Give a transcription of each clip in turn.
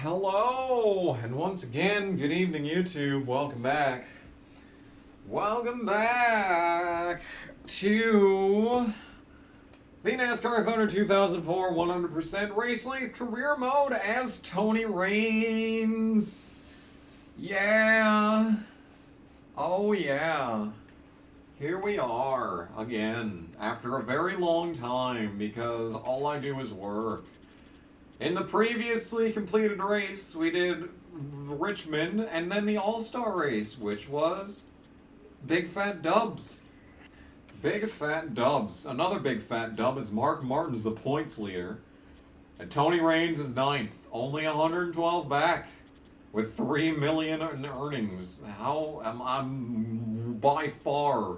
Hello, and once again, good evening, YouTube. Welcome back. Welcome back to the NASCAR Thunder 2004 100% Race Length Career Mode as Tony Raines. Yeah. Oh, yeah. Here we are again after a very long time because all I do is work. In the previously completed race, we did Richmond and then the All-Star race, which was Big Fat Dubs. Big Fat Dubs. Another big fat dub is Mark Martin's the points leader. And Tony Raines is 9th. Only 112 back with $3 million in earnings. How am I'm by far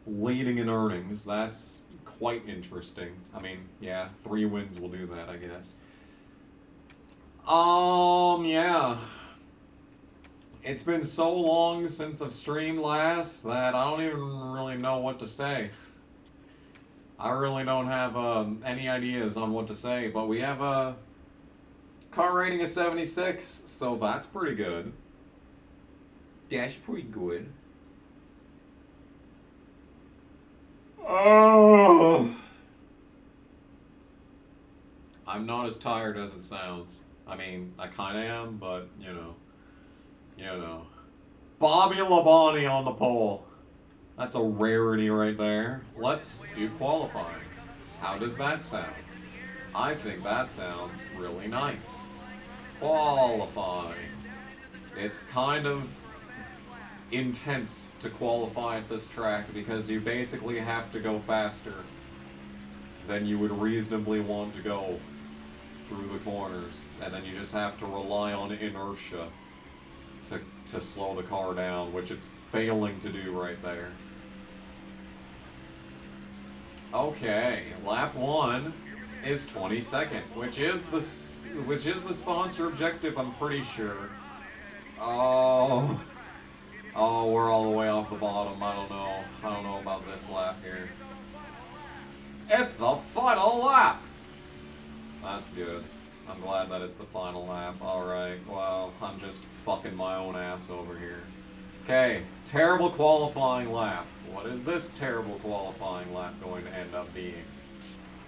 leading in earnings. That's quite interesting. I mean, yeah, 3 wins will do that, I guess. Yeah. It's been so long since I've streamed last that I don't even really know what to say. I really don't have any ideas on what to say, but we have a car rating of 76, so that's pretty good. That's pretty good. Oh. I'm not as tired as it sounds. I mean, I kind of am, but, you know. Bobby Labonte on the pole. That's a rarity right there. Let's do qualifying. How does that sound? I think that sounds really nice. Qualifying. It's kind of intense to qualify at this track because you basically have to go faster than you would reasonably want to go through the corners, and then you just have to rely on inertia to slow the car down, which it's failing to do right there. Okay, lap 1 is 22nd, which is the sponsor objective, I'm pretty sure. Oh, we're all the way off the bottom. I don't know about this lap here. It's the final lap. That's good. I'm glad that it's the final lap. Alright, well, I'm just fucking my own ass over here. Okay, terrible qualifying lap. What is this terrible qualifying lap going to end up being?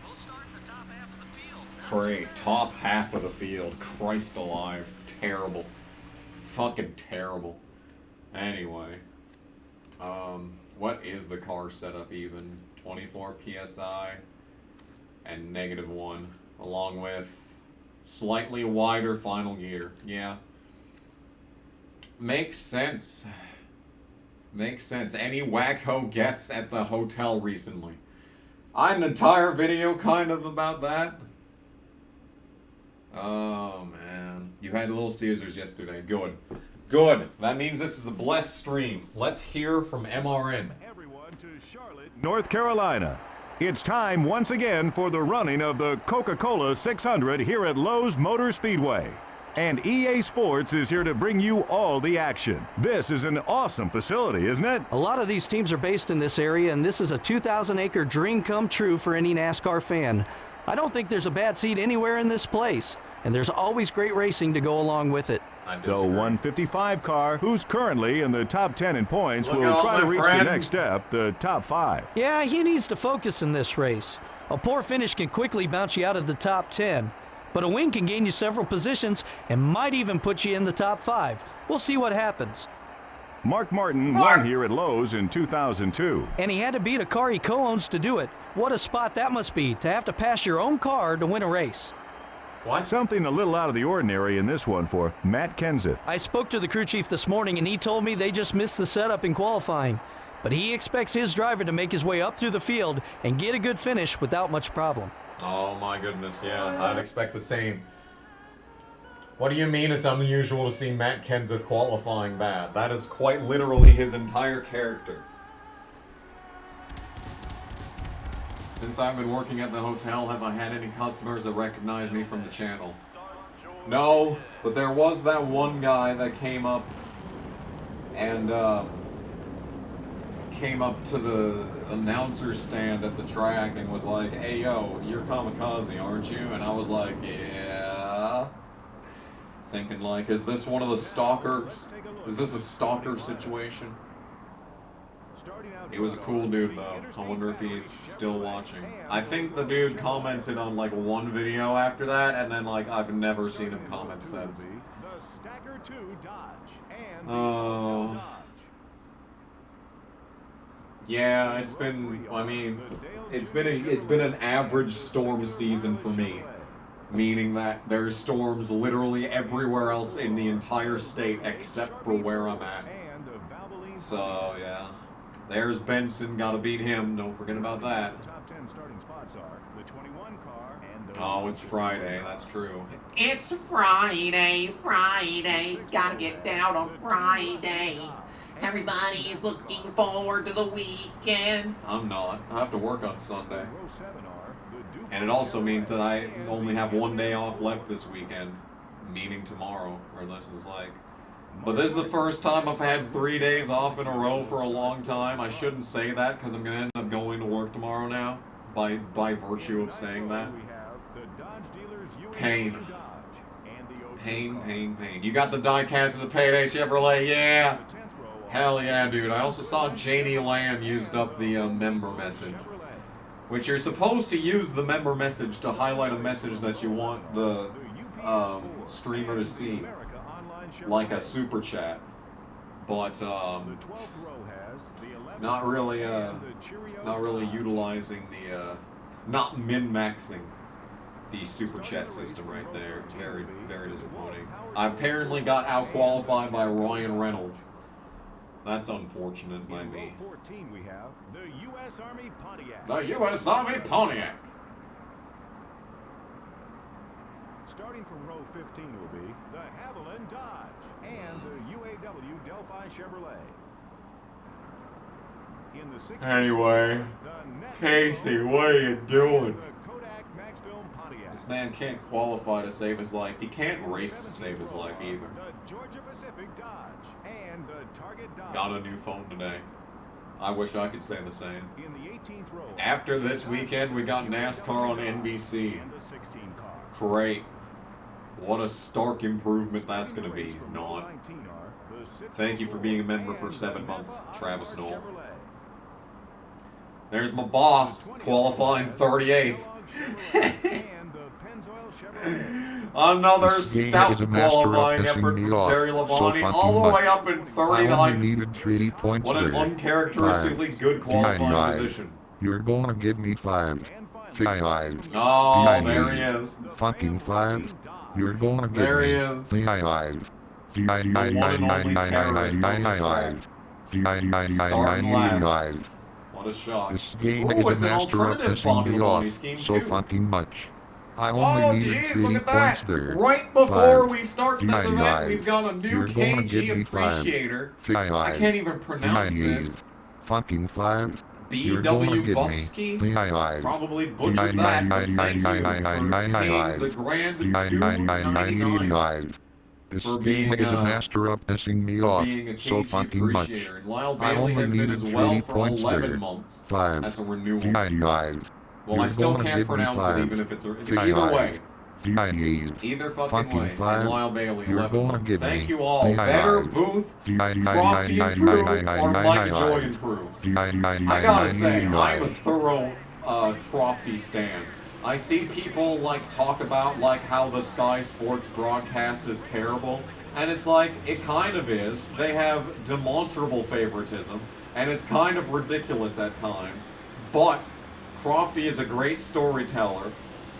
We'll start the top half of the field. Great, top half of the field. Christ alive. Terrible. Fucking terrible. Anyway. What is the car setup even? 24 PSI and -1. Along with slightly wider final gear. Yeah. Makes sense. Makes sense. Any wacko guests at the hotel recently? I had an entire video kind of about that. Oh, man. You had Little Caesars yesterday. Good. Good. That means this is a blessed stream. Let's hear from MRN. Everyone to Charlotte, North Carolina. It's time once again for the running of the Coca-Cola 600 here at Lowe's Motor Speedway. And EA Sports is here to bring you all the action. This is an awesome facility, isn't it? A lot of these teams are based in this area, and this is a 2,000-acre dream come true for any NASCAR fan. I don't think there's a bad seat anywhere in this place, and there's always great racing to go along with it. The 155 car, who's currently in the top 10 in points, Look will try to reach friends. the next step, the top 5. Yeah, he needs to focus in this race. A poor finish can quickly bounce you out of the top 10, but a win can gain you several positions and might even put you in the top 5. We'll see what happens. Mark Martin won here at Lowe's in 2002. And he had to beat a car he co-owns to do it. What a spot that must be, to have to pass your own car to win a race. What? Something a little out of the ordinary in this one for Matt Kenseth. I spoke to the crew chief this morning, and he told me they just missed the setup in qualifying. But he expects his driver to make his way up through the field and get a good finish without much problem. Oh my goodness, yeah. I'd expect the same. What do you mean it's unusual to see Matt Kenseth qualifying bad? That is quite literally his entire character. Since I've been working at the hotel, have I had any customers that recognize me from the channel? No, but there was that one guy that came up and came up to the announcer stand at the track and was like, "Hey, yo, you're Kamikaze, aren't you?" And I was like, "Yeah." thinking like, is this one of the stalkers? Is this a stalker situation? He was a cool dude though. I wonder if he's still watching. I think the dude commented on like one video after that, and then like I've never seen him comment since. Oh. Yeah, it's been, I mean, it's been an average storm season for me. Meaning that there's storms literally everywhere else in the entire state except for where I'm at. So, yeah. There's Benson, gotta beat him, don't forget about that. Oh, it's Friday, that's true. It's Friday, gotta get down on Friday. Everybody's looking forward to the weekend. I'm not. I have to work on Sunday. And it also means that I only have one day off left this weekend, meaning tomorrow, where this is like... But this is the first time I've had 3 days off in a row for a long time. I shouldn't say that, because I'm going to end up going to work tomorrow now, by virtue of saying that. Pain. Pain, pain, pain. You got the die-cast of the Payday Chevrolet, yeah! Hell yeah, dude. I also saw Janie Lamb used up the member message. Which you're supposed to use the member message to highlight a message that you want the streamer to see. Like a super chat. But, not really utilizing the, not min-maxing the super chat system right there. It's very, very disappointing. I apparently got out-qualified by Ryan Reynolds. That's unfortunate by me. We have the U.S. Army Pontiac. The U.S. Army Pontiac. Starting from row 15 will be the Haviland Dodge and the UAW Delphi Chevrolet. In the 16th, Anyway, Casey, what are you doing? the Kodak Maxfilm Pontiac. This man can't qualify to save his life. He can't race to save his life either. The Georgia Pacific Dodge and the Target Dodge. Got a new phone today. I wish I could say the same. In the 18th row. After this weekend, we got NASCAR on NBC. And the 16 car. Great. What a stark improvement that's going to be, Not. Thank you for being a member for 7 months, Travis Knoll. There's my boss, qualifying 38th. Another stout qualifying effort from Terry Labonte, all the way up in 39th. What an uncharacteristically good qualifying position. You're gonna give me 5. 5. Oh, there he is. Fucking 5. You're gonna give There he me is. 5. What a shock. This game Ooh, is it's a an master of alternative pissing me Bobby off scheme so too. fucking much. I Oh, only needed jeez, 3 look at points that. there. Right before 5. we start this event, we've got a new You're gonna KG give me 5. appreciator. 5. I can't even pronounce this. Fucking 5. You're gonna B.W. give Busky. me 5. Probably butchered that, but thank you for paying the grand $2.99 This for game being, is a master of pissing me for off being a so KG fucking much. appreciator. And Lyle I Bailey only has been needed as 3 well for points 11 there. months. 5. That's a renewal. 5. Well, I You're still gonna can't give me pronounce 5. it even if it's either 5. way. 5. Either fucking Fucking way. 5. And Lyle Bailey, You're 11 gonna months. give Thank me you all. 5. Better Booth, Crofty and Crew, or Mike Joy and Crew. I gotta say, I'm a thorough Crofty stan. I see people like talk about like how the Sky Sports broadcast is terrible, and it's like, it kind of is. They have demonstrable favoritism, and it's kind of ridiculous at times, but Crofty is a great storyteller.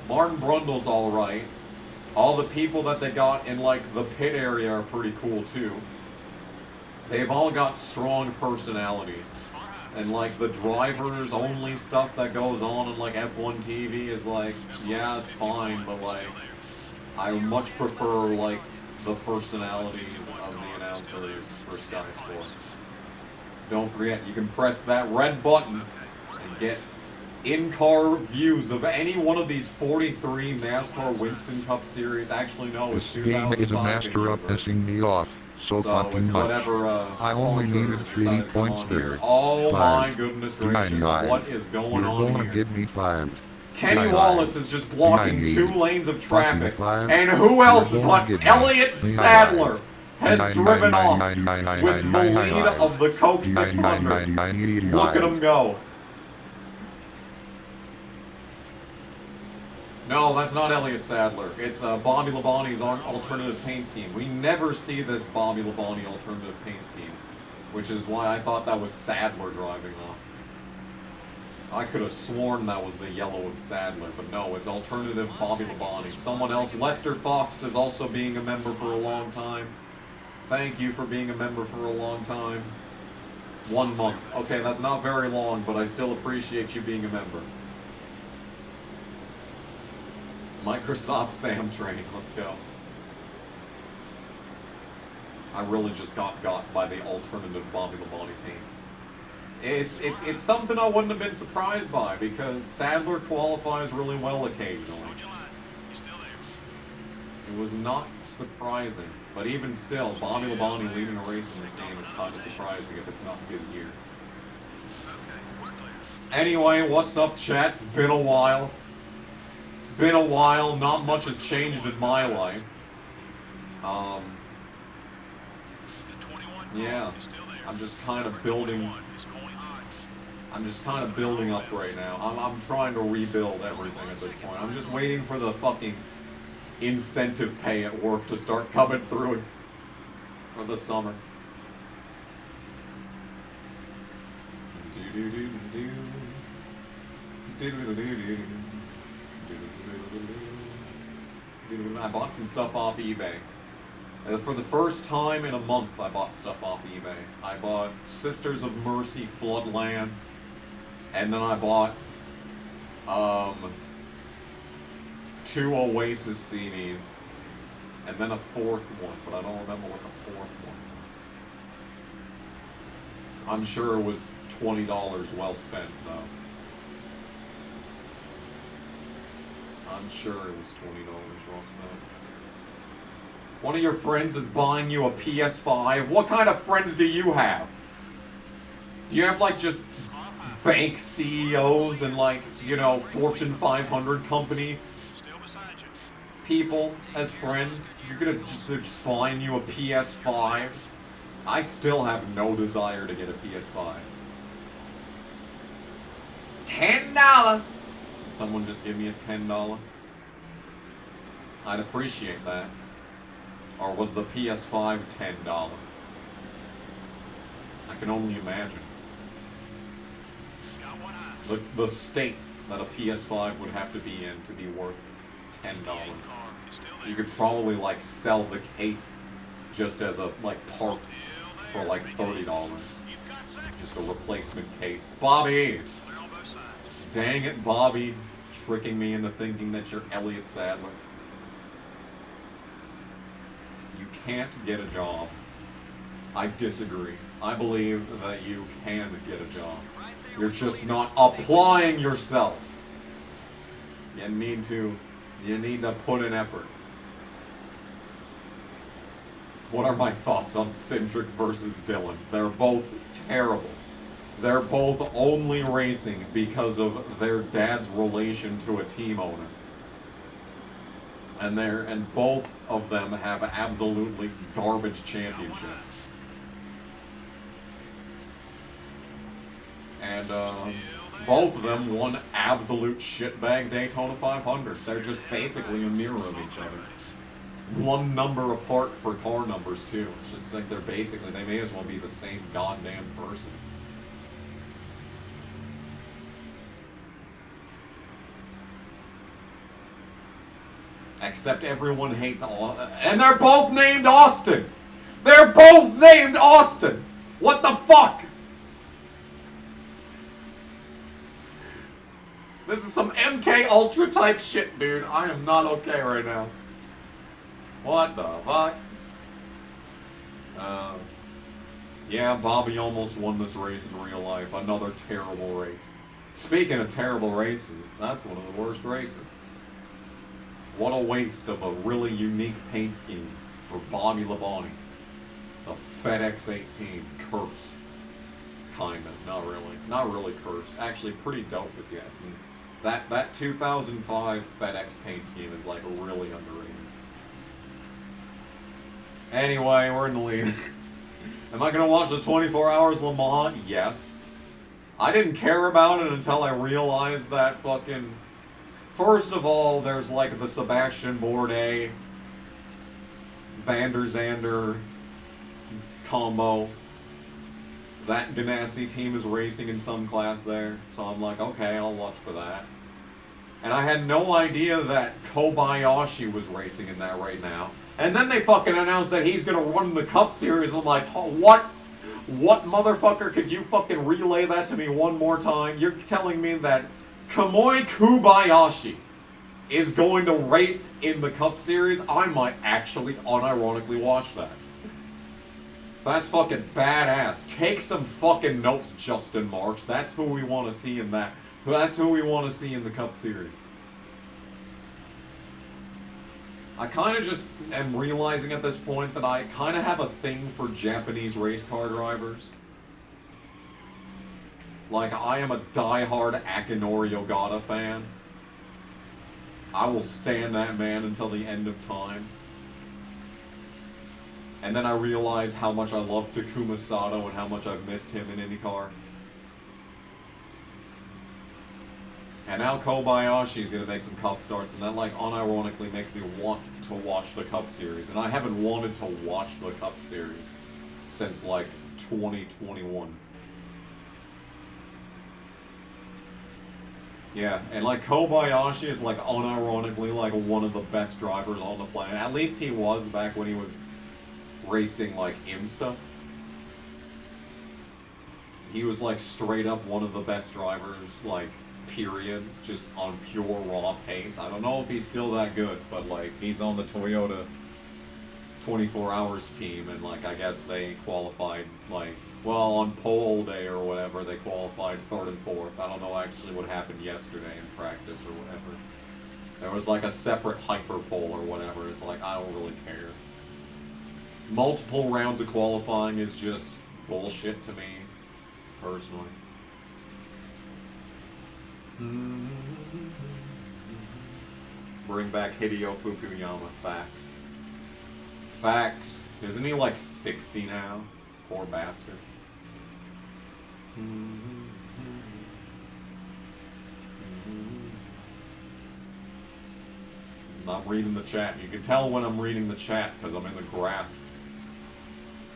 Martin Brundle's alright. All the people that they got in like the pit area are pretty cool too. They've all got strong personalities. And like the drivers only stuff that goes on like F1 TV is like, yeah, it's fine, but like I much prefer like the personalities of the announcers for Sky Sports. Don't forget, you can press that red button and get in-car views of any one of these 43 NASCAR Winston Cup Series. Actually, no, it's This game is a 2005 master of version. pissing me off so So fucking it's much. whatever, I only sponsor needed has 3 decided to come points on here. there. Oh 5. my goodness gracious, what is going You're on gonna here? give me 5. Kenny Skyline. Wallace is just blocking 98. 2 lanes of traffic. Fucking fine. And who else You're but gonna get Elliott Skyline. Sadler has Nine, driven nine, off nine, nine, nine, with the nine, nine, lead nine. of the Coke 9, 600. 9, 9, 9, Look at him go. No, that's not Elliott Sadler. It's Bobby Labonte's alternative paint scheme. We never see this Bobby Labonte alternative paint scheme, which is why I thought that was Sadler driving off. I could have sworn that was the yellow of Sadler, but no, it's alternative Bobby Labonte. Someone else, Lester Fox, is also being a member for a long time. Thank you for being a member for a long time. 1 month. Okay, that's not very long, but I still appreciate you being a member. Microsoft Sam Train, let's go. I really just got by the alternative Bobby Labonte paint. It's something I wouldn't have been surprised by because Sadler qualifies really well occasionally. It was not surprising, but even still, Bobby Labonte leading a race in this game is kind of surprising if it's not his year. Anyway, what's up, chat? It's been a while. It's been a while. Not much has changed in my life. Yeah, I'm just kind of building. I'm just kind of building up right now. I'm trying to rebuild everything at this point. I'm just waiting for the fucking incentive pay at work to start coming through for the summer. I bought some stuff off eBay. For the first time in a month, I bought stuff off eBay. I bought Sisters of Mercy Floodland, and then I bought 2 Oasis CDs, and then a 4th one, but I don't remember what the 4th one was. I'm sure it was $20 well spent, though. I'm sure it was $20 well spent. One of your friends is buying you a PS5. What kind of friends do you have? Do you have, like, just bank CEOs and, like, you know, Fortune 500 company people as friends? They're just buying you a PS5? I still have no desire to get a PS5. $10! Someone just give me a $10? I'd appreciate that. Or was the PS5 $10? I can only imagine. The state that a PS5 would have to be in to be worth $10. You could probably like sell the case just as a like parts for like $30. Just a replacement case. Bobby! Dang it, Bobby. Tricking me into thinking that you're Elliott Sadler. You can't get a job. I disagree. I believe that you can get a job. You're just not applying yourself. You need to put in effort. What are my thoughts on Cindric versus Dylan? They're both terrible. They're both only racing because of their dad's relation to a team owner. And both of them have absolutely garbage championships. And both of them won absolute shitbag Daytona 500s. They're just basically a mirror of each other. One number apart for car numbers too. It's just like they may as well be the same goddamn person. Except everyone hates and they're both named Austin! They're both named Austin! What the fuck? This is some MK Ultra type shit, dude. I am not okay right now. What the fuck? Yeah, Bobby almost won this race in real life. Another terrible race. Speaking of terrible races, that's one of the worst races. What a waste of a really unique paint scheme for Bobby Labonte. The FedEx 18. Cursed. Kinda. Not really. Not really cursed. Actually, pretty dope if you ask me. That 2005 FedEx paint scheme is like really underrated. Anyway, we're in the lead. Am I gonna watch the 24 Hours Le Mans? Yes. I didn't care about it until I realized that fucking... First of all, there's like the Sebastian Bourdais, Van der Zandvoort combo. That Ganassi team is racing in some class there, so I'm like, okay, I'll watch for that. And I had no idea that Kobayashi was racing in that right now. And then they fucking announced that he's gonna run the Cup Series, and I'm like, oh, what? What motherfucker, could you fucking relay that to me one more time? You're telling me that Kamui Kobayashi is going to race in the Cup Series? I might actually unironically watch that. That's fucking badass. Take some fucking notes, Justin Marks. That's who we want to see in that. That's who we want to see in the Cup Series. I kind of just am realizing at this point that I kind of have a thing for Japanese race car drivers. Like, I am a diehard Akinori Ogata fan. I will stand that man until the end of time. And then I realize how much I love Takuma Sato and how much I've missed him in IndyCar. And now Kobayashi's gonna make some Cup starts, and that, like, unironically makes me want to watch the Cup Series. And I haven't wanted to watch the Cup Series since, like, 2021. Yeah, and, like, Kobayashi is, like, unironically, like, one of the best drivers on the planet. At least he was back when he was racing, like, IMSA. He was, like, straight up one of the best drivers, like, period, just on pure raw pace. I don't know if he's still that good, but, like, he's on the Toyota 24 Hours team, and, like, I guess they qualified, like, well, on pole day or whatever, they qualified 3rd and 4th. I don't know actually what happened yesterday in practice or whatever. There was, like, a separate hyper pole or whatever. It's like, I don't really care. Multiple rounds of qualifying is just bullshit to me, personally. Bring back Hideo Fukuyama. Facts. Facts. Isn't he like 60 now? Poor bastard. I'm reading the chat. You can tell when I'm reading the chat because I'm in the grass.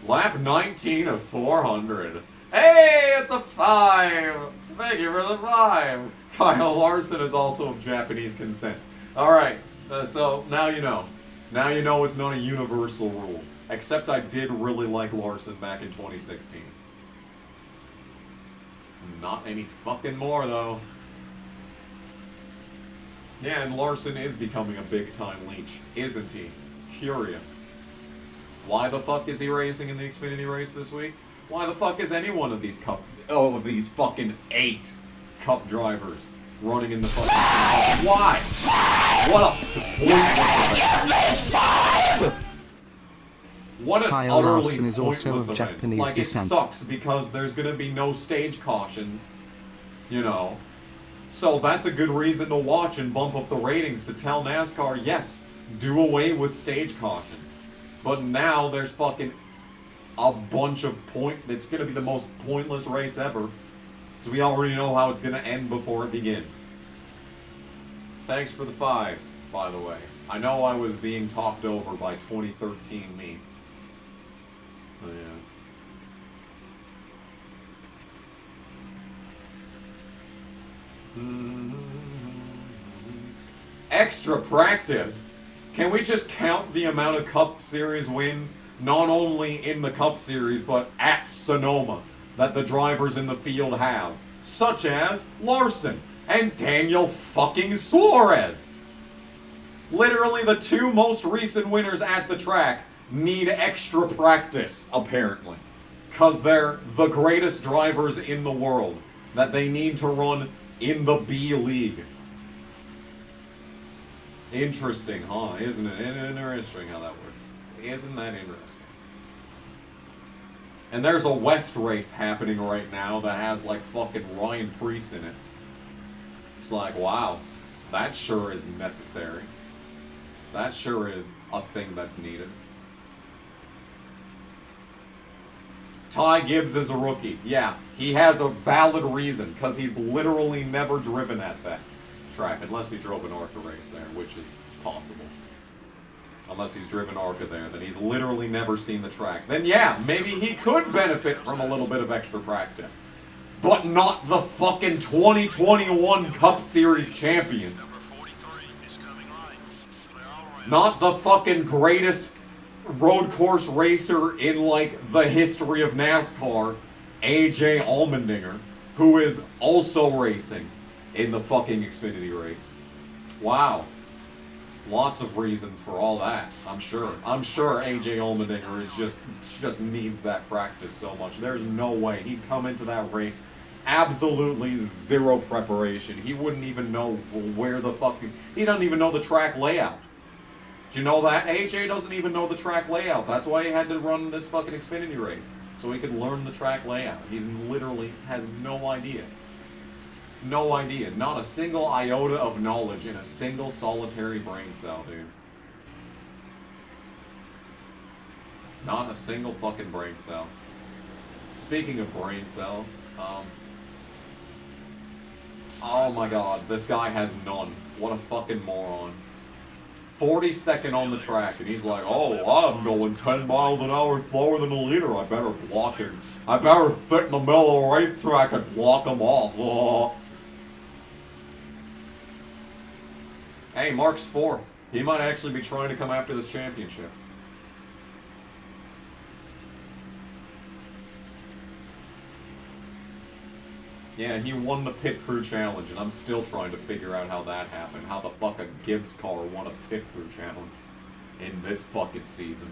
Lap 19 of 400. Hey, it's a 5! Thank you for the 5! Kyle Larson is also of Japanese consent. Alright, so now you know. Now you know it's not a universal rule. Except I did really like Larson back in 2016. Not any fucking more, though. Yeah, and Larson is becoming a big-time leech, isn't he? Curious. Why the fuck is he racing in the Xfinity race this week? Why the fuck is any one of these these fucking 8 Cup drivers running in the fucking Cup? Why? What a pointless event. What an Kyle utterly Larson is also pointless of event. Japanese Like, descent. it sucks because there's gonna be no stage cautions, you know. So that's a good reason to watch and bump up the ratings to tell NASCAR, yes, do away with stage cautions. But now there's fucking a bunch of it's gonna be the most pointless race ever. So we already know how it's gonna end before it begins. Thanks for the 5, by the way. I know I was being talked over by 2013 me. Oh, yeah. Extra practice. Can we just count the amount of Cup Series wins, not only in the Cup Series, but at Sonoma, that the drivers in the field have? Such as Larson and Daniel fucking Suarez. Literally the 2 most recent winners at the track need extra practice, apparently. Because they're the greatest drivers in the world that they need to run in the B League. Interesting, huh? Isn't it? Interesting how that works. Isn't that interesting? And there's a West race happening right now that has like fucking Ryan Preece in it. It's like, wow, that sure is necessary. That sure is a thing that's needed. Ty Gibbs is a rookie. Yeah, he has a valid reason, because he's literally never driven at that track, unless he drove an ARCA race there, which is possible. Unless he's driven ARCA there, then he's literally never seen the track. Then yeah, maybe he could benefit from a little bit of extra practice. But not the fucking 2021 Cup Series champion. Number 43 is coming right. Clear all around. Not the fucking greatest road course racer in, like, the history of NASCAR, AJ Allmendinger, who is also racing in the fucking Xfinity race. Wow. Lots of reasons for all that, I'm sure. I'm sure AJ Allmendinger is just needs that practice so much. There's no way he'd come into that race absolutely zero preparation. He wouldn't even know where the fuck... He doesn't even know the track layout. Do you know that? AJ doesn't even know the track layout. That's why he had to run this fucking Xfinity race. So he could learn the track layout. He's literally has no idea. No idea. Not a single iota of knowledge in a single solitary brain cell, dude. Not a single fucking brain cell. Speaking of brain cells, oh my god, this guy has none. What a fucking moron. 42nd on the track, and he's like, oh, I'm going 10 miles an hour slower than a leader. I better block him. I better sit in the middle of the racetrack and block him off. Oh. Hey, Mark's 4th. He might actually be trying to come after this championship. Yeah, he won the pit crew challenge, and I'm still trying to figure out how that happened. How the fuck a Gibbs car won a pit crew challenge in this fucking season.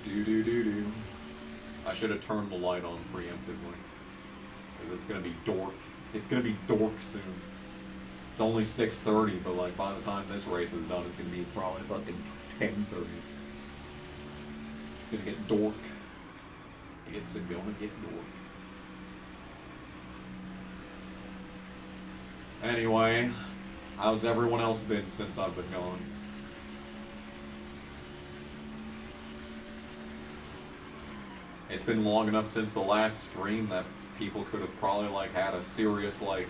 Do. I should have turned the light on preemptively. Because it's gonna be dork. It's gonna be dork soon. It's only 6:30, but like by the time this race is done, it's gonna be probably fucking 10:30. It's gonna get dork. It's gonna get dork. Anyway, how's everyone else been since I've been gone? It's been long enough since the last stream that people could have probably like had a serious like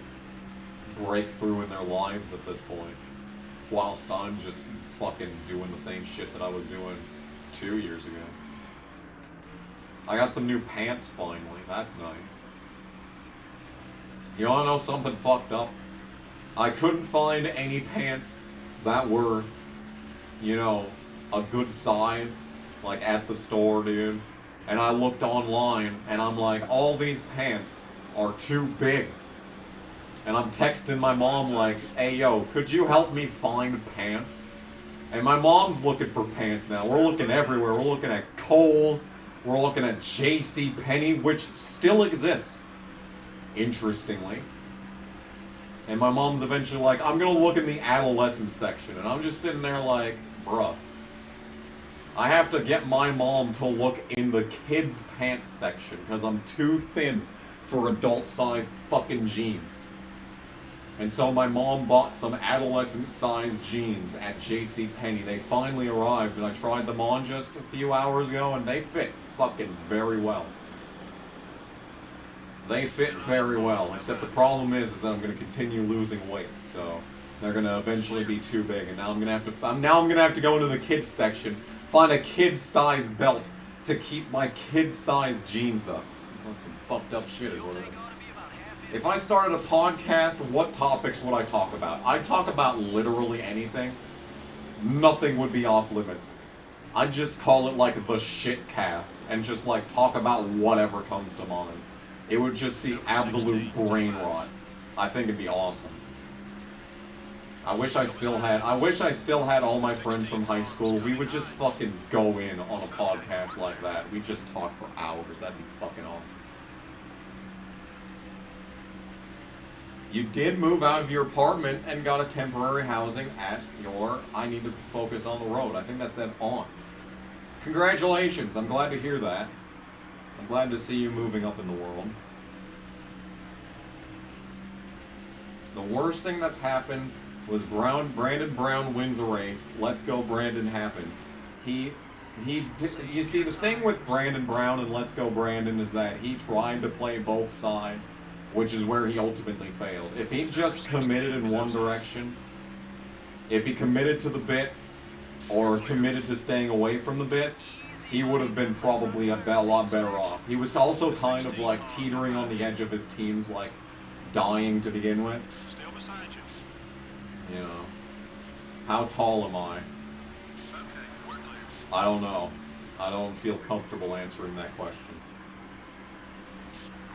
breakthrough in their lives at this point. Whilst I'm just fucking doing the same shit that I was doing 2 years ago. I got some new pants finally, that's nice. You wanna know something fucked up? I couldn't find any pants that were, you know, a good size, like at the store, dude. And I looked online, and I'm like, all these pants are too big. And I'm texting my mom like, hey yo, could you help me find pants? And my mom's looking for pants now. We're looking everywhere. We're looking at Kohl's. We're looking at JCPenney, which still exists, interestingly. And my mom's eventually like, I'm gonna look in the adolescent section. And I'm just sitting there like, bruh. I have to get my mom to look in the kids' pants section because I'm too thin for adult-sized fucking jeans. And so my mom bought some adolescent-sized jeans at JCPenney. They finally arrived, and I tried them on just a few hours ago, and they fit fucking very well. They fit very well, except the problem is that I'm going to continue losing weight, so they're going to eventually be too big, and now I'm going to have to go into the kids section, find a kid-sized belt to keep my kid-sized jeans up. That's some fucked up shit is what it is. If I started a podcast, what topics would I talk about? I'd talk about literally anything. Nothing would be off limits. I'd just call it like the shit cast and just like talk about whatever comes to mind. It would just be absolute brain rot. I think it'd be awesome. I wish I still had all my friends from high school. We would just fucking go in on a podcast like that. We'd just talk for hours. That'd be fucking awesome. You did move out of your apartment and got a temporary housing at your, I need to focus on the road. I think that said Aunts. Congratulations, I'm glad to hear that. I'm glad to see you moving up in the world. The worst thing that's happened was Brandon Brown wins a race. Let's Go Brandon happened. You see, the thing with Brandon Brown and Let's Go Brandon is that he tried to play both sides, which is where he ultimately failed. If he just committed in one direction, if he committed to the bit, or committed to staying away from the bit, he would have been probably a lot better off. He was also kind of like teetering on the edge of his team's like dying to begin with. Still beside you. You know, how tall am I? Okay, we're clear. I don't know. I don't feel comfortable answering that question.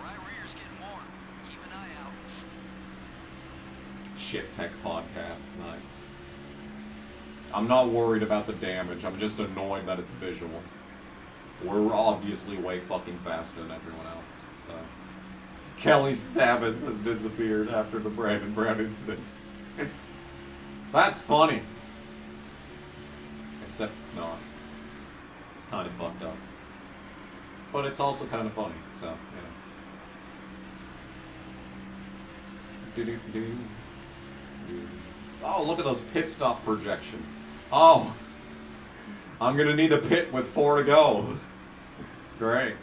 Right rear's getting warm. Keep an eye out. Shit Tech Podcast night. I'm not worried about the damage. I'm just annoyed that it's visual. We're obviously way fucking faster than everyone else, so. Kelly Stavis has disappeared after the Brandon Brown incident. That's funny. Except it's not. It's kind of fucked up. But it's also kind of funny, so, you know. Do-do-do. Oh, look at those pit stop projections. Oh, I'm gonna need a pit with 4 to go. Great.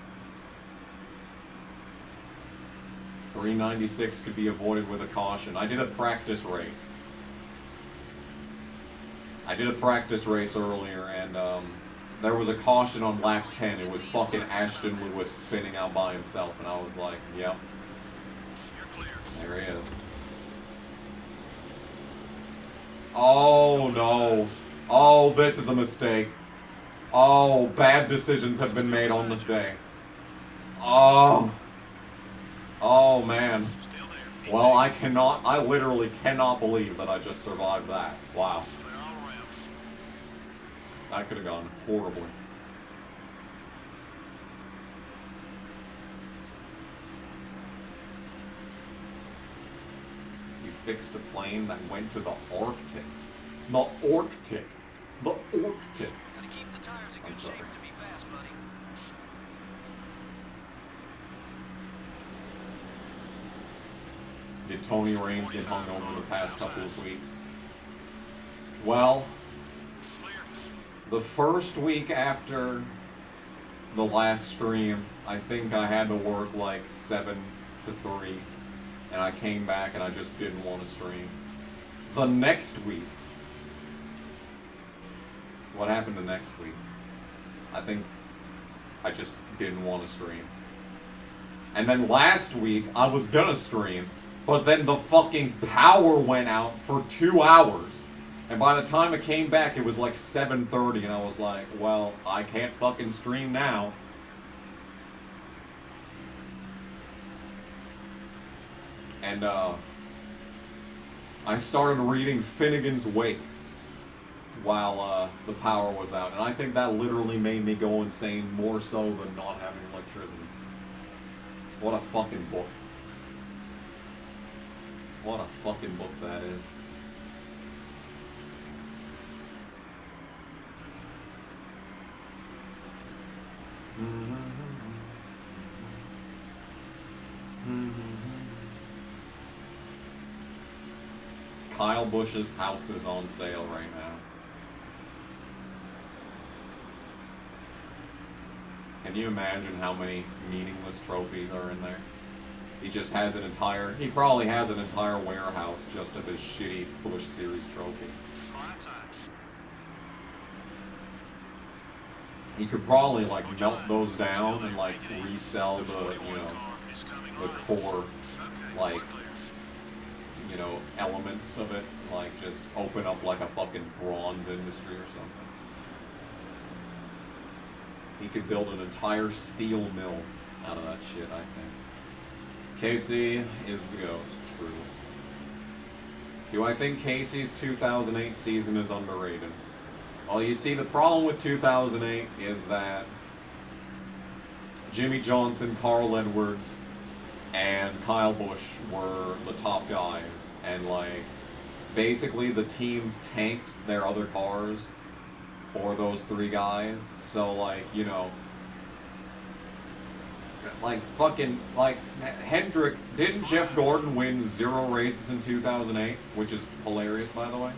396 could be avoided with a caution. I did a practice race. Earlier, and there was a caution on lap 10. It was fucking Ashton Lewis spinning out by himself, and I was like, yep. You're clear. There he is. Oh no. Oh, this is a mistake. Oh, bad decisions have been made on this day. Oh. Oh man. Still there. Well, I literally cannot believe that I just survived that. Wow. Clear all around. That could have gone horribly. Fixed a plane that went to the Arctic. The Arctic. The Arctic. Gotta keep the tires in I'm good sorry. shape to be fast, buddy. Did Tony Raines get hung over the past couple of weeks? Well, Clear. the first week after the last stream, I think I had to work like 7 to 3. And I came back and I just didn't want to stream. The next week. What happened the next week? I think I just didn't want to stream. And then last week, I was gonna stream, but then the fucking power went out for 2 hours. And by the time it came back, it was like 7:30, and I was like, well, I can't fucking stream now. And I started reading Finnegan's Wake while the power was out. And I think that literally made me go insane more so than not having electricity. What a fucking book. What a fucking book that is. Kyle Busch's house is on sale right now. Can you imagine how many meaningless trophies are in there? He just has an entire, he probably has an entire warehouse just of his shitty Busch Series trophy. Flying time. He could probably like melt those down and like resell the, you know, Is coming the on. core, Okay, like, we're clear. you know, elements of it, like just open up like a fucking bronze industry or something. He could build an entire steel mill out of that shit, I think. Casey is the GOAT, true. Do I think Casey's 2008 season is underrated? Well, you see, the problem with 2008 is that Jimmy Johnson, Carl Edwards, and Kyle Busch were the top guys, and like basically the teams tanked their other cars for those three guys. So, like, you know, like, fucking, like, Hendrick, didn't Jeff Gordon win 0 races in 2008? Which is hilarious, by the way.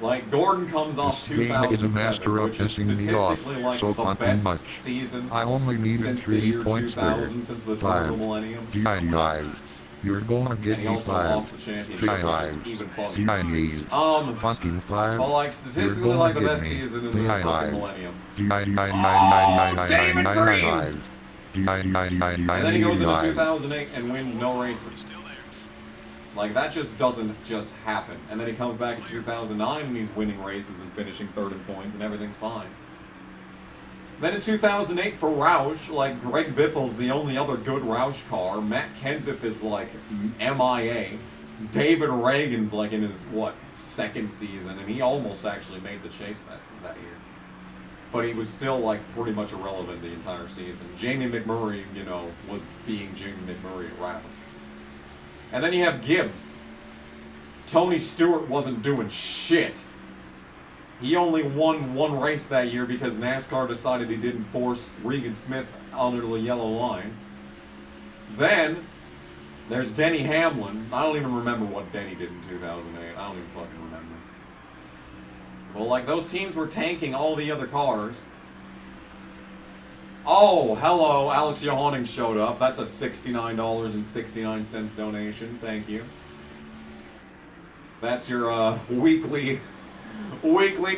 Like, Gordon comes off This game is a 2007, master of which is pissing me off statistically, like, so the fucking best much. season I only needed since the 3 year points there. 2000, since the turn of the millennium. Five. You're gonna And get he me also 5. lost the championship, which is even funnier. Fucking 5. Well, like, You're statistically, gonna like, the get best me season in the fucking millennium. David Green! And then he goes into 2008 and wins no races. Like, that just doesn't just happen. And then he comes back in 2009 and he's winning races and finishing 3rd in points and everything's fine. Then in 2008 for Roush, like, Greg Biffle's the only other good Roush car. Matt Kenseth is, like, MIA. David Reagan's, like, in his, 2nd season, and he almost actually made the chase that year. But he was still, like, pretty much irrelevant the entire season. Jamie McMurray, you know, was being Jamie McMurray at Rapid. And then you have Gibbs. Tony Stewart wasn't doing shit. He only won 1 race that year because NASCAR decided he didn't force Regan Smith under the yellow line. Then, there's Denny Hamlin. I don't even remember what Denny did in 2008. I don't even fucking remember. Well, like, those teams were tanking all the other cars. Oh, hello, Alex Johanning showed up. That's a $69.69 donation. Thank you. That's your weekly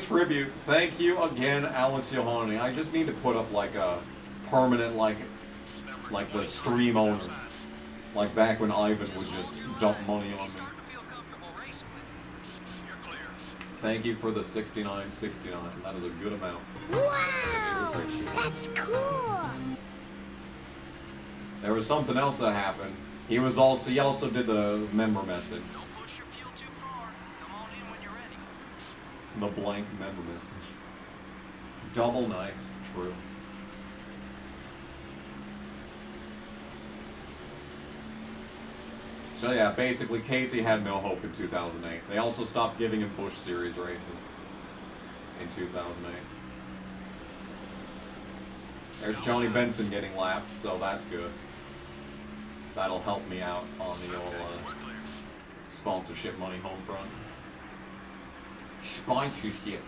tribute. Thank you again, Alex Johanning. I just need to put up like a permanent, like the stream owner, like back when Ivan would just dump money on me. Starting to feel comfortable racing with you. You're clear. Thank you for the $69.69. That is a good amount. Wow, that's cool. There was something else that happened. He also did the member message. Don't push your fuel too far. Come on in when you're ready. The blank member message. Double nice, true. So yeah, basically Casey had no hope in 2008. They also stopped giving him Busch Series racing in 2008. There's Johnny Benson getting lapped, so that's good. That'll help me out on the old sponsorship money home front. Sponsorship.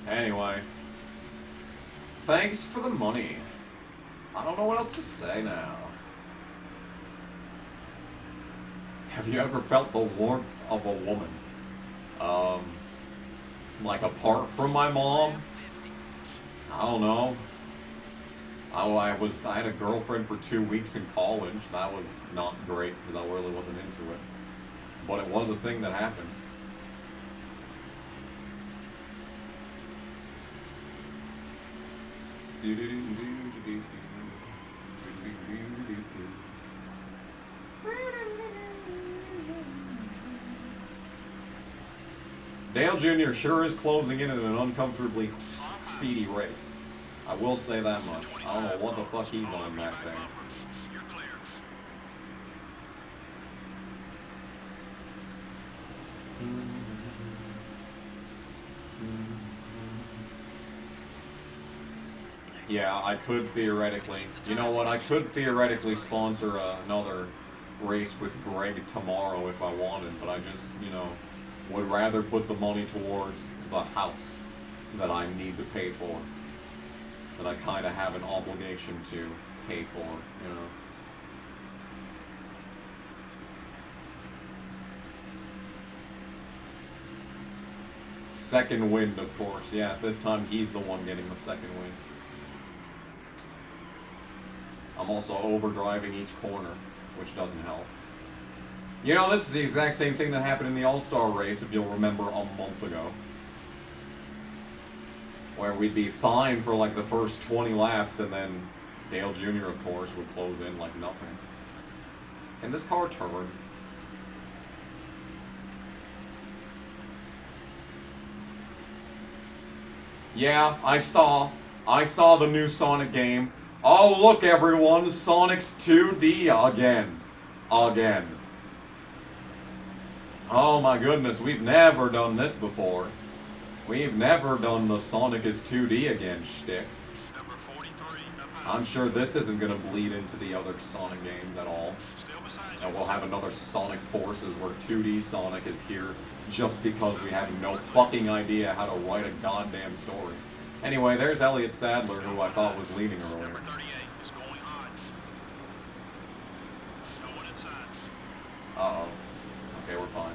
Anyway. Thanks for the money. I don't know what else to say now. Have you ever felt the warmth of a woman? Like apart from my mom? I don't know. I had a girlfriend for 2 weeks in college. That was not great because I really wasn't into it. But it was a thing that happened. Dale Jr. sure is closing in at an uncomfortably speedy rate. I will say that much. I don't know what the fuck he's on back there. You're clear. Yeah, I could theoretically. You know what? I could theoretically sponsor another race with Greg tomorrow if I wanted, but I just, you know, would rather put the money towards the house that I need to pay for. That I kind of have an obligation to pay for, you know. Second wind, of course. Yeah, this time he's the one getting the second wind. I'm also overdriving each corner, which doesn't help. You know, this is the exact same thing that happened in the All-Star race, if you'll remember, a month ago. Where we'd be fine for like the first 20 laps, and then Dale Jr., of course, would close in like nothing. Can this car turn? Yeah, I saw the new Sonic game. Oh, look everyone, Sonic's 2D again. Again. Oh my goodness, we've never done this before. We've never done the Sonic is 2D again shtick. Number 43, up high. I'm sure this isn't gonna bleed into the other Sonic games at all. Still beside you. And we'll have another Sonic Forces where 2D Sonic is here just because we have no fucking idea how to write a goddamn story. Anyway, there's Elliot Sadler, who I thought was leading earlier. Number 38 is going high. No one inside. Uh-oh. Okay, we're fine.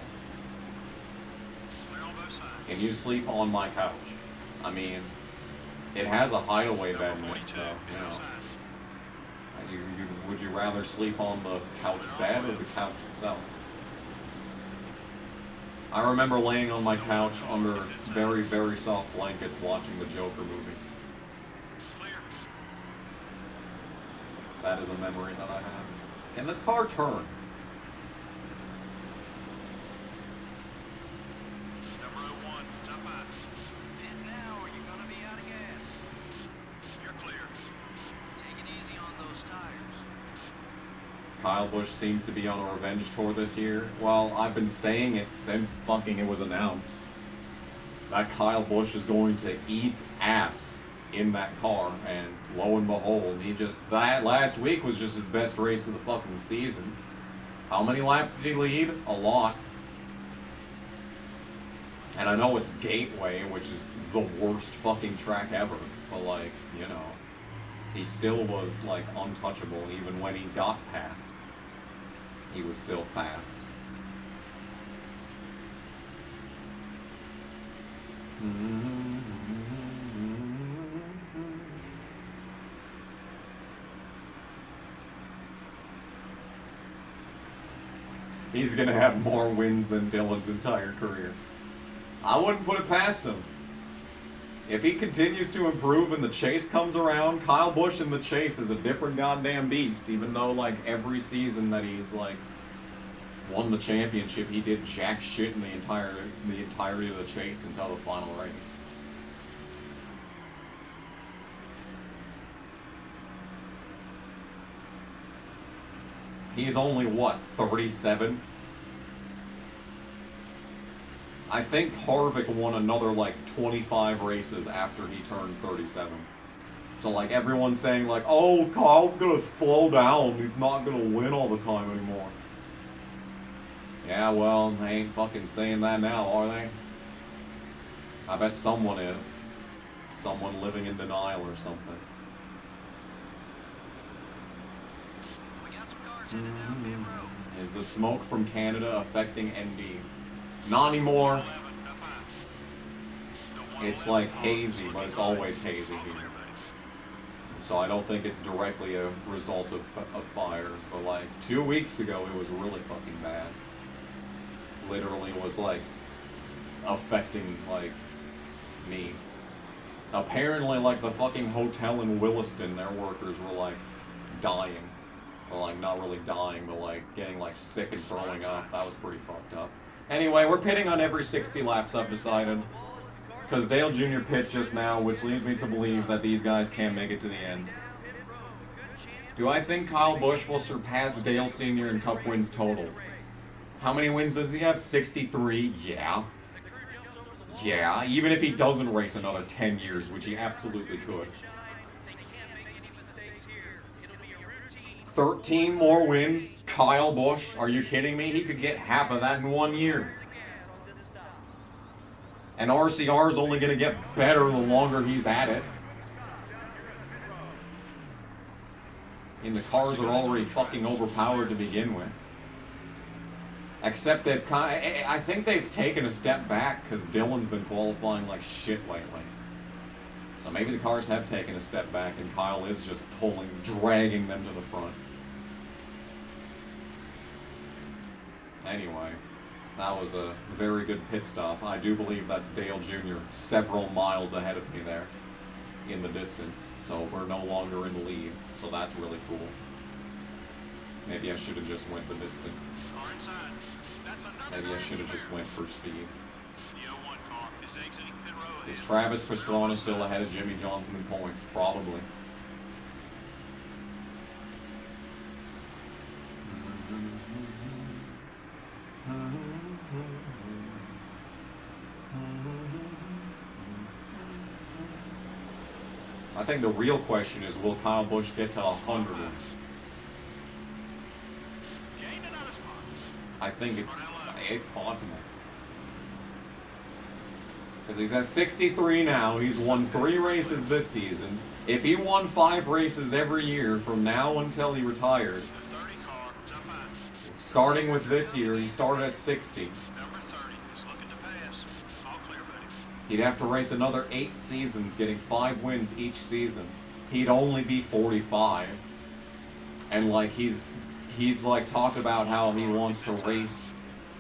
Clear on both sides. Can you sleep on my couch? I mean, it has a hideaway bed in Number it, 42 so, is you know. outside. Would you rather sleep on the couch bed or the couch itself? I remember laying on my couch under very, very soft blankets watching the Joker movie. Clear. That is a memory that I have. Can this car turn? Number 01 is up high. And now are you gonna be out of gas? You're clear. Take it easy on those tires. Kyle Busch seems to be on a revenge tour this year. Well, I've been saying it since fucking it was announced. That Kyle Busch is going to eat ass in that car, and lo and behold, that last week was just his best race of the fucking season. How many laps did he lead? A lot. And I know it's Gateway, which is the worst fucking track ever, but like, you know, he still was like untouchable even when he got past. He was still fast. He's gonna have more wins than Dylan's entire career. I wouldn't put it past him. If he continues to improve and the chase comes around, Kyle Busch in the chase is a different goddamn beast. Even though, like, every season that he's, like, won the championship, he did jack shit in the entirety of the chase until the final race. He's only, what, 37? I think Harvick won another, like, 25 races after he turned 37. So, like, everyone's saying, like, oh, Kyle's gonna slow down. He's not gonna win all the time anymore. Yeah, well, they ain't fucking saying that now, are they? I bet someone is. Someone living in denial or something. We got some cars headed down pit road. Is the smoke from Canada affecting ND? Not anymore. 11 up high. It's like hazy, but it's always hazy here. So I don't think it's directly a result of fires, but like 2 weeks ago it was really fucking bad. Literally was like affecting like me. Apparently like the fucking hotel in Williston, their workers were like dying. Well, like not really dying, but like getting like sick and throwing up. That was pretty fucked up. Anyway, we're pitting on every 60 laps, I've decided. Because Dale Jr. pit just now, which leads me to believe that these guys can't make it to the end. Do I think Kyle Busch will surpass Dale Sr. in Cup wins total? How many wins does he have? 63? Yeah. Yeah, even if he doesn't race another 10 years, which he absolutely could. 13 more wins? Kyle Busch? Are you kidding me? He could get half of that in 1 year. And RCR is only going to get better the longer he's at it. I mean, the cars are already fucking overpowered to begin with. Except they've I think they've taken a step back because Dylan's been qualifying like shit lately. So maybe the cars have taken a step back and Kyle is just dragging them to the front. Anyway, that was a very good pit stop. I do believe that's Dale Jr. several miles ahead of me there in the distance. So we're no longer in the lead. So that's really cool. Maybe I should have just went the distance. Car inside. That's another Maybe I should have just went for speed. The 01 car is exiting pit road. Is Travis Pastrana still ahead of Jimmy Johnson in points? Probably. I think the real question is, will Kyle Busch get to 100 wins? Gained another spot. I think it's possible. Because he's at 63 now. He's won 3 races this season. If he won 5 races every year from now until he retired, The 30 car is up high. starting with this year, he started at 60. Number 30 is looking to pass. All clear, buddy. He'd have to race another 8 seasons, getting 5 wins each season. He'd only be 45. And like he's like talked about how he wants to race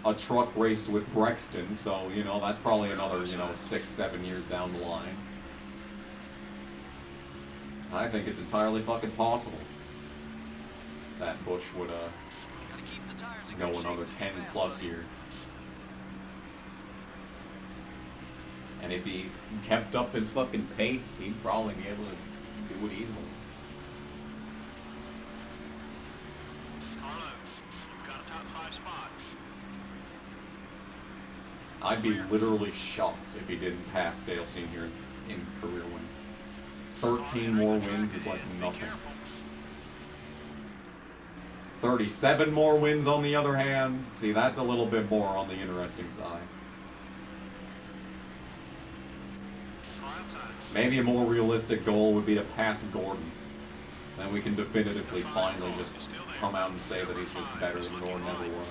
a truck race with Brexton, so you know that's probably another 6-7 years down the line. I think it's entirely fucking possible that Bush would Gotta keep the tires in go good another shape 10 and fast, plus buddy. years. And if he kept up his fucking pace, he'd probably be able to do it easily. Carlo, you've got a top 5 spot. I'd be literally shocked if he didn't pass Dale Sr. in career win. 13 more wins is like nothing. 37 more wins on the other hand, see that's a little bit more on the interesting side. Maybe a more realistic goal would be to pass Gordon. Then we can definitively finally just come out and say that he's just better than Gordon ever was.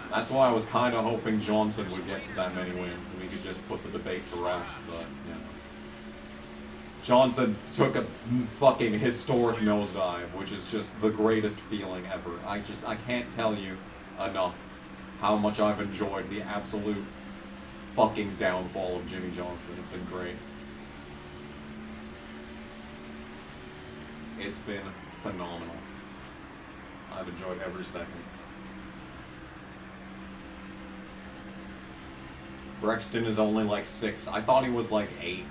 That's why I was kind of hoping Johnson would get to that many wins and we could just put the debate to rest, but, you know. Johnson took a fucking historic nosedive, which is just the greatest feeling ever. I can't tell you enough how much I've enjoyed the absolute fucking downfall of Jimmy Johnson. It's been great. It's been phenomenal. I've enjoyed every second. Brexton is only like 6. I thought he was like 8.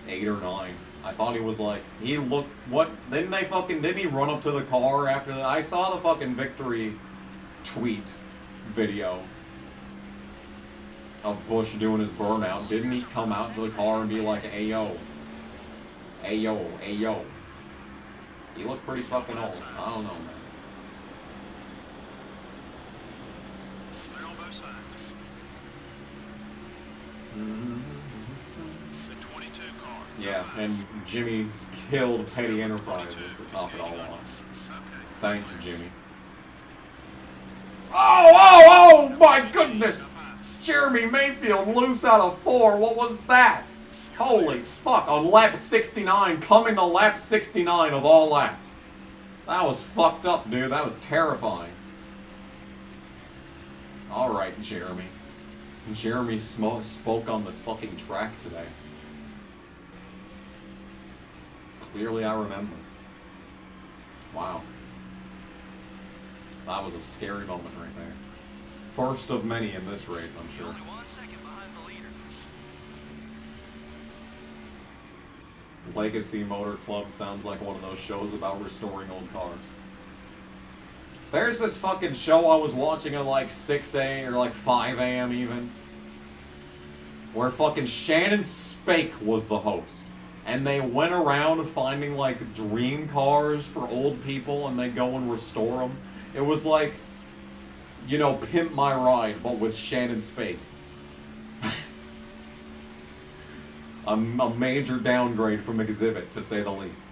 8 or 9. I thought he was like, he looked, what, didn't he run up to the car after that? I saw the fucking victory tweet video of Bush doing his burnout. Didn't he come out to the car and be like, ayo, ayo, ayo? He looked pretty fucking old. I don't know, man. Clear on both sides. Mm-hmm. The 22 car. Yeah, and Jimmy's killed Petty Enterprises to top it all off. Thanks, Jimmy. Oh my goodness! Jeremy Mayfield loose out of 4. What was that? Holy fuck, on lap 69, coming to lap 69 of all laps. That was fucked up, dude. That was terrifying. Alright, Jeremy. Jeremy spoke on this fucking track today. Clearly I remember. Wow. That was a scary moment right there. First of many in this race, I'm sure. Only 1 second behind the leader. Legacy Motor Club sounds like one of those shows about restoring old cars. There's this fucking show I was watching at like 6 a.m. or like 5 a.m. even, where fucking Shannon Spake was the host. And they went around finding like dream cars for old people and they go and restore them. It was like, you know, Pimp My Ride, but with Shannon Spake. A major downgrade from Exhibit, to say the least.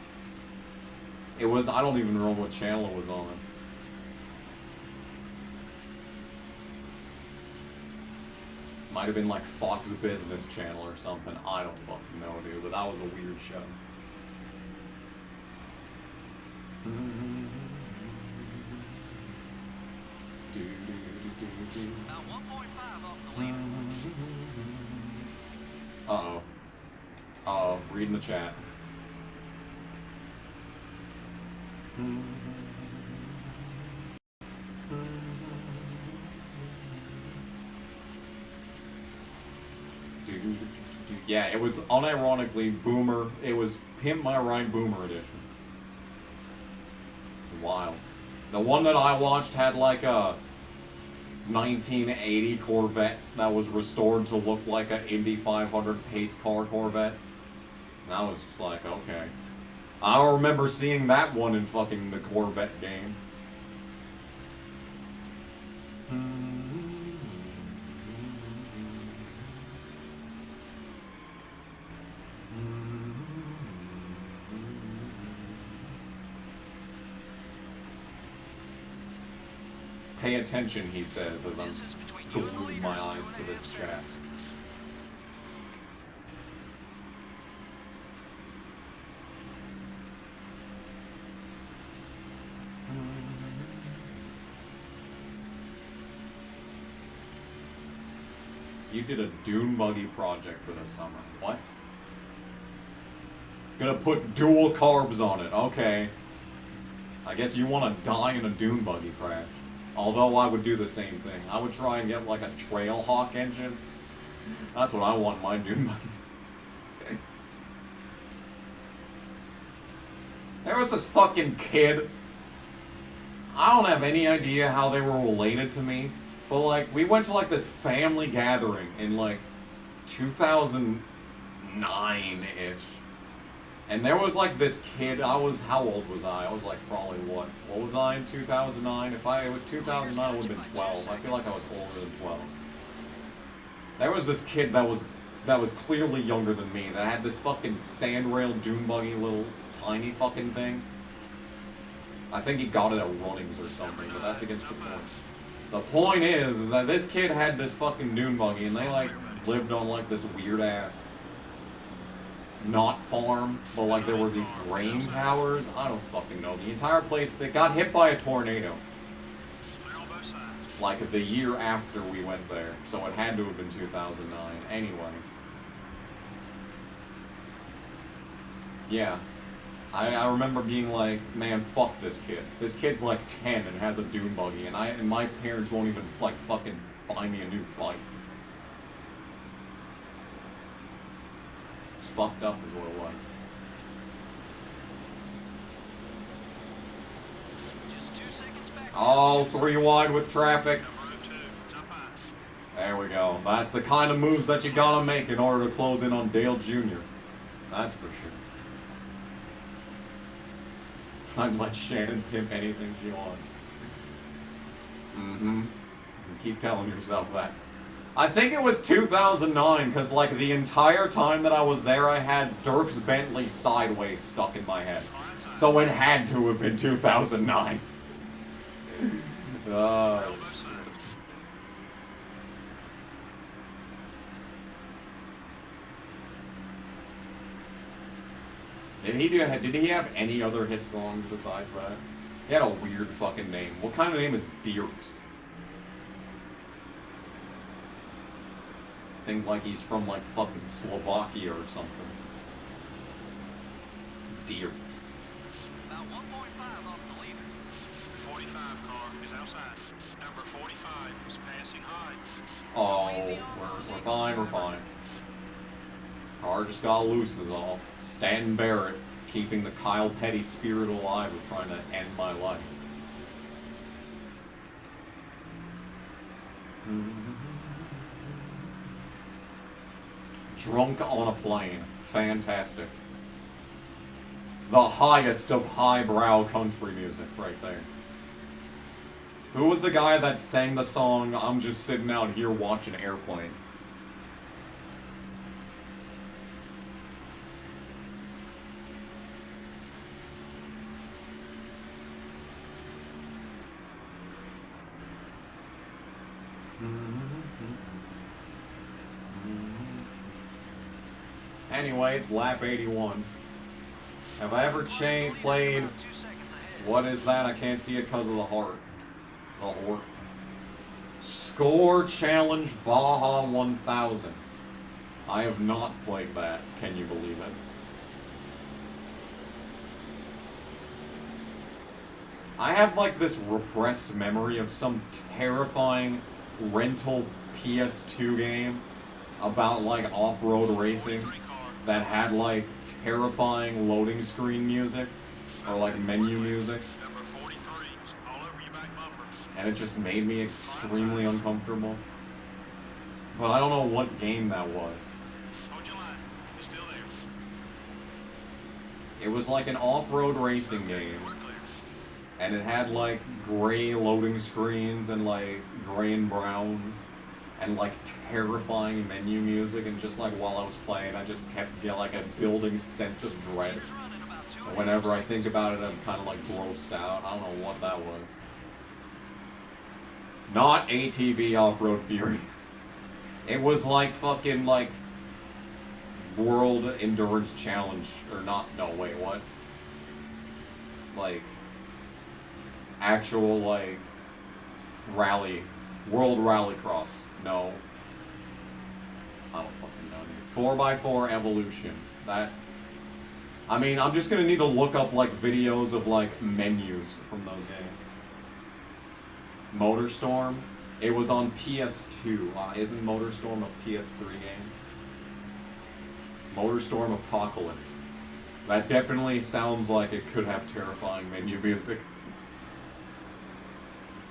It was, I don't even know what channel it was on. Might have been like Fox Business Channel or something. I don't fucking know, dude, but that was a weird show. About 1.5 off the leader. Uh-oh. Uh-oh, reading the chat. Yeah, it was unironically Boomer. It was Pimp My Ride Boomer Edition. Wild. The one that I watched had like a 1980 Corvette that was restored to look like an Indy 500 pace car Corvette. And I was just like, okay. I don't remember seeing that one in fucking the Corvette game. Pay attention, he says, as I'm gluing my eyes to this chat. You did a dune buggy project for this summer. What? Gonna put dual carbs on it. Okay. I guess you want to die in a dune buggy crash. Although I would do the same thing. I would try and get like a Trailhawk engine. That's what I want in my dune buggy. There was this fucking kid. I don't have any idea how they were related to me. But like, we went to like this family gathering in like 2009-ish. And there was like this kid, how old was I? I was like probably what was I in 2009? It was 2009, I would have been 12. I feel like I was older than 12. There was this kid that was clearly younger than me, that had this fucking sandrail dune buggy little tiny fucking thing. I think he got it at Runnings or something, but that's against the point. The point is that this kid had this fucking dune buggy, and they like lived on like this weird ass, not farm, but like there were these grain towers. I don't fucking know. The entire place, they got hit by a tornado. Like the year after we went there, so it had to have been 2009. Anyway. Yeah. I remember being like, man, fuck this kid. This kid's like 10 and has a dune buggy, and my parents won't even like fucking buy me a new bike. It's fucked up is what it was. Just 2 seconds back. Oh, 3 wide with traffic. There we go. That's the kind of moves that you gotta make in order to close in on Dale Jr. That's for sure. I'd let Shannon pimp anything she wants. Mm-hmm. You keep telling yourself that. I think it was 2009, because like the entire time that I was there, I had Dirk's Bentley Sideways stuck in my head. So it had to have been 2009. Did he have any other hit songs besides that? He had a weird fucking name. What kind of name is Deers? Think like he's from like fucking Slovakia or something. Deers. About 1.5 off the leader. 45 car is outside. Number 45 is passing high. Oh, we're fine, we're fine. Car just got loose is all. Stan Barrett keeping the Kyle Petty spirit alive of trying to end my life. Drunk on a plane. Fantastic. The highest of highbrow country music right there. Who was the guy that sang the song, I'm just sitting out here watching airplanes? Anyway, it's lap 81. Have I ever played... What is that? I can't see it because of the heart. The heart. Score Challenge Baja 1000. I have not played that. Can you believe it? I have like this repressed memory of some terrifying rental PS2 game about like off-road racing that had like terrifying loading screen music or like menu music, Number 43 all over your back bumper. and it just made me extremely uncomfortable. But I don't know what game that was. Hold your line. It's still there. It was like an off-road racing game. And it had like gray loading screens and like gray and browns and like terrifying menu music, and just like while I was playing I just kept getting like a building sense of dread. And whenever I think about it I'm kind of like grossed out. I don't know what that was. Not ATV Off-Road Fury. It was like fucking like World Endurance Challenge, or not, no wait, what? Like actual like rally, World Rallycross. No, I don't fucking know. 4x4 Evolution. That, I mean, I'm just gonna need to look up like videos of like menus from those games. Motorstorm. It was on PS2. Isn't Motorstorm a PS3 game? Motorstorm Apocalypse. That definitely sounds like it could have terrifying menu music.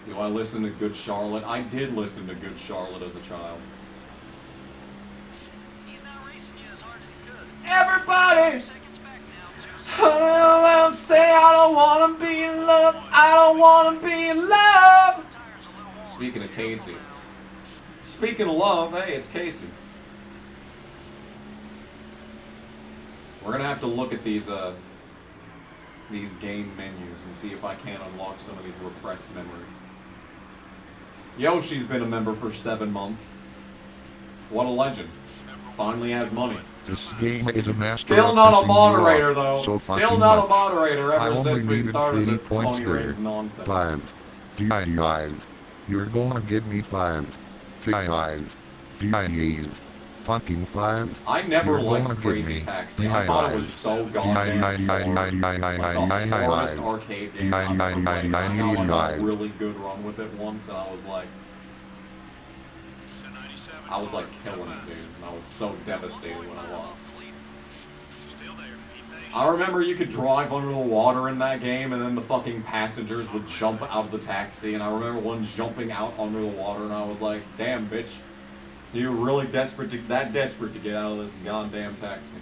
Do I listen to Good Charlotte? I did listen to Good Charlotte as a child. He's not racing you as hard as he could. Everybody! 2 seconds back now. Say I don't wanna be in love. I don't wanna be in love. Tires a little warm. Speaking of Casey. Speaking of love, hey, it's Casey. We're gonna have to look at these game menus and see if I can unlock some of these repressed memories. Yoshi's been a member for 7 months. What a legend. Finally has money. This game is a master Still of not a pissing me moderator off though. so Still fucking not a much. moderator I ever only since we needed started 3 this points Tony there. Reigns nonsense. 5. You're gonna give me 5. 5. Fucking 5. I never You're liked gonna give Crazy me Taxi. I thought it was so goddamn boring. Like the hardest arcade game I've ever played. I got like a really good run with it once, and I was like killing it, dude. And I was so devastated when I lost. Still there. He thinks. I remember you could drive under the water in that game, and then the fucking passengers would jump out of the taxi, and I remember one jumping out under the water, and I was like, damn, bitch. You're really desperate to get out of this goddamn taxi.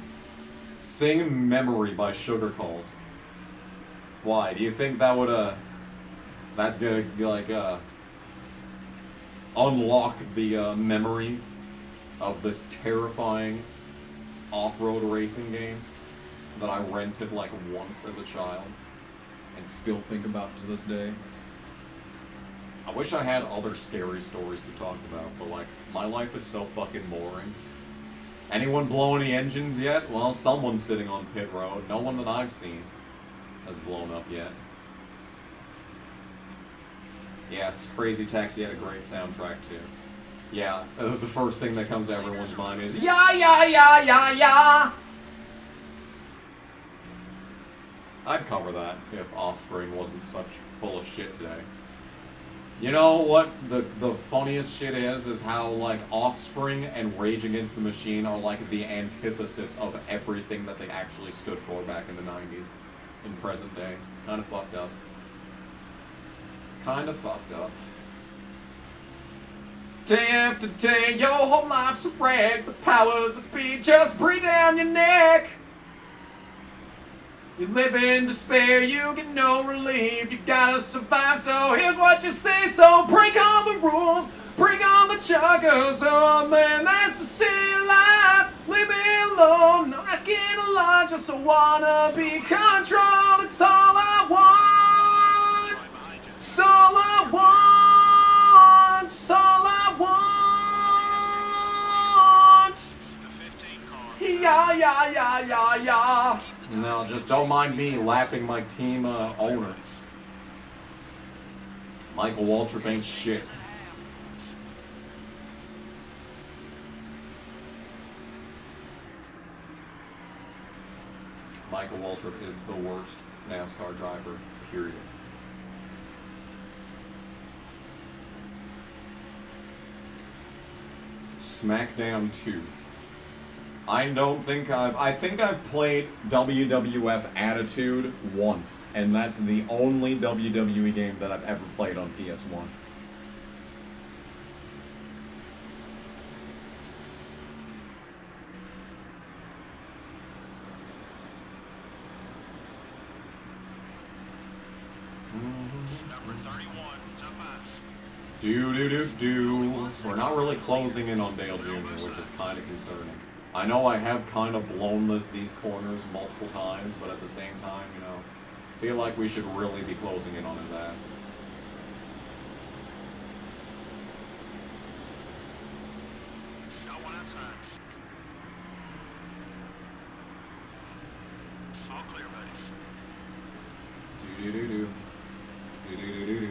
Sing Memory by Sugar Cult. Why? Do you think that would, that's gonna, like, unlock the, memories of this terrifying off-road racing game that I rented, like, once as a child and still think about to this day? I wish I had other scary stories to talk about, but, like, my life is so fucking boring. Anyone blow any engines yet? Well, someone's sitting on pit road. No one that I've seen has blown up yet. Yes, Crazy Taxi had a great soundtrack, too. Yeah, the first thing that comes to everyone's mind is, yeah, yeah, yeah, yeah, yeah! I'd cover that if Offspring wasn't such full of shit today. You know what the funniest shit is how, like, Offspring and Rage Against the Machine are, like, the antithesis of everything that they actually stood for back in the 90s. In present day. It's kind of fucked up. Kind of fucked up. Day after day, your whole life's a wreck. The powers that be just breathe down your neck. You live in despair, you get no relief. You gotta survive, so here's what you say. So break all the rules, break all the chuggers. Oh man, that's the city life. Leave me alone, not asking a lot. Just wanna be controlled. It's all I want. It's all I want. It's all I want. Yeah, yeah, yeah, yeah, yeah. No, just don't mind me lapping my team owner. Michael Waltrip ain't shit. Michael Waltrip is the worst NASCAR driver, period. SmackDown 2. I think I've played WWF Attitude once, and that's the only WWE game that I've ever played on PS1. We're not really closing in on Dale Jr., which is kind of concerning. I know I have kind of blown these corners multiple times, but at the same time, you know, I feel like we should really be closing in on his ass. Got one outside. All clear, buddy.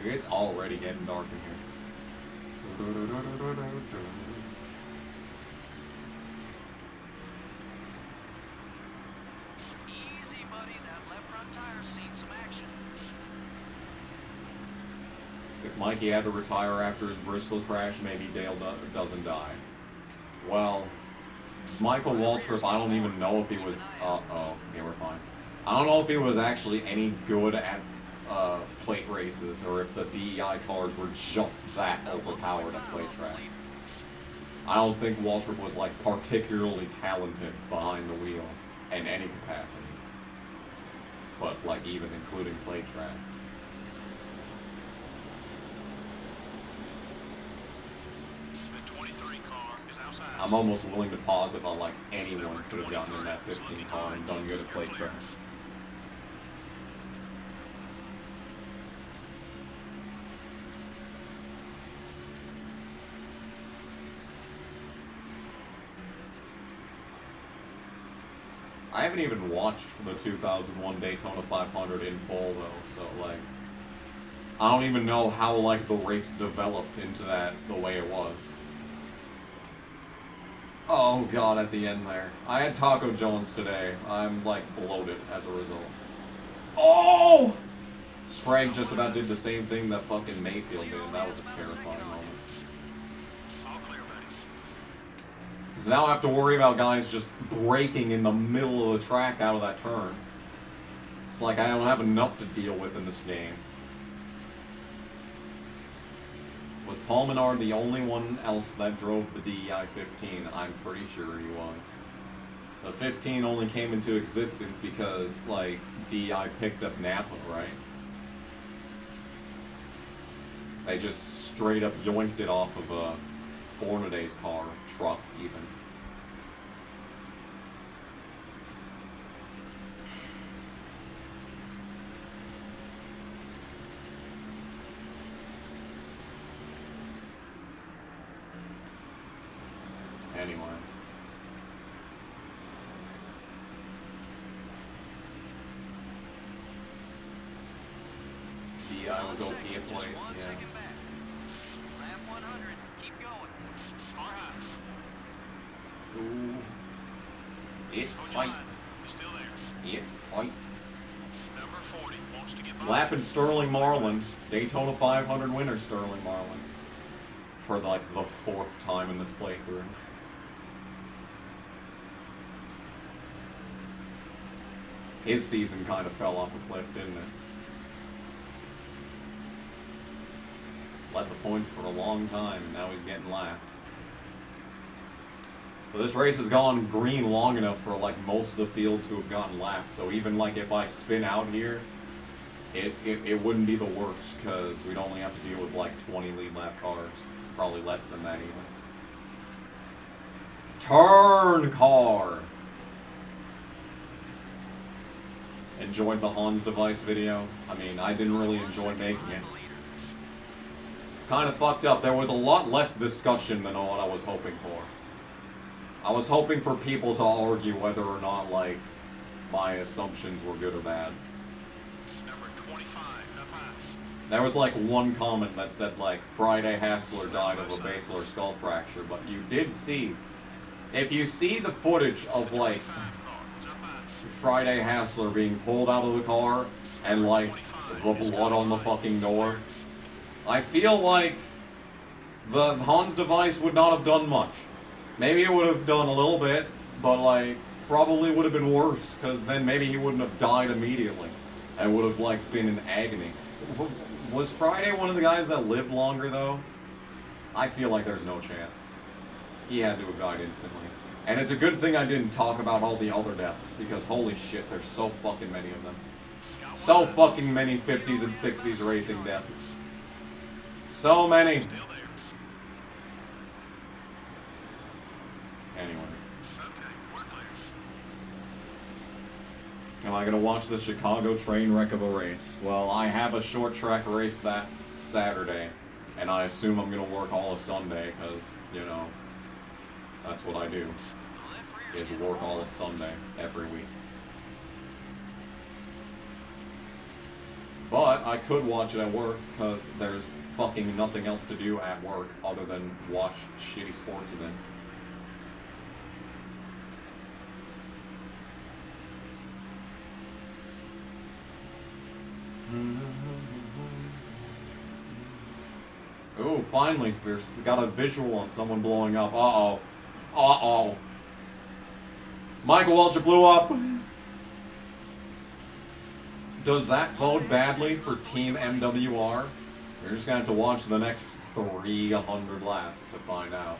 It's already getting dark in here. Easy, buddy. That left front tire's seen some action. If Mikey had to retire after his Bristol crash, maybe Dale doesn't die. Well, Michael Waltrip, I don't even know if he was... oh, okay, we're fine. I don't know if he was actually any good at plate races, or if the DEI cars were just that overpowered at plate tracks. I don't think Waltrip was, like, particularly talented behind the wheel in any capacity. But, like, even including plate tracks. The 23 car is outside. I'm almost willing to posit on, like, anyone could have gotten in that 15 car and done good at plate tracks. I haven't even watched the 2001 Daytona 500 in full though, so like, I don't even know how like the race developed into that the way it was. Oh god, at the end there. I had Taco Jones today. I'm like bloated as a result. Oh! Sprague just about did the same thing that fucking Mayfield did. That was a terrifying moment. All clear, buddy. Because now I have to worry about guys just braking in the middle of the track out of that turn. It's like I don't have enough to deal with in this game. Was Paul Menard the only one else that drove the DEI 15? I'm pretty sure he was. The 15 only came into existence because, like, DEI picked up Napa, right? They just straight up yoinked it off of a Hornaday's car, truck even. Anyway. DI was OP at plates, yeah. Second back. Lap 100. Keep going. Car high. Ooh. It's Hold your tight. line. You're still there. It's tight. Number 40 wants to get by. Lapping Sterling Marlin, Daytona 500 winner Sterling Marlin, for like the 4th time in this playthrough. His season kind of fell off a cliff, didn't it? Led the points for a long time, and now he's getting lapped. But this race has gone green long enough for like most of the field to have gotten lapped, so even like if I spin out here, it wouldn't be the worst, because we'd only have to deal with like 20 lead lap cars. Probably less than that even. Turn car! Enjoyed the Hans device video. I mean, I didn't really enjoy making it. It's kind of fucked up. There was a lot less discussion than what I was hoping for. I was hoping for people to argue whether or not, like, my assumptions were good or bad. Number 25 up high. There was, like, one comment that said, like, Friday Hassler died of a basilar skull fracture, but you did see... If you see the footage of, like, 5 car. It's up high. Friday Hassler being pulled out of the car and like the blood on the fucking door, I feel like the Hans device would not have done much. Maybe it would have done a little bit, but like probably would have been worse, because then maybe he wouldn't have died immediately and would have like been in agony. Was Friday one of the guys that lived longer though? I feel like there's no chance. He had to have died instantly. And it's a good thing I didn't talk about all the other deaths, because holy shit, there's so fucking many of them. So fucking many 50s and 60s racing deaths. So many. Still there. Anyway. Okay, we're clear. Am I gonna watch the Chicago train wreck of a race? Well, I have a short track race that Saturday, and I assume I'm gonna work all of Sunday, because, you know, that's what I do, is work all of Sunday every week. But I could watch it at work, because there's fucking nothing else to do at work other than watch shitty sports events. Ooh, finally, we've got a visual on someone blowing up. Uh-oh. Uh-oh. Michael Waltrip blew up. Does that bode badly for Team MWR? You're just gonna have to watch the next 300 laps to find out.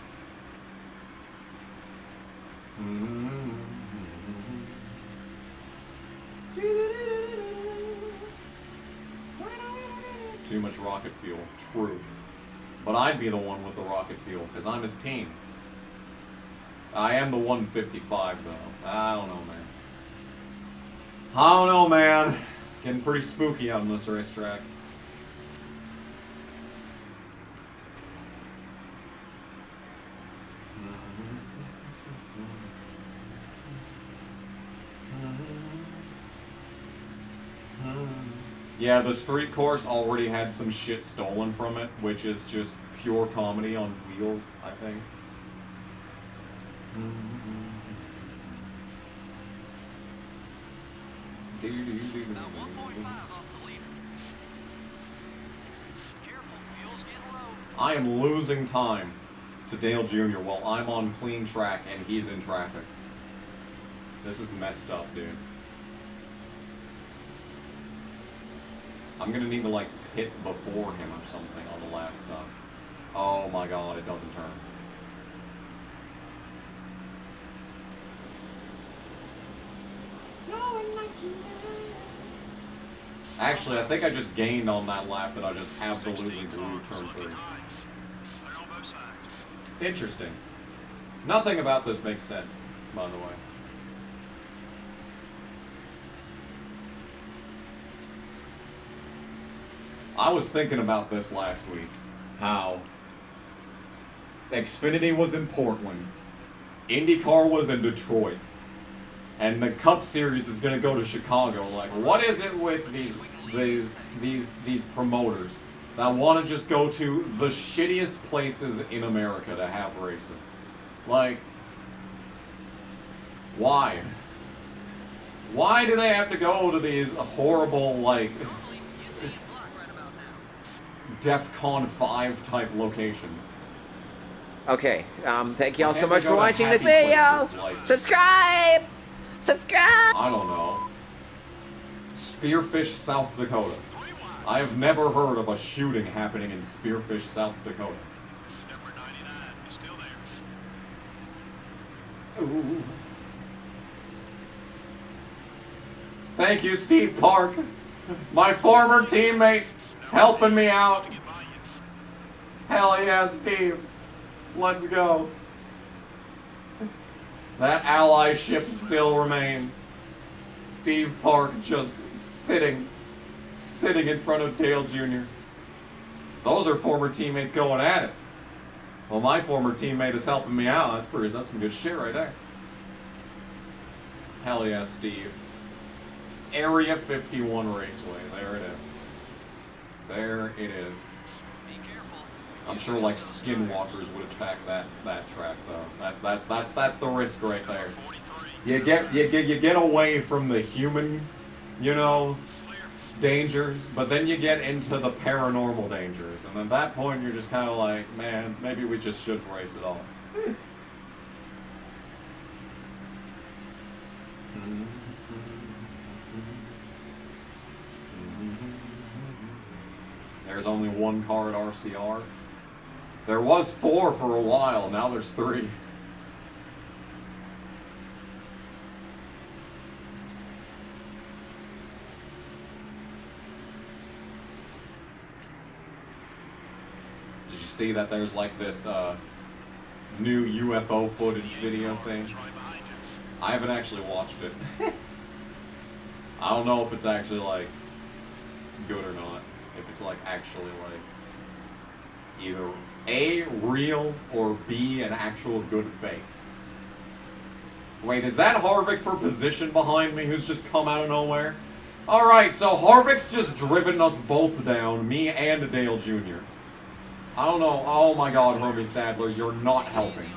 Too much rocket fuel. True. But I'd be the one with the rocket fuel, because I'm his team. I am the 155, though. I don't know, man. I don't know, man. It's getting pretty spooky out on this racetrack. Yeah, the street course already had some shit stolen from it, which is just pure comedy on wheels, I think. About 1.5 off the leader. Careful, fuel's getting low. I am losing time to Dale Jr. while I'm on clean track and he's in traffic. This is messed up, dude. I'm gonna need to, like, pit before him or something on the last stop. Oh my god, it doesn't turn. Actually, I think I just gained on that lap that I just absolutely blew turn 3. They're on both sides. Interesting. Nothing about this makes sense, by the way. I was thinking about this last week. How Xfinity was in Portland, IndyCar was in Detroit, and the Cup Series is gonna go to Chicago. Like, what is it with these promoters that want to just go to the shittiest places in America to have races? Like, why? Why do they have to go to these horrible, like, DEFCON 5 type locations? Okay, thank you all Why so can't much we for go to watching this happy video. places like- Subscribe! Subscribe! I don't know. Spearfish, South Dakota. I have never heard of a shooting happening in Spearfish, South Dakota. Number 99 is still there. Ooh. Thank you, Steve Park, my former teammate, helping me out. To get by you. Hell yeah, Steve. Let's go. That allyship still remains. Steve Park just sitting in front of Dale Jr. Those are former teammates going at it. Well, my former teammate is helping me out. That's some good shit right there. Hell yeah, Steve. Area 51 Raceway. There it is. There it is. Be careful. I'm sure like skinwalkers would attack that track though. That's the risk right there. 43. You get away from the human, you know, dangers, but then you get into the paranormal dangers, and at that point you're just kind of like, man, maybe we just shouldn't race at all. There's only one car at RCR. There was 4 for a while, now there's 3. Did you see that there's like this new UFO footage video thing? I haven't actually watched it. I don't know if it's actually like good or not. If it's like actually like either A, real, or B, an actual good fake. Wait, is that Harvick for position behind me who's just come out of nowhere? Alright, so Harvick's just driven us both down, me and Dale Jr. I don't know. Oh my god, Hermie Sadler, you're not helping.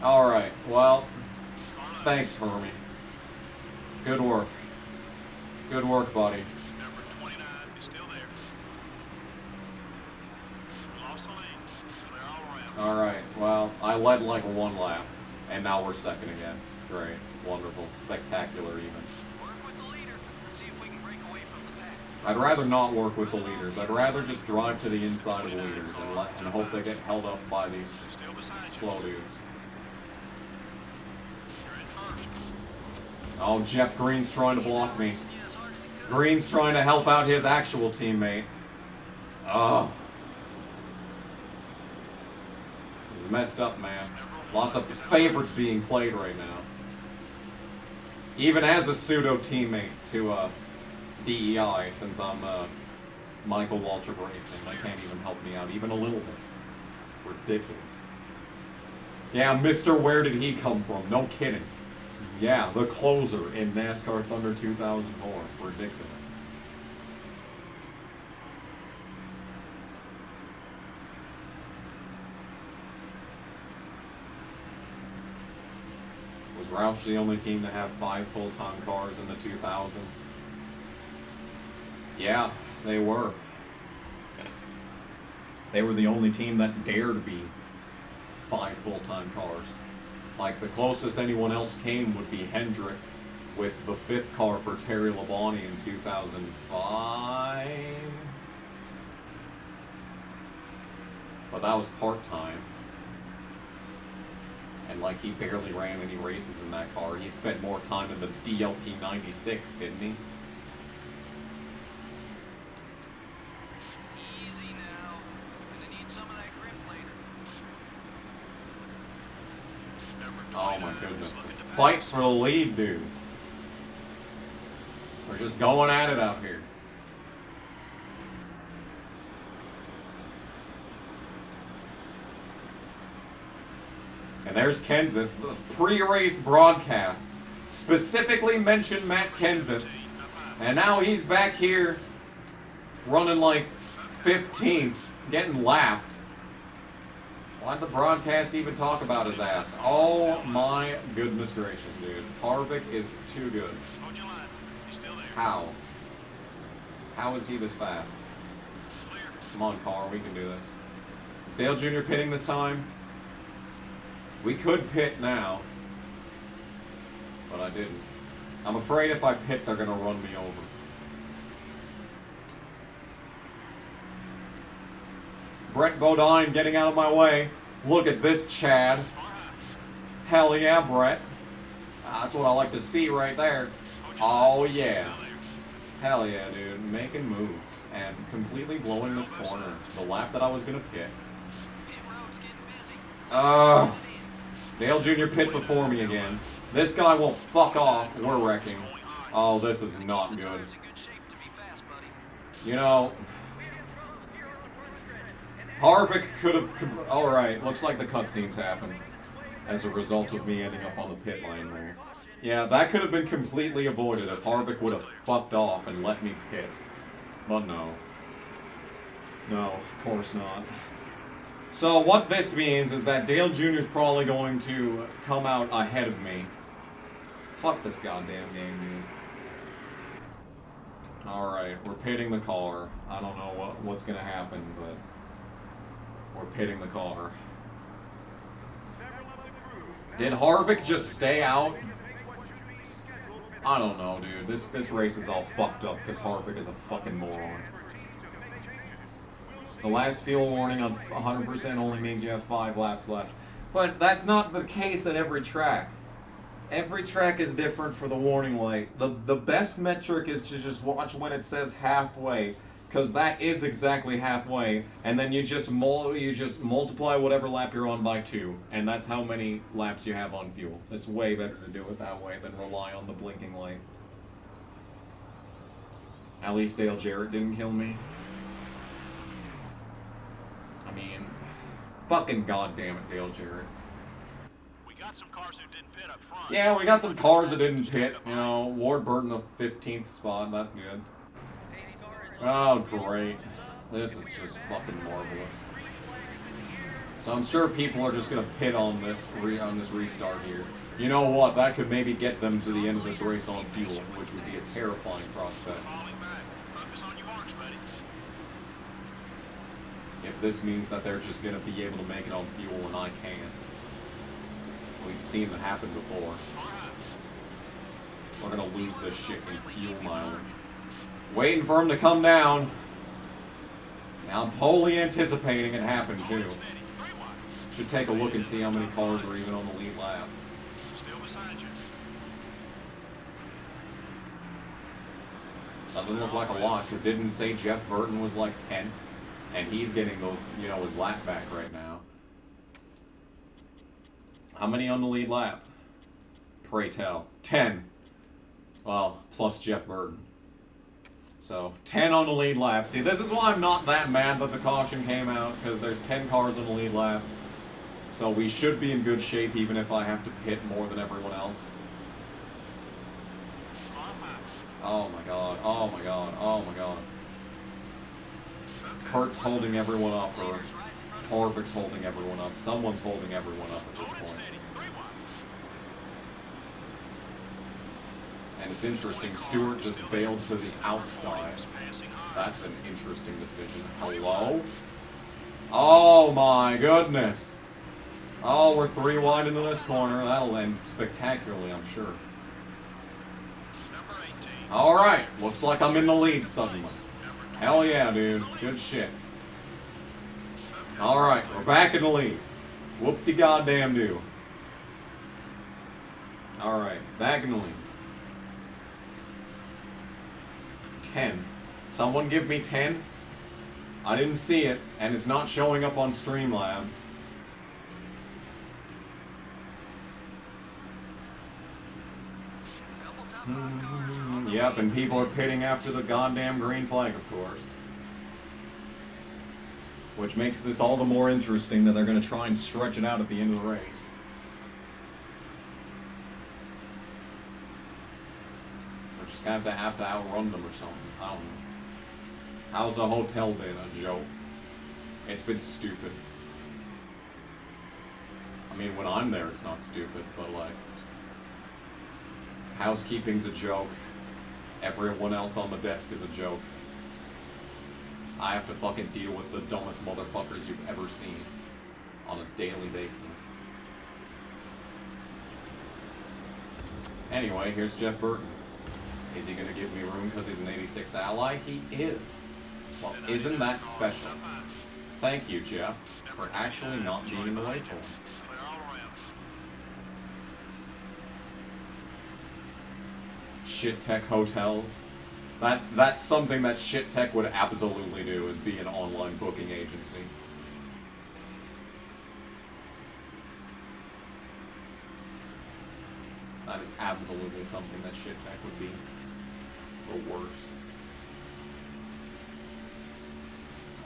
Alright, well, thanks, Hermie. Good work. Good work, buddy. Number 29 is still there. Lost the lead. Clear all around. Alright, well, I led like one lap, and now we're second again. Great. Wonderful. Spectacular, even. Work with the leader. Let's see if we can break away from the pack. I'd rather not work with the leaders. I'd rather just drive to the inside of the leaders and hope they get held up by these Still beside you. slow dudes. You're in first. Oh, Jeff Green's trying to block me. Green's trying to help out his actual teammate. Oh. This is messed up, man. Lots of favorites being played right now. Even as a pseudo teammate to DEI, since I'm Michael Waltrip Racing, they can't even help me out even a little bit. Ridiculous. Yeah, Mr. Where Did He Come From? No kidding. Yeah, the closer in NASCAR Thunder 2004. Ridiculous. Was Roush the only team to have 5 full-time cars in the 2000s? Yeah, they were. They were the only team that dared be 5 full-time cars. Like, the closest anyone else came would be Hendrick with the 5th car for Terry Labonte in 2005. But that was part-time. And, like, he barely ran any races in that car. He spent more time in the DLP 96, didn't he? Easy now. Gonna need some of that grip later. Oh my goodness, this fight for the lead, dude. We're just going at it out here. And there's Kenseth, the pre-race broadcast specifically mentioned Matt Kenseth, and now he's back here running like 15th, getting lapped. Why'd the broadcast even talk about his ass? Oh my goodness gracious, dude. Harvick is too good. Hold your line. He's still there. How? How is he this fast? Clear. Come on, car, we can do this. Is Dale Jr. pitting this time? We could pit now, but I didn't. I'm afraid if I pit, they're gonna run me over. Brett Bodine getting out of my way. Look at this Chad. Hell yeah, Brett. That's what I like to see right there. Oh yeah. Hell yeah, dude. Making moves and completely blowing this corner. The lap that I was gonna pit. Dale Jr. pit before me again. This guy will fuck off. We're wrecking. Oh, this is not good. You know, Harvick could have... Alright, looks like the cutscenes happened as a result of me ending up on the pit lane there. Yeah, that could have been completely avoided if Harvick would have fucked off and let me pit. But no. No, of course not. So what this means is that Dale Jr. is probably going to come out ahead of me. Fuck this goddamn game, dude. Alright, we're pitting the car. I don't know what's gonna happen, but we're pitting the car. Did Harvick just stay out? I don't know, dude. This race is all fucked up because Harvick is a fucking moron. The last fuel warning on 100% only means you have 5 laps left. But that's not the case at every track. Every track is different for the warning light. The best metric is to just watch when it says halfway. because that is exactly halfway, and then you just multiply whatever lap you're on by 2, and that's how many laps you have on fuel. It's way better to do it that way than rely on the blinking light. At least Dale Jarrett didn't kill me. I mean, fucking goddamn it, Dale Jarrett. We got some cars who didn't pit up front. Yeah, we got some cars that didn't pit. You know, Ward Burton the 15th spot. That's good. Oh, great. This is just fucking marvelous. So I'm sure people are just gonna pit on this restart here. You know what? That could maybe get them to the end of this race on fuel, which would be a terrifying prospect. Falling back. Focus on your marks, buddy. If this means that they're just gonna be able to make it on fuel and I can't. We've seen that happen before. We're gonna lose this shit in fuel mileage. Waiting for him to come down. Now I'm totally anticipating it happen too. Should take a look and see how many cars are even on the lead lap. Still beside you. Doesn't look like a lot, because didn't say Jeff Burton was like 10? And he's getting the, you know, his lap back right now. How many on the lead lap? Pray tell. 10. Well, plus Jeff Burton. So, 10 on the lead lap. See, this is why I'm not that mad that the caution came out, because there's 10 cars on the lead lap. So we should be in good shape even if I have to pit more than everyone else. Oh my god, oh my god, oh my god. Kurt's holding everyone up, or Harvick's holding everyone up. Someone's holding everyone up at this point. And it's interesting, Stewart just bailed to the outside. That's an interesting decision. Hello? Oh my goodness. Oh, we're 3 wide into this corner. That'll end spectacularly, I'm sure. Alright, looks like I'm in the lead suddenly. Hell yeah, dude. Good shit. Alright, we're back in the lead. Whoop-de-goddamn-do. Alright, back in the lead. 10. Someone give me 10? I didn't see it, and it's not showing up on Streamlabs. Yep, and people are pitting after the goddamn green flag, of course. Which makes this all the more interesting that they're going to try and stretch it out at the end of the race. We're just going to have to outrun them or something. I don't know. How's the hotel been? A joke? It's been stupid. I mean, when I'm there, it's not stupid, but like... Housekeeping's a joke. Everyone else on the desk is a joke. I have to fucking deal with the dumbest motherfuckers you've ever seen on a daily basis. Anyway, here's Jeff Burton. Is he gonna give me room because he's an 86 ally? He is. Well, isn't that special? Thank you, Jeff, for actually not being in the way for us. Shit Tech hotels. That's something that Shit Tech would absolutely do, is be an online booking agency. That is absolutely something that Shit Tech would be the worst.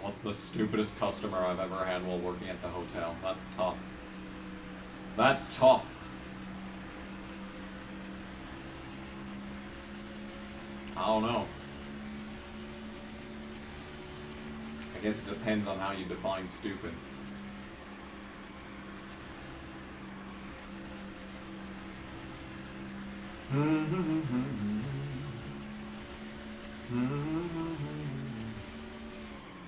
What's the stupidest customer I've ever had while working at the hotel? That's tough. That's tough. I don't know. I guess it depends on how you define stupid.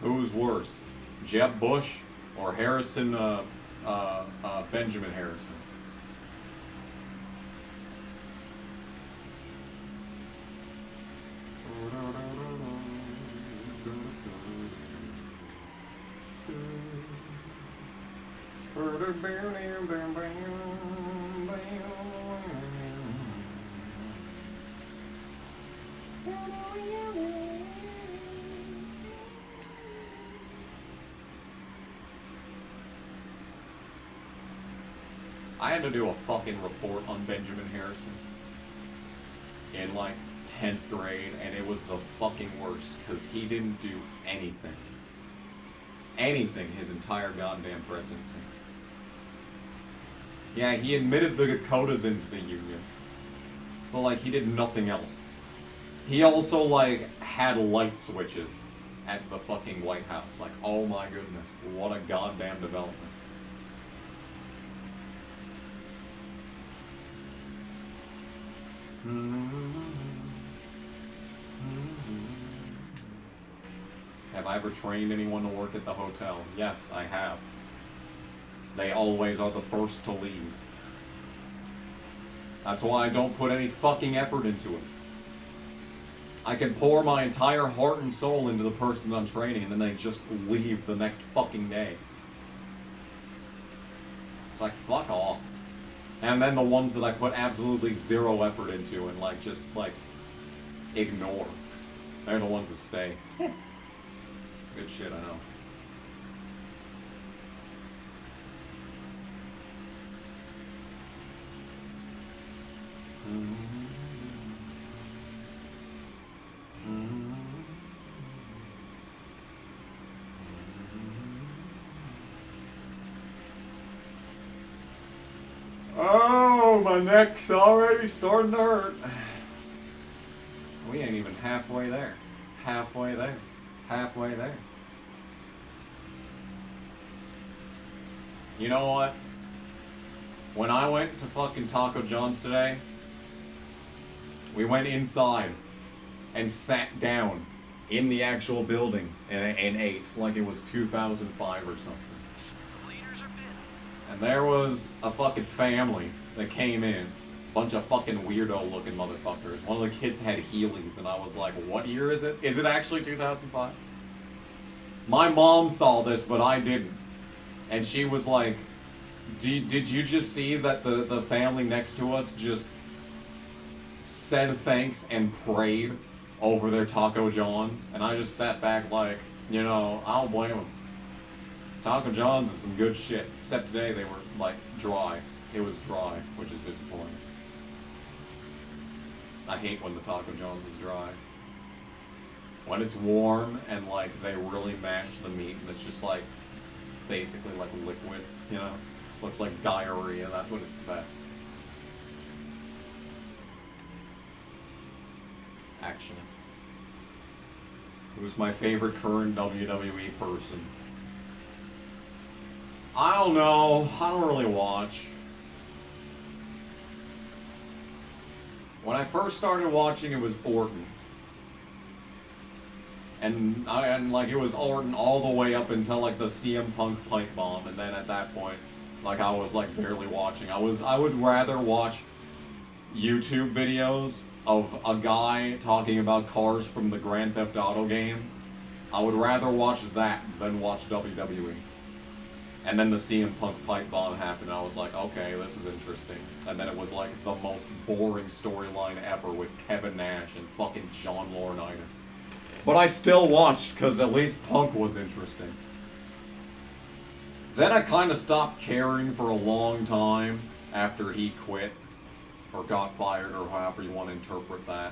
Who's worse, Jeb Bush or Harrison, Benjamin Harrison? I had to do a fucking report on Benjamin Harrison in like 10th grade, and it was the fucking worst because he didn't do anything. Anything his entire goddamn presidency. Yeah, he admitted the Dakotas into the Union, but like he did nothing else. He also like had light switches at the fucking White House. Like, oh my goodness, what a goddamn development. Have I ever trained anyone to work at the hotel? Yes, I have. They always are the first to leave. That's why I don't put any fucking effort into it. I can pour my entire heart and soul into the person that I'm training, and then they just leave the next fucking day. It's like, fuck off. And then the ones that I put absolutely zero effort into and like just like ignore, they're the ones that stay. Good shit, I know. Oh, my neck's already starting to hurt. We ain't even halfway there. Halfway there. Halfway there. You know what? When I went to fucking Taco John's today, we went inside and sat down in the actual building and ate like it was 2005 or something. And there was a fucking family that came in. Bunch of fucking weirdo looking motherfuckers. One of the kids had Heelys and I was like, what year is it? Is it actually 2005? My mom saw this, but I didn't. And she was like, did you just see that the family next to us just said thanks and prayed over their Taco John's? And I just sat back like, you know, I don't blame them. Taco John's is some good shit. Except today they were like dry. It was dry, which is disappointing. I hate when the Taco John's is dry. When it's warm and like they really mash the meat and it's just like basically like liquid, you know? Looks like diarrhea, that's when it's the best. Actually. Who's my favorite current WWE person? I don't know. I don't really watch. When I first started watching, it was Orton. And like it was Orton all the way up until like the CM Punk pipe bomb, and then at that point, like I was like barely watching. I would rather watch YouTube videos of a guy talking about cars from the Grand Theft Auto games. I would rather watch that than watch WWE. And then the CM Punk pipe bomb happened, and I was like, okay, this is interesting. And then it was like the most boring storyline ever with Kevin Nash and fucking John Laurinaitis. But I still watched, because at least Punk was interesting. Then I kind of stopped caring for a long time after he quit, or got fired, or however you want to interpret that.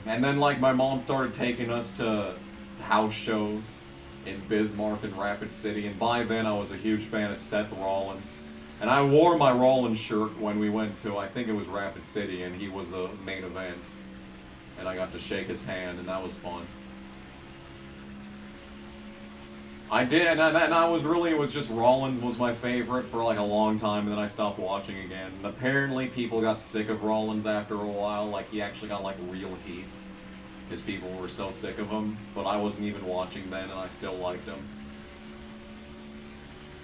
And then like my mom started taking us to house shows in Bismarck and Rapid City, and by then I was a huge fan of Seth Rollins. And I wore my Rollins shirt when we went to, I think it was Rapid City, and he was the main event. And I got to shake his hand, and that was fun. I did, and I was really, it was just Rollins was my favorite for like a long time, and then I stopped watching again. And apparently people got sick of Rollins after a while, like he actually got like real heat. Because people were so sick of him, but I wasn't even watching then, and I still liked him.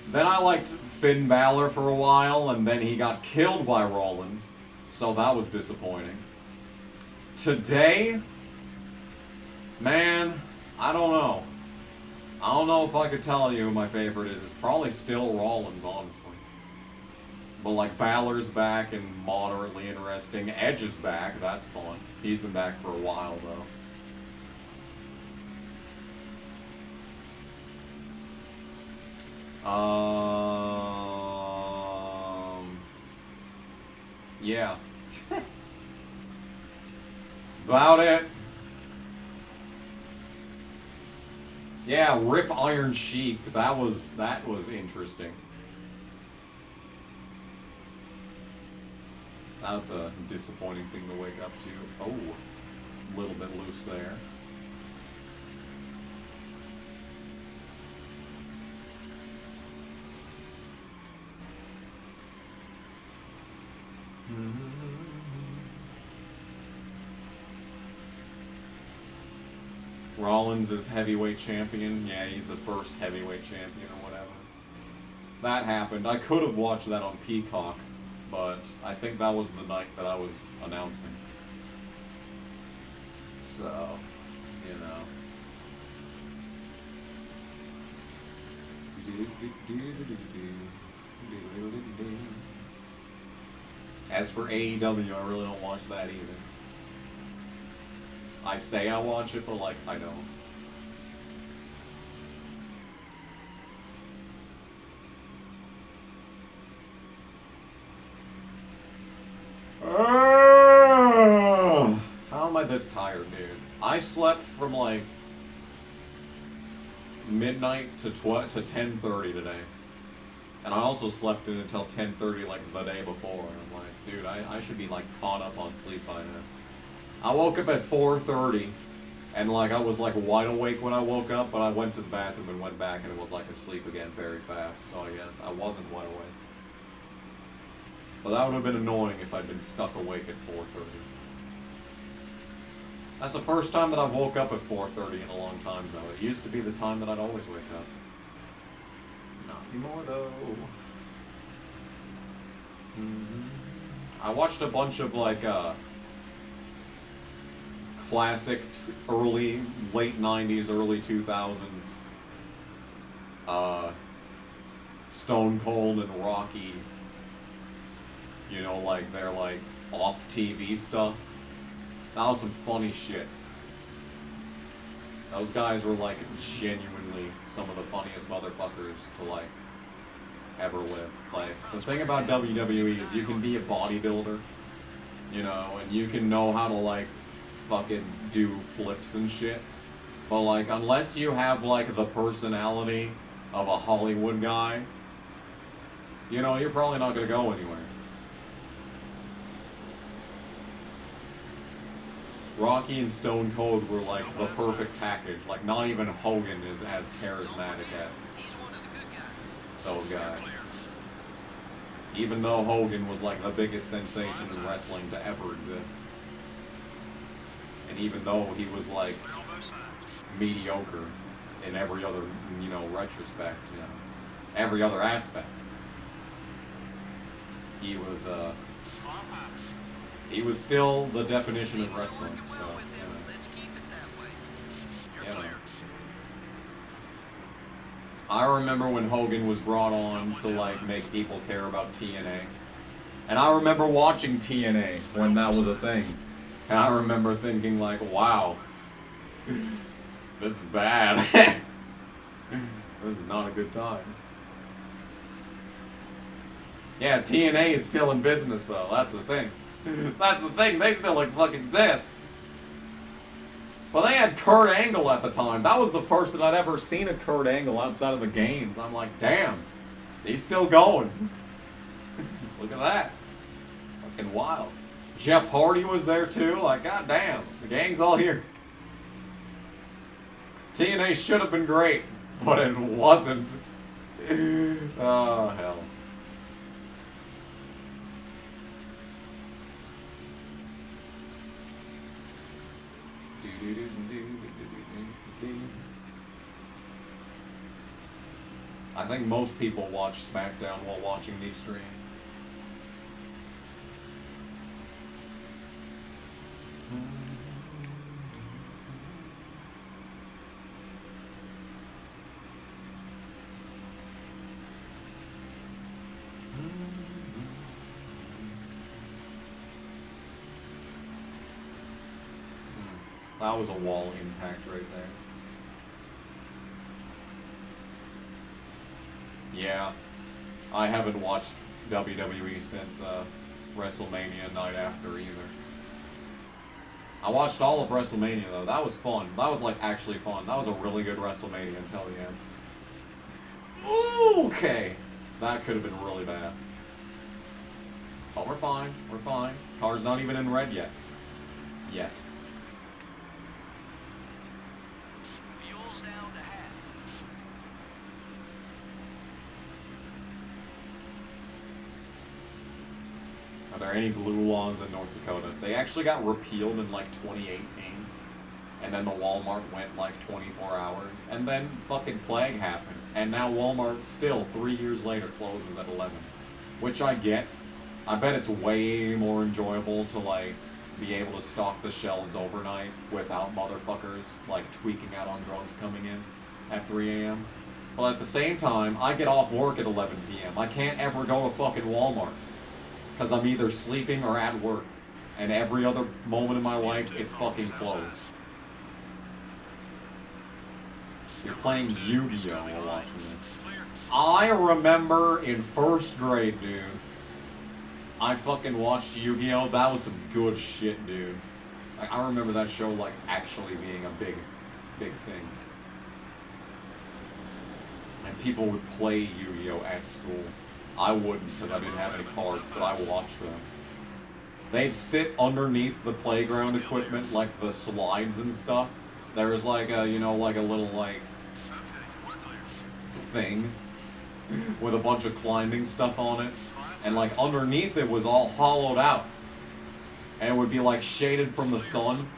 Then I liked Finn Balor for a while, and then he got killed by Rollins, so that was disappointing. Today, man, I don't know. I don't know if I could tell you who my favorite is. It's probably still Rollins, honestly. But like Balor's back and moderately interesting. Edge is back, that's fun. He's been back for a while though. yeah. That's about it. Yeah, Rip Iron Sheik. That was interesting. That's a disappointing thing to wake up to. Oh, a little bit loose there. Rollins is heavyweight champion. Yeah, he's the first heavyweight champion or whatever. That happened. I could have watched that on Peacock, but I think that was the night that I was announcing. So, you know. As for AEW, I really don't watch that either. I say I watch it, but like, I don't. How am I this tired, dude? I slept from like midnight to 10:30 today. And I also slept in until 10:30 like the day before. And I'm like, dude, I should be like caught up on sleep by now. I woke up at 4:30 and like I was like wide awake when I woke up, but I went to the bathroom and went back and it was like asleep again very fast. So I guess I wasn't wide awake. But that would have been annoying if I'd been stuck awake at 4:30. That's the first time that I've woke up at 4:30 in a long time though. It used to be the time that I'd always wake up. Not anymore though. I watched a bunch of like classic late 90s, early 2000s Stone Cold and Rocky, you know, like their like off TV stuff. That was some funny shit. Those guys were like genuinely some of the funniest motherfuckers to like ever live. Like the thing about WWE is you can be a bodybuilder, you know, and you can know how to like fucking do flips and shit, but like unless you have like the personality of a Hollywood guy, you know, you're probably not gonna go anywhere. Rocky and Stone Cold were like the perfect package. Like not even Hogan is as charismatic as those guys. Even though Hogan was like the biggest sensation in wrestling to ever exist. And even though he was like mediocre in every other, you know, retrospect, you know, every other aspect, he was still the definition of wrestling. So, you know. I remember when Hogan was brought on to like make people care about TNA, and I remember watching TNA when that was a thing. And I remember thinking like, wow, this is bad. This is not a good time. Yeah, TNA is still in business though, that's the thing. That's the thing, they still like fucking exist. Well, they had Kurt Angle at the time. That was the first that I'd ever seen of Kurt Angle outside of the games. I'm like, damn, he's still going. Look at that. Fucking wild. Jeff Hardy was there too. Like, goddamn, the gang's all here. TNA should have been great, but it wasn't. Oh, hell. I think most people watch SmackDown while watching these streams. That was a wall impact right there. Yeah, I haven't watched WWE since WrestleMania night after either. I watched all of WrestleMania though. That was fun. That was like actually fun. That was a really good WrestleMania until the end. Okay. That could have been really bad. But we're fine. We're fine. Car's not even in red yet. Yet. Fuel's down to half. Are there any blue laws in North Dakota? They actually got repealed in like 2018. And then the Walmart went like 24 hours. And then fucking plague happened. And now Walmart still, 3 years later, closes at 11. Which I get. I bet it's way more enjoyable to like be able to stock the shelves overnight without motherfuckers like tweaking out on drugs coming in at 3 a.m. But at the same time, I get off work at 11 p.m. I can't ever go to fucking Walmart. Because I'm either sleeping or at work. And every other moment in my life, it's fucking closed. You're playing Yu-Gi-Oh! While watching this. I remember in first grade, dude. I fucking watched Yu-Gi-Oh! That was some good shit, dude. Like, I remember that show, like, actually being a big thing. And people would play Yu-Gi-Oh! At school. I wouldn't, because I didn't have any cards, but I watched them. They'd sit underneath the playground equipment, like the slides and stuff. There was like a, you know, like a little, like, thing with a bunch of climbing stuff on it. And like underneath it was all hollowed out. And it would be like shaded from the sun.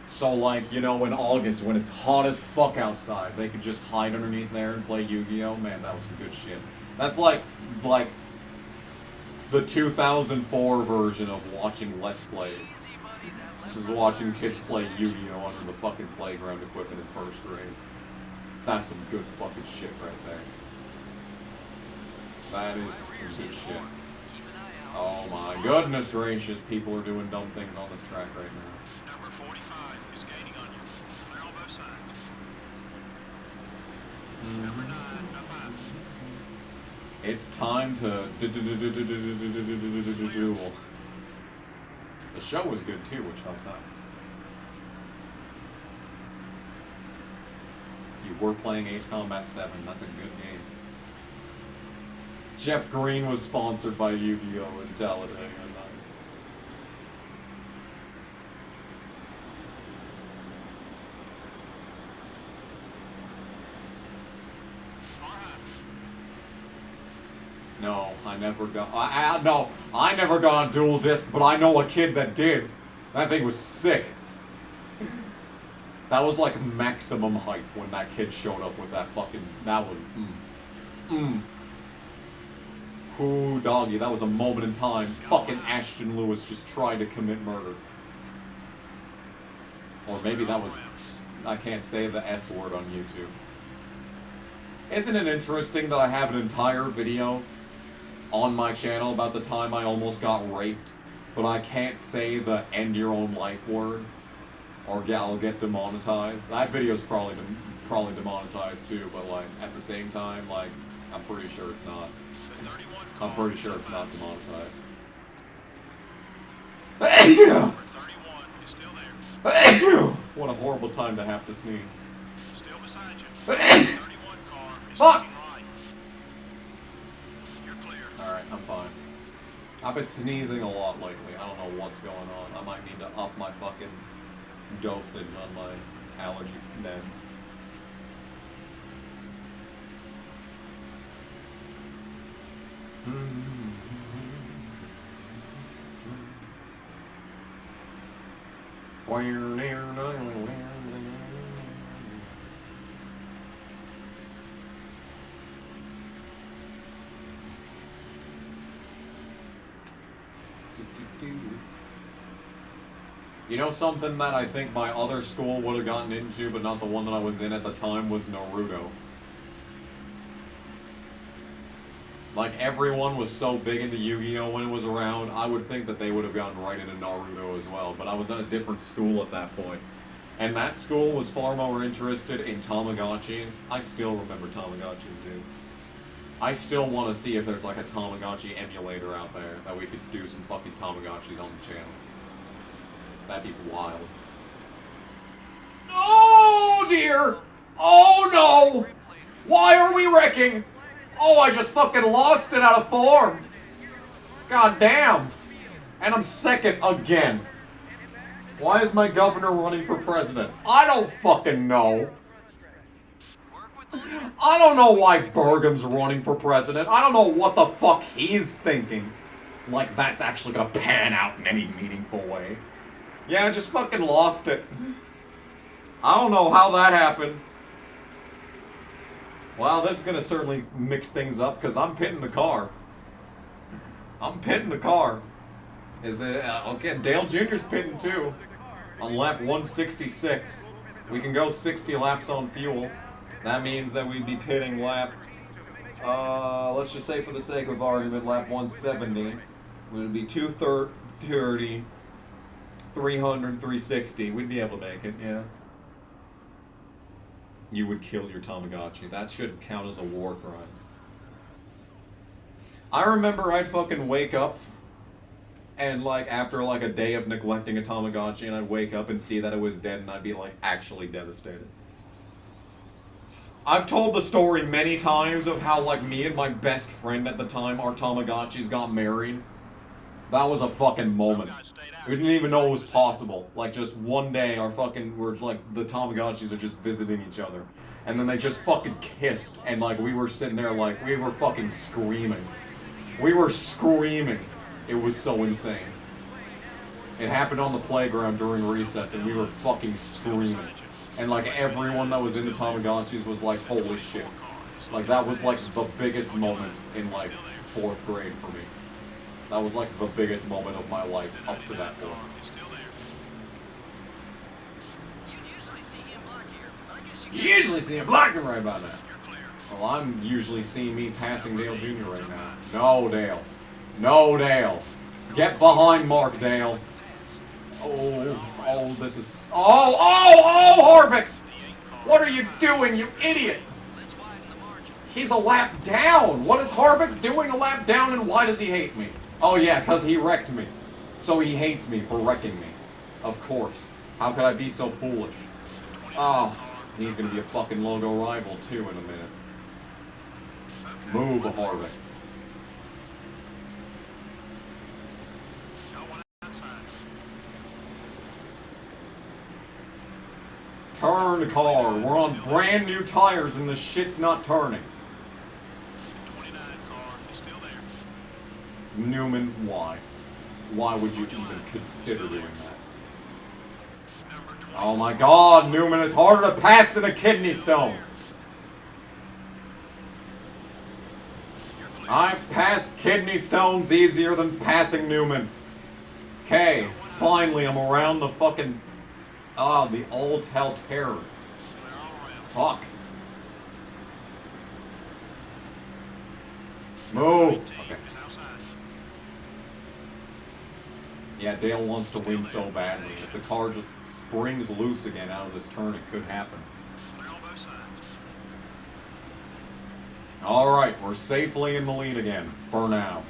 So like, you know, in August when it's hot as fuck outside, they could just hide underneath there and play Yu-Gi-Oh! Man, that was some good shit. That's like the 2004 version of watching Let's Plays. This is watching kids play Yu-Gi-Oh! Under the fucking playground equipment in first grade. That's some good fucking shit right there. That is some good shit. Oh my goodness gracious, people are doing dumb things on this track right now. Number 45 is gaining on you. Clear on both sides. Number 9, up high. It's time to duel. The show was good too, which helps out. You were playing Ace Combat 7, that's a good game. Jeff Green was sponsored by Yu-Gi-Oh! And Talladega Nights. No, I never got. I never got on dual disc, but I know a kid that did. That thing was sick. That was like maximum hype when that kid showed up with that fucking. That was. Ooh, doggy, that was a moment in time. Fucking Ashton Lewis just tried to commit murder. Or maybe that was. I can't say the S word on YouTube. Isn't it interesting that I have an entire video on my channel about the time I almost got raped, but I can't say the end your own life word, or I'll get demonetized? That video's probably demonetized too, but like at the same time, like I'm pretty sure it's not. I'm pretty sure it's not demonetized. Number 31 is still there. What a horrible time to have to sneeze. Still beside you. 31 car is Fuck! looking right. You're clear. Alright, I'm fine. I've been sneezing a lot lately. I don't know what's going on. I might need to up my fucking dosage on my allergy meds. You know something that I think my other school would have gotten into, but not the one that I was in at the time, was Naruto. Like, everyone was so big into Yu-Gi-Oh! When it was around, I would think that they would have gotten right into Naruto as well, but I was at a different school at that point. And that school was far more interested in Tamagotchis. I still remember Tamagotchis, dude. I still want to see if there's like a Tamagotchi emulator out there that we could do some fucking Tamagotchis on the channel. That'd be wild. Oh dear! Oh no! Why are we wrecking? Oh, I just fucking lost it out of form. God damn. And I'm second again. Why is my governor running for president? I don't fucking know. I don't know why Bergham's running for president. I don't know what the fuck he's thinking. Like that's actually gonna pan out in any meaningful way. Yeah, I just fucking lost it. I don't know how that happened. Well, this is gonna certainly mix things up because I'm pitting the car. I'm pitting the car. Is it okay? Dale Jr.'s pitting too. On lap 166. We can go 60 laps on fuel. That means that we'd be pitting lap, let's just say for the sake of argument, lap 170. It would be 230, 300, 360. We'd be able to make it, yeah. You would kill your Tamagotchi. That should count as a war crime. I remember I'd fucking wake up and like after like a day of neglecting a Tamagotchi and I'd wake up and see that it was dead and I'd be like actually devastated. I've told the story many times of how like me and my best friend at the time, our Tamagotchis got married. That was a fucking moment. We didn't even know it was possible. Like just one day we're like the Tamagotchis are just visiting each other. And then they just fucking kissed and like we were sitting there like we were fucking screaming. We were screaming. It was so insane. It happened on the playground during recess and we were fucking screaming. And like everyone that was into Tamagotchis was like, holy shit. Like that was like the biggest moment in like 4th grade for me. That was like the biggest moment of my life up to that point. You usually see him blocking right about now. Well, I'm usually seeing me passing Dale Jr. right now. No, Dale. No, Dale. Get behind Mark, Dale. Oh, this is... Oh, Harvick! What are you doing, you idiot? He's a lap down. What is Harvick doing a lap down and why does he hate me? Oh yeah, because he wrecked me. So he hates me for wrecking me. Of course. How could I be so foolish? Oh, he's going to be a fucking logo rival too in a minute. Move, Harvick. Turn, car. We're on brand new tires and the shit's not turning. 29 car is still there. Newman, why? Why would you even consider doing that? Oh my god, Newman is harder to pass than a kidney stone. I've passed kidney stones easier than passing Newman. Okay, finally I'm around the fucking... the old tell terror. Fuck. Move. Okay. Yeah, Dale wants to win so badly. If the car just springs loose again out of this turn, it could happen. Alright, we're safely in the lead again, for now.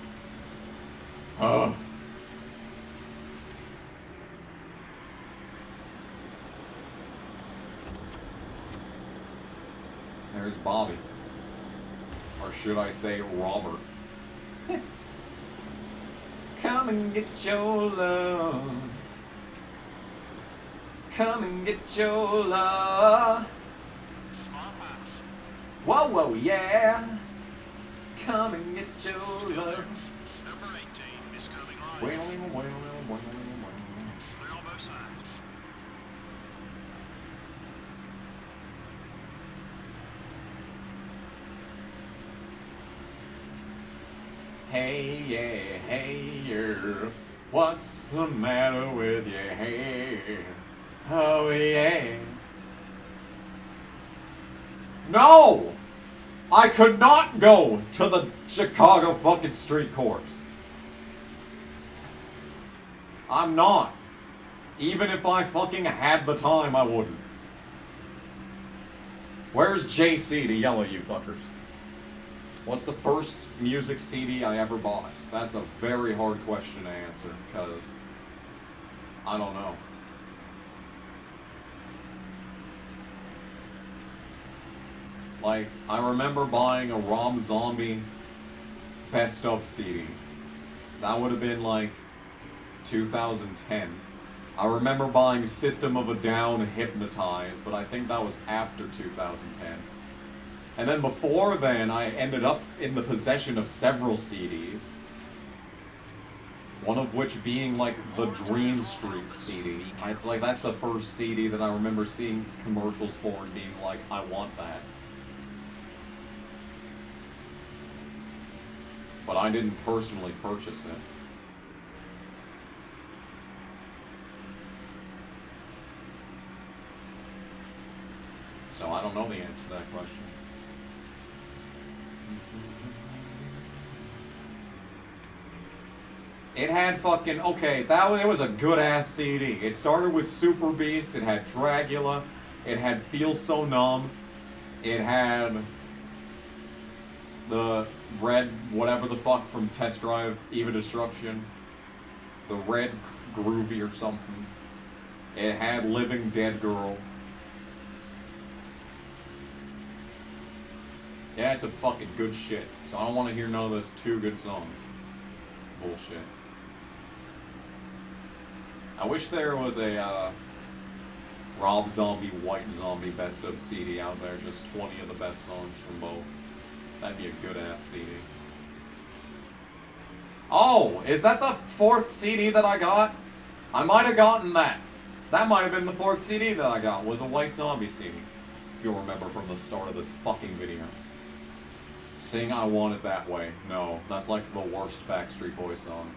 There's Bobby. Or should I say Robert? Come and get your love. Come and get your love. Whoa, whoa, yeah. Come and get your love. Number 18 is coming right. Well. Clear on both sides. Hey, yeah, hey, yeah. What's the matter with your hair? Oh, yeah. No! I could not go to the Chicago fucking street course. I'm not. Even if I fucking had the time, I wouldn't. Where's JC to yell at you fuckers? What's the first music CD I ever bought? That's a very hard question to answer, because I don't know. Like, I remember buying a Rob Zombie Best of CD. That would have been like 2010. I remember buying System of a Down Hypnotized, but I think that was after 2010. And then before then, I ended up in the possession of several CDs. One of which being like the Dream Street CD. It's like, that's the first CD that I remember seeing commercials for and being like, I want that. But I didn't personally purchase it. So I don't know the answer to that question. It had fucking, okay, it was a good ass CD. It started with Super Beast, it had Dragula, it had Feel So Numb, it had the red whatever the fuck from Test Drive Eva Destruction, the red Groovy or something. It had Living Dead Girl. Yeah, it's a fucking good shit. So I don't want to hear none of those two good songs. Bullshit. I wish there was a Rob Zombie, White Zombie Best of CD out there. Just 20 of the best songs from both. That'd be a good ass CD. Oh, is that the 4th CD that I got? I might have gotten that. That might have been the 4th CD that I got, was a White Zombie CD. If you'll remember from the start of this fucking video. Sing I Want It That Way. No, that's like the worst Backstreet Boys song.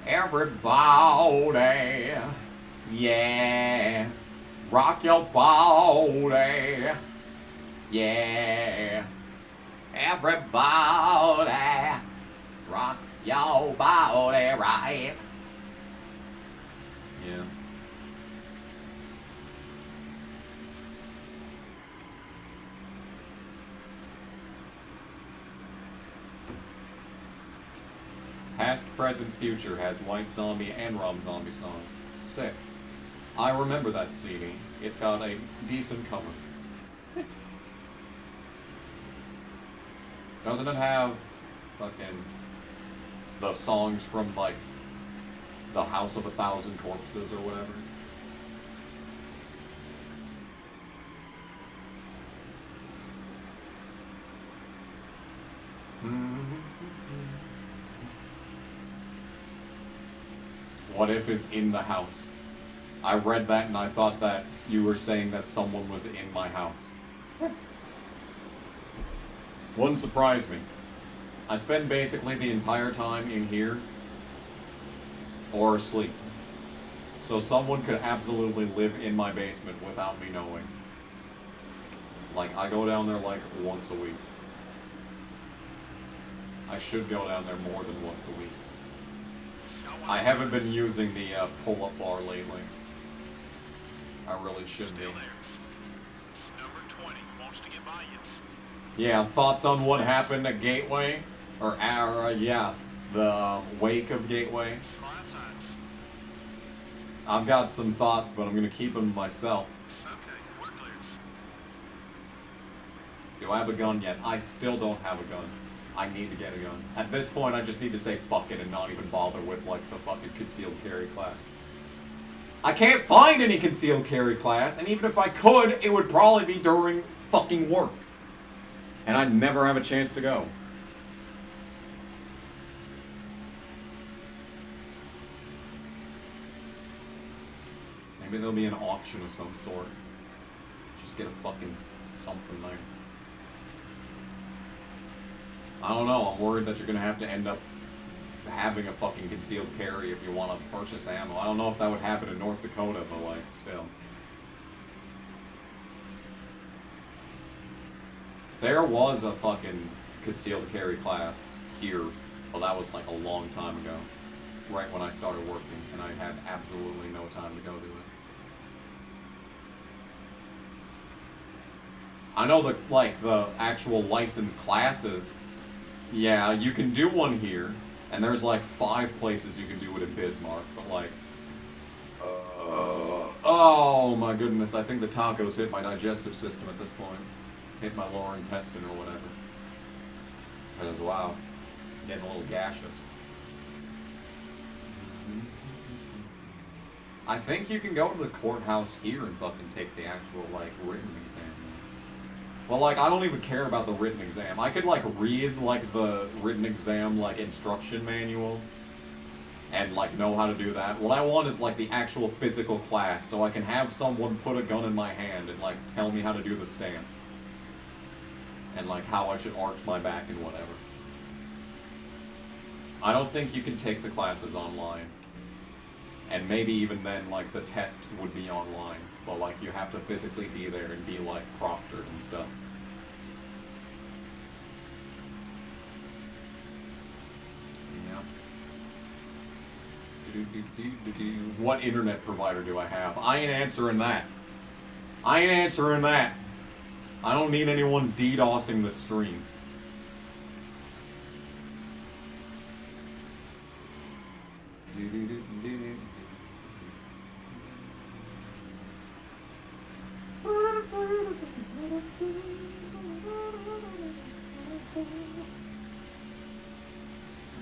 Everybody, yeah, rock your body, yeah. Everybody, rock your body right. Yeah. Past, Present, Future has White Zombie and Rob Zombie songs. Sick. I remember that CD. It's got a decent cover. Doesn't it have fucking the songs from like The House of a Thousand Corpses or whatever? What if is in the house? I read that and I thought that you were saying that someone was in my house. Wouldn't surprise me. I spend basically the entire time in here or asleep. So someone could absolutely live in my basement without me knowing. Like, I go down there like once a week. I should go down there more than once a week. I haven't been using the pull-up bar lately. I really should be. Number 20 wants to get by you. Yeah, thoughts on what happened at Gateway? Or yeah, the wake of Gateway? I've got some thoughts, but I'm gonna keep them myself. Okay, we're clear. Do I have a gun yet? I still don't have a gun. I need to get a gun. At this point, I just need to say fuck it and not even bother with, like, the fucking concealed carry class. I can't find any concealed carry class, and even if I could, it would probably be during fucking work. And I'd never have a chance to go. Maybe there'll be an auction of some sort. Just get a fucking something there. I don't know, I'm worried that you're gonna have to end up having a fucking concealed carry if you want to purchase ammo. I don't know if that would happen in North Dakota, but like, still. There was a fucking concealed carry class here, but that was like a long time ago. Right when I started working, and I had absolutely no time to go to it. I know the actual licensed classes. Yeah, you can do one here, and there's like 5 places you can do it in Bismarck. But like, oh my goodness, I think the tacos hit my digestive system at this point. Hit my lower intestine or whatever. Because wow, getting a little gaseous. I think you can go to the courthouse here and fucking take the actual, like, written exam. Well, like, I don't even care about the written exam. I could, like, read, like, the written exam, like, instruction manual and, like, know how to do that. What I want is, like, the actual physical class so I can have someone put a gun in my hand and, like, tell me how to do the stance. And, like, how I should arch my back and whatever. I don't think you can take the classes online. And maybe even then, like, the test would be online. But, like, you have to physically be there and be, like, proctored and stuff. Yeah. What internet provider do I have? I ain't answering that. I ain't answering that. I don't need anyone DDoSing the stream.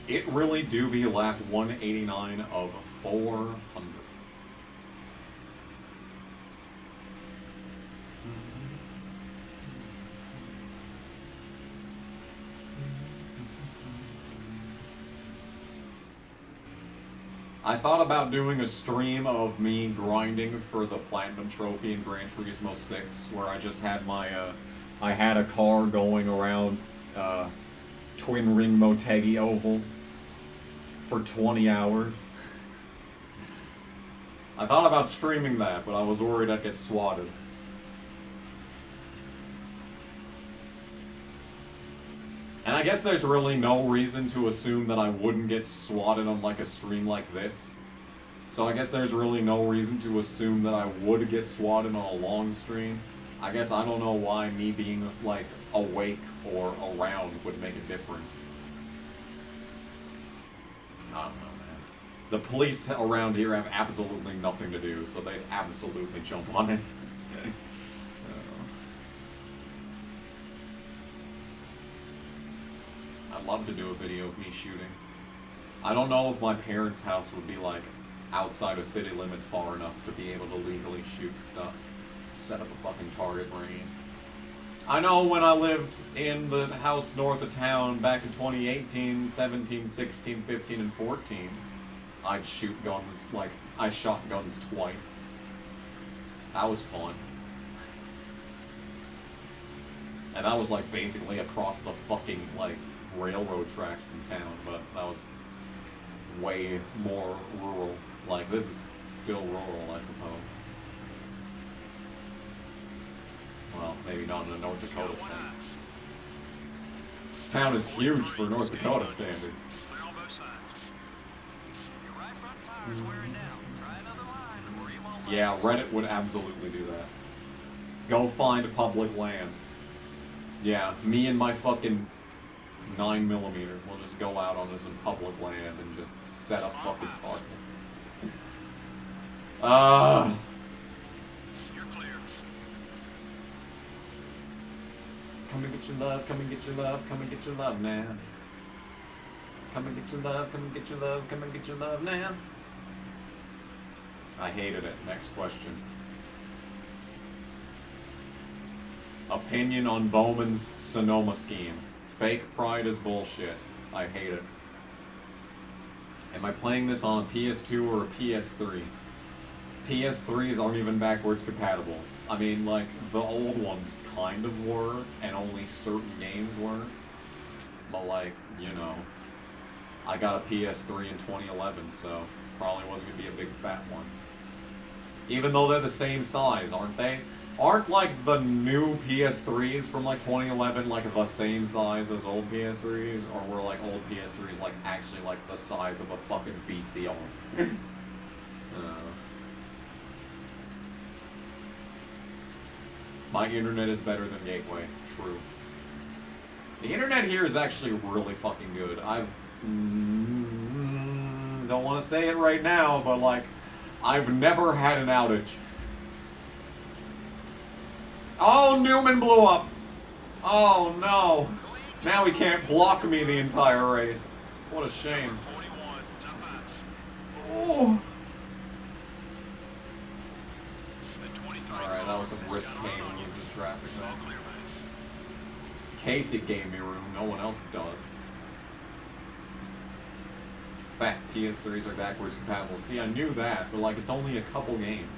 It really do be lap 189 of 400. I thought about doing a stream of me grinding for the Platinum Trophy in Gran Turismo 6, where I just had my, I had a car going around, Twin Ring Motegi Oval for 20 hours. I thought about streaming that, but I was worried I'd get swatted. And I guess there's really no reason to assume that I wouldn't get swatted on like a stream like this. So I guess there's really no reason to assume that I would get swatted on a long stream. I guess I don't know why me being like awake or around would make a difference. I don't know, man. The police around here have absolutely nothing to do, so they'd absolutely jump on it. I'd love to do a video of me shooting. I don't know if my parents' house would be like outside of city limits far enough to be able to legally shoot stuff. Set up a fucking target range. I know when I lived in the house north of town back in 2018, 17, 16, 15, and 14, I'd shoot guns, like, I shot guns twice. That was fun. And that was like basically across the fucking, like, railroad tracks from town, but that was way more rural. Like, this is still rural, I suppose. Well, maybe not in the North Dakota standards. This town is huge for North Dakota standards. Clear on both sides. Your right front tire's wearing down. Try another line or you won't Yeah, Reddit would absolutely do that. Go find public land. Yeah, me and my fucking 9mm will just go out on some public land and just set up fucking targets. You're clear. Come and get your love, come and get your love, come and get your love now. Come and get your love, come and get your love, come and get your love now. I hated it. Next question. Opinion on Bowman's Sonoma scheme. Fake pride is bullshit. I hate it. Am I playing this on a PS2 or a PS3? PS3s aren't even backwards compatible. I mean, like, the old ones kind of were, and only certain games were. But, like, you know, I got a PS3 in 2011, so probably wasn't gonna be a big fat one. Even though they're the same size, aren't they? Aren't, like, the new PS3s from, like, 2011, like, the same size as old PS3s? Or were, like, old PS3s, like, actually, like, the size of a fucking VCR? My internet is better than Gateway. True. The internet here is actually really fucking good. Don't want to say it right now, but like, I've never had an outage. Oh, Newman blew up. Oh no. Now he can't block me the entire race. What a shame. 41, top 5. Oh. The 23 Alright, that was some car risk has got taking on when you. using traffic All though. clear, man. Casey gave me room, no one else does. Fat PS3s are backwards compatible. See, I knew that, but like, it's only a couple games.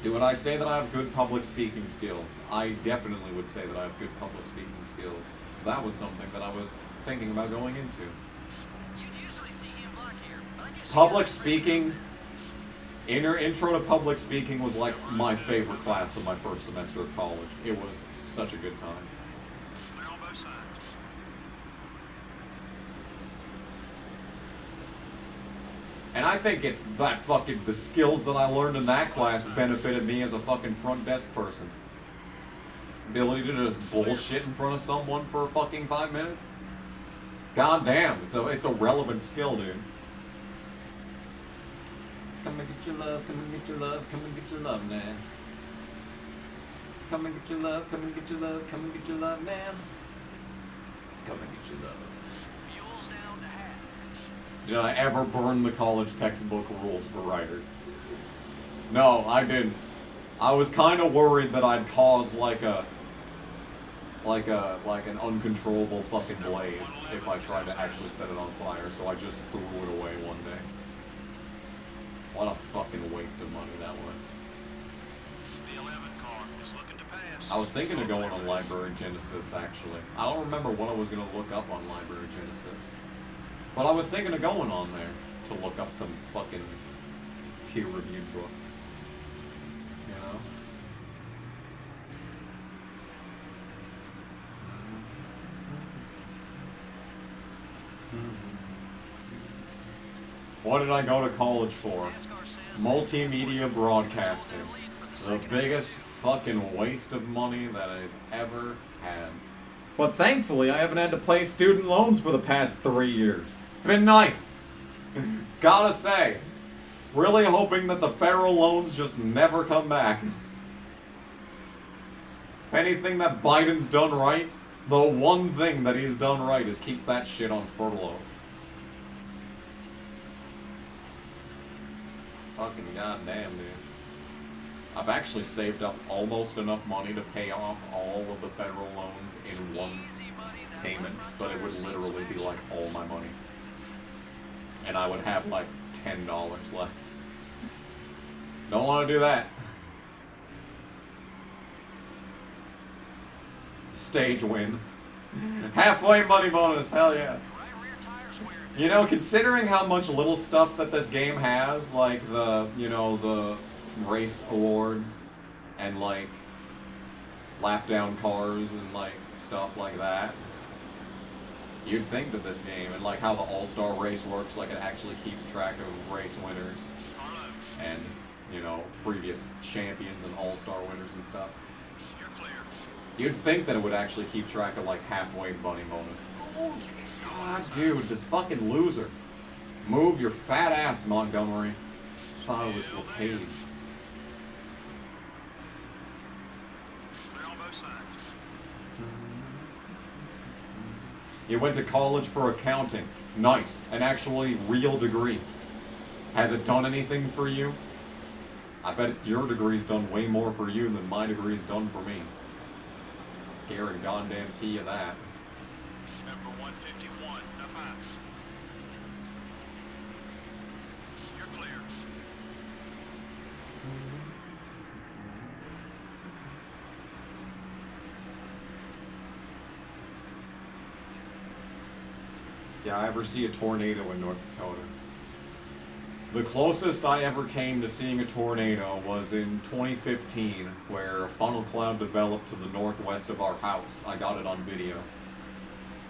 Do I say that I have good public speaking skills? I definitely would say that I have good public speaking skills. That was something that I was thinking about going into. You'd usually see him block here, but I guess you Public got a speaking, intro to public speaking was like my favorite class of my first semester of college. It was such a good time. Clear on both sides. And I think the skills that I learned in that class benefited me as a fucking front desk person. Ability to just bullshit in front of someone for fucking 5 minutes. God damn, so it's a relevant skill, dude. Come and get your love, come and get your love, come and get your love now. Come and get your love, come and get your love, come and get your love now. Come and get your love. fuel's down to half. Did I ever burn the college textbook rules for writer? No, I didn't. I was kind of worried that I'd cause like an uncontrollable fucking blaze if I tried to actually set it on fire, so I just threw it away one day. What a fucking waste of money that was. The 11 car is looking to pass. I was thinking of going on Library Genesis, actually. I don't remember what I was going to look up on Library Genesis. But I was thinking of going on there to look up some fucking peer-reviewed book. You know? What did I go to college for? NASCAR says Multimedia broadcasting. The biggest fucking waste of money that I've ever had. But thankfully, I haven't had to pay student loans for the past 3 years. It's been nice. Gotta say. Really hoping that the federal loans just never come back. If anything that Biden's done right, the one thing that he's done right is keep that shit on furlough. Fucking goddamn, dude. I've actually saved up almost enough money to pay off all of the federal loans in one payment, but it would literally be like all my money. And I would have like $10 left. Don't want to do that. Stage win. Halfway money bonus, hell yeah. right rear tires wearing You know, considering how much little stuff that this game has, like the race awards and like lap down cars and like stuff like that, you'd think that this game and like how the all-star race works, like it actually keeps track of race winners and, previous champions and all-star winners and stuff. You're clear. You'd think that it would actually keep track of like halfway bunny bonus. Oh god, dude, this fucking loser. Move your fat ass, Montgomery. Thought it was LePage. Clear on both sides. You went to college for accounting. Nice. An actually real degree. Has it done anything for you? I bet your degree's done way more for you than my degree's done for me. Guarantee you that. Number 151, up high. You're clear. Yeah, I ever see a tornado in North Dakota. The closest I ever came to seeing a tornado was in 2015, where a funnel cloud developed to the northwest of our house. I got it on video.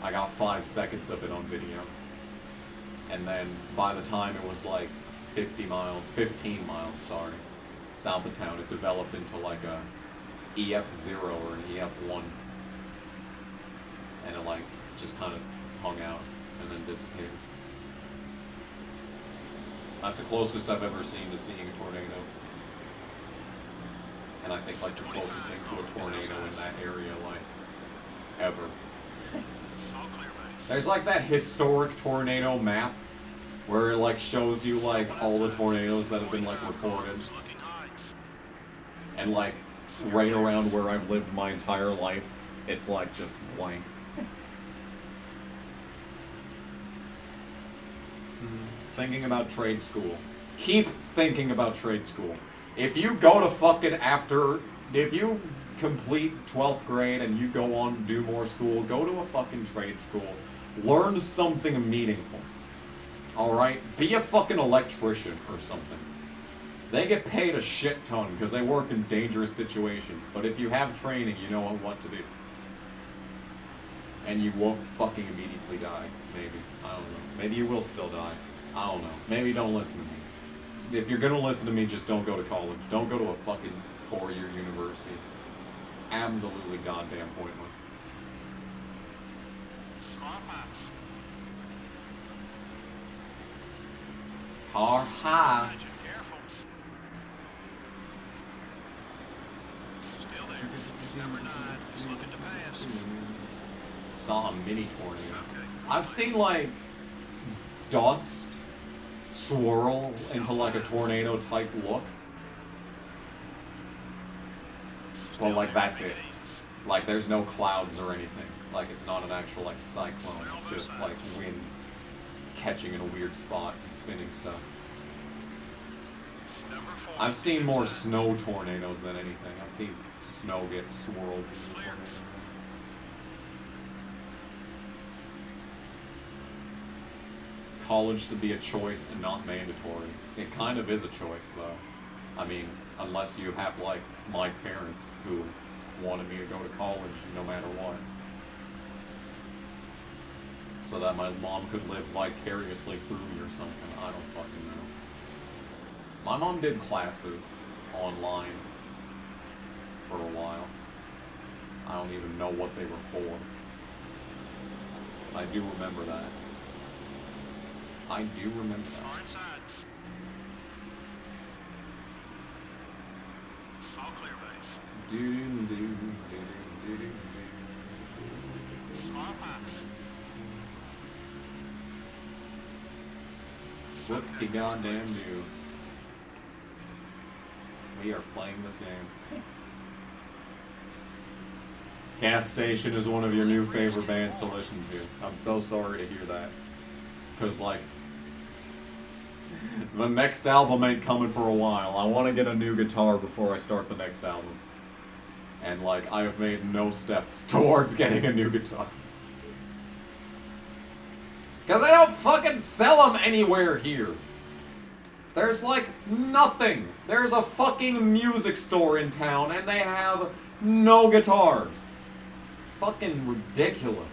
I got 5 seconds of it on video. And then by the time it was like 15 miles, south of town. It developed into like a EF0 or an EF1. And it like just kind of hung out and then dissipated. That's the closest I've ever seen to seeing a tornado. And I think like the closest thing to a tornado in that area, like, ever. There's like that historic tornado map where it like shows you like all the tornadoes that have been like recorded. And like right around where I've lived my entire life, it's like just blank. Thinking about trade school. Keep thinking about trade school. If you go to fucking if you complete 12th grade and you go on to do more school, go to a fucking trade school. Learn something meaningful. Alright? Be a fucking electrician or something. They get paid a shit ton because they work in dangerous situations. But if you have training, you know what to do. And you won't fucking immediately die. Maybe. I don't know. Maybe you will still die. I don't know. Maybe don't listen to me. If you're gonna listen to me, just don't go to college. Don't go to a fucking 4-year university. Absolutely goddamn pointless. Car high. Still there. Number 9 is looking to pass. Saw a mini tornado. Okay. I've seen like dust swirl into like a tornado type look. Well, like that's it. Like there's no clouds or anything. Like it's not an actual like cyclone. It's just like wind catching in a weird spot and spinning stuff. I've seen more snow tornadoes than anything. I've seen snow get swirled into tornadoes. College should be a choice and not mandatory. It kind of is a choice though. I mean, unless you have like my parents who wanted me to go to college no matter what. So that my mom could live vicariously through me or something. I don't fucking know. My mom did classes online for a while. I don't even know what they were for. I do remember that. I do remember that. Far inside. All clear base. Small pass. What you goddamn do? We are playing this game. Gas Station is one of your new favorite bands to listen to. I'm so sorry to hear that. Because, like, the next album ain't coming for a while. I want to get a new guitar before I start the next album. And, like, I have made no steps towards getting a new guitar. Because I don't fucking sell them anywhere here. There's, like, nothing. There's a fucking music store in town, and they have no guitars. Fucking ridiculous.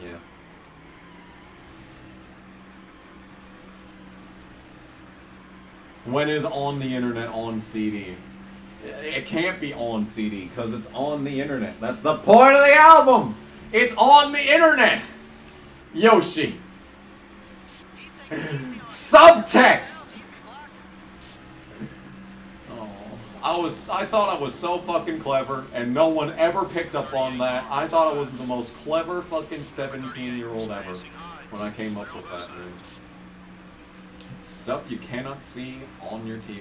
Yeah. When is on the internet on CD? It can't be on CD because it's on the internet. That's the point of the album. It's on the internet. Yoshi. Subtext. Oh, I thought I was so fucking clever, and no one ever picked up on that. I thought I was the most clever fucking 17-year-old ever when I came up with that move. It's stuff you cannot see on your TV.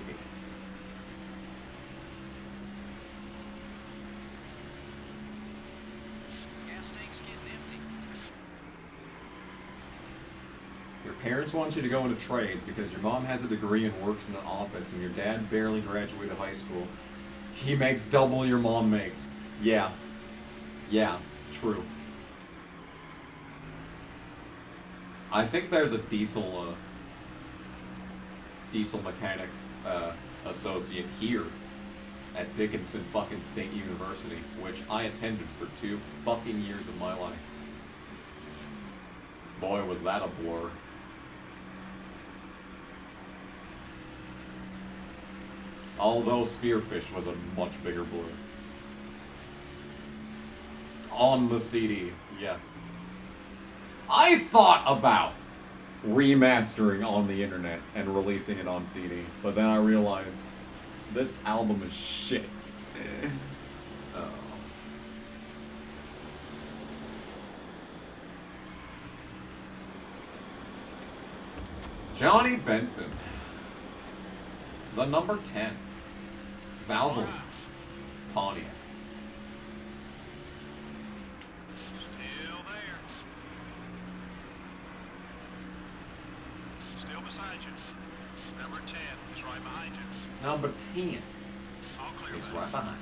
Gas tank's getting empty. Your parents want you to go into trades because your mom has a degree and works in an office and your dad barely graduated high school. He makes double your mom makes. Yeah. Yeah, true. I think there's a diesel mechanic associate here at Dickinson fucking State University, which I attended for 2 fucking years of my life. Boy, was that a blur. Although Spearfish was a much bigger blue. On the CD, yes. I thought about remastering on the internet and releasing it on CD, but then I realized this album is shit. Oh. Johnny Benson. The number 10. Valvoline. Pontiac. Still there. Still beside you. Number 10 is right behind you. Number 10 All clear. is back. right behind.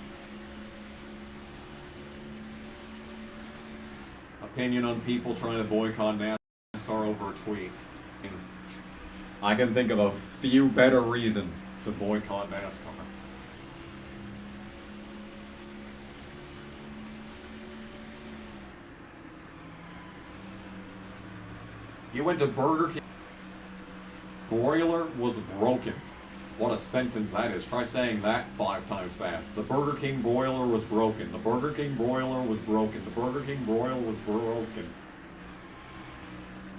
Opinion on people trying to boycott NASCAR over a tweet. I can think of a few better reasons to boycott NASCAR. You went to Burger King. Broiler was broken. What a sentence that is. Try saying that 5 times fast. The Burger King broiler was broken. The Burger King broiler was broken. The Burger King broiler was broken.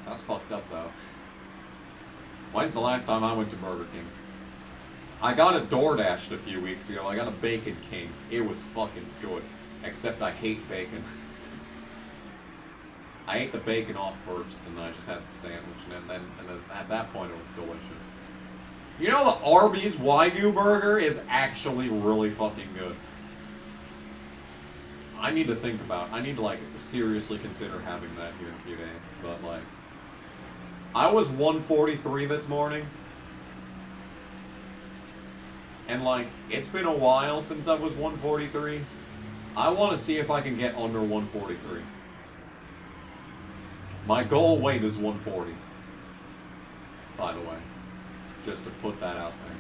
That's fucked up though. When's the last time I went to Burger King? I got a DoorDashed a few weeks ago. I got a Bacon King. It was fucking good. Except I hate bacon. I ate the bacon off first, and then I just had the sandwich, and then at that point it was delicious. You know the Arby's Wagyu burger is actually really fucking good. I need to think about. I need to like seriously consider having that here in a few days. But like, I was 143 this morning, and like it's been a while since I was 143. I want to see if I can get under 143. My goal weight is 140, by the way, just to put that out there.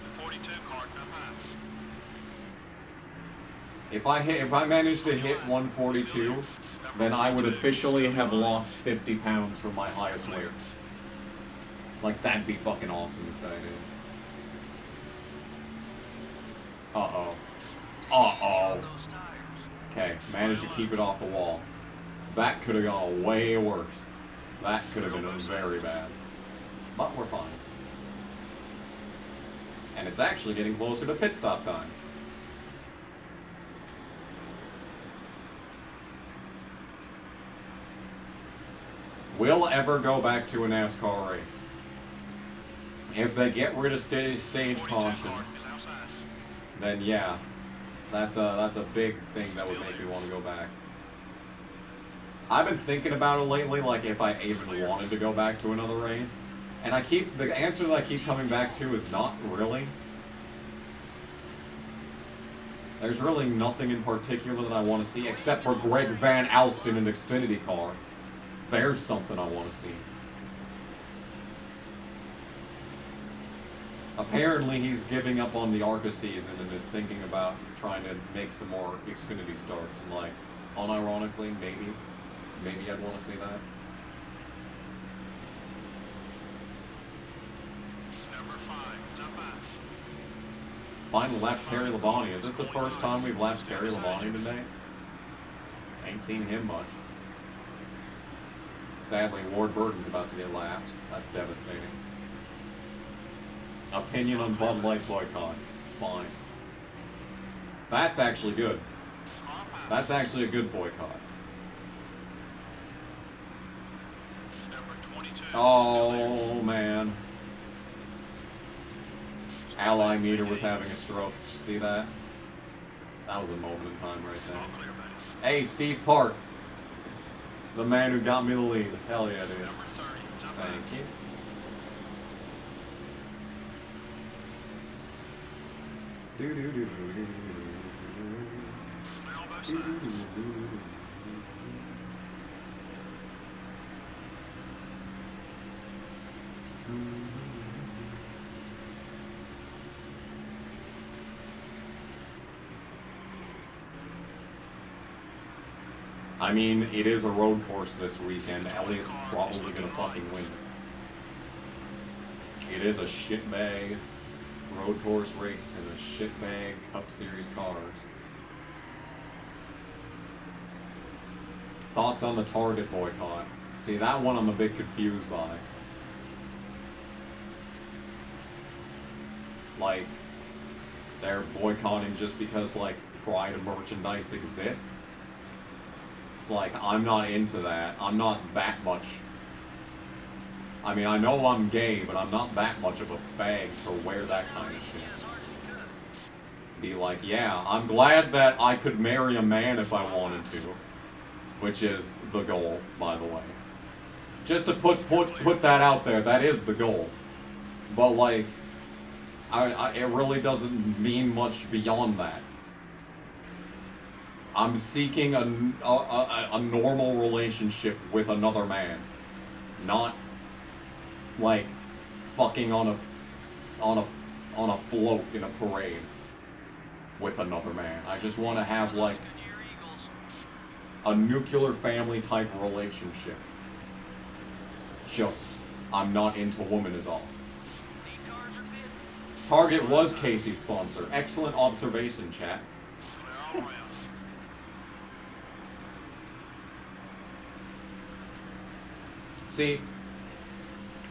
The 42 card come high. If I manage to hit 142, then I would officially have lost 50 pounds from my highest weight. Like, that'd be fucking awesome to say, dude. Uh-oh. Uh-oh. Okay, managed to keep it off the wall. That could have gone way worse. That could have been very bad. But we're fine. And it's actually getting closer to pit stop time. Will ever go back to a NASCAR race? If they get rid of stage cautions, then yeah. That's a big thing that would make me want to go back. I've been thinking about it lately, like if I even wanted to go back to another race. And the answer that I keep coming back to is not really. There's really nothing in particular that I want to see, except for Greg Van Alst in an Xfinity car. There's something I want to see. Apparently he's giving up on the ARCA season and is thinking about trying to make some more Xfinity starts. And like, unironically, maybe I'd want to see that. Number 5, it's up high. Final lap Terry Labonte. Is this the first time we've lapped Terry Labonte today? Ain't seen him much. Sadly, Ward Burton's about to get lapped. That's devastating. Opinion on Bud Light boycotts. It's fine. That's actually good. That's actually a good boycott. Number 22. Oh, man. Ally Meter was having a stroke. Did you see that? That was a moment in time right there. All clear, buddy. Hey, Steve Park. The man who got me the lead. Hell yeah, dude. Number 30, it's up high. Thank you. Now both sides. I mean, it is a road course this weekend. Elliott's probably gonna fucking win. It is a shitbag road course race in a shitbag Cup Series cars. Thoughts on the Target boycott? See, that one I'm a bit confused by. Like, they're boycotting just because, like, Pride of merchandise exists? It's like, I'm not into that. I'm not that much. I mean, I know I'm gay, but I'm not that much of a fag to wear that kind of shit. Be like, yeah, I'm glad that I could marry a man if I wanted to. Which is the goal, by the way. Just to put that out there, that is the goal. But, like, it really doesn't mean much beyond that. I'm seeking a normal relationship with another man. Not, like, fucking on a float in a parade with another man. I just want to have, like, a nuclear family type relationship. Just, I'm not into women is all. Target was Casey's sponsor. Excellent observation, chat. See,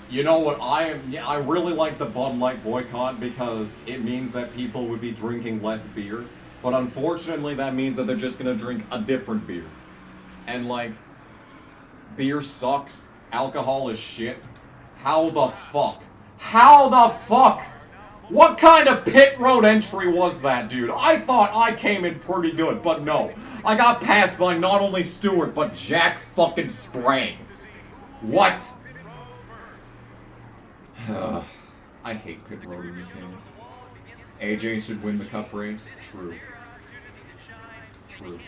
you know what, I really like the Bud Light boycott because it means that people would be drinking less beer. But unfortunately, that means that they're just gonna drink a different beer. And, like, beer sucks. Alcohol is shit. How the fuck? How the fuck? What kind of pit road entry was that, dude? I thought I came in pretty good, but no. I got passed by not only Stewart, but Jack fucking Sprang. What? I hate pit road in this game. AJ should win the cup race. True. True.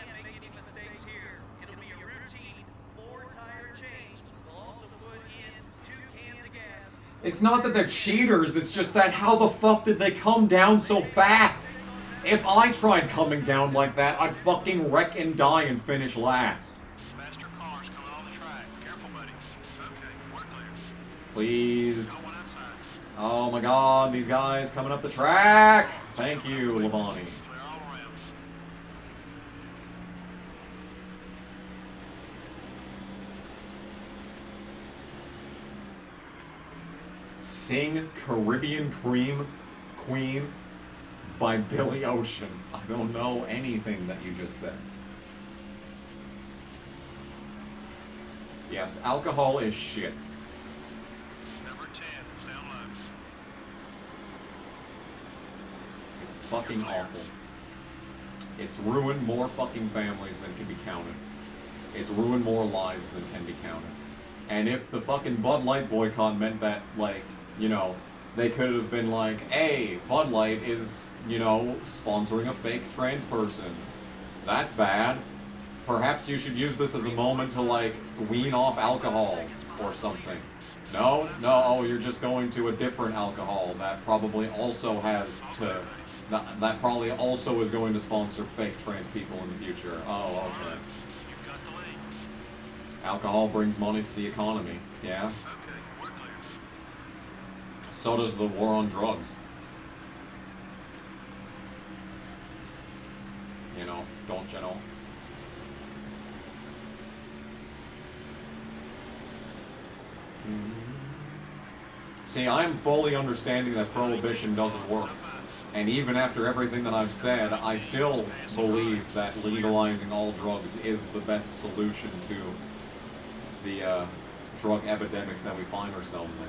It's not that they're cheaters, it's just that how the fuck did they come down so fast? If I tried coming down like that, I'd fucking wreck and die and finish last. Faster cars coming on the track. Careful, buddy. Okay, we're clear. Please. No one outside. Oh my god, these guys coming up the track. Thank you, Labani. Clear all around. Sing Caribbean Cream Queen by Billy Ocean. I don't know anything that you just said. Yes, alcohol is shit. Number 10 is down low. It's fucking awful. It's ruined more fucking families than can be counted. It's ruined more lives than can be counted. And if the fucking Bud Light boycott meant that, like, you know, they could have been like, hey, Bud Light is, you know, sponsoring a fake trans person. That's bad. Perhaps you should use this as a moment to, like, wean off alcohol or something. No? No, oh, you're just going to a different alcohol that probably also has to... That probably also is going to sponsor fake trans people in the future. Oh, okay. You've got the lead. Alcohol brings money to the economy, yeah? Okay, we're clear. So does the war on drugs. You know, don't you know? See, I'm fully understanding that prohibition doesn't work. And even after everything that I've said, I still believe that legalizing all drugs is the best solution to the drug epidemics that we find ourselves in.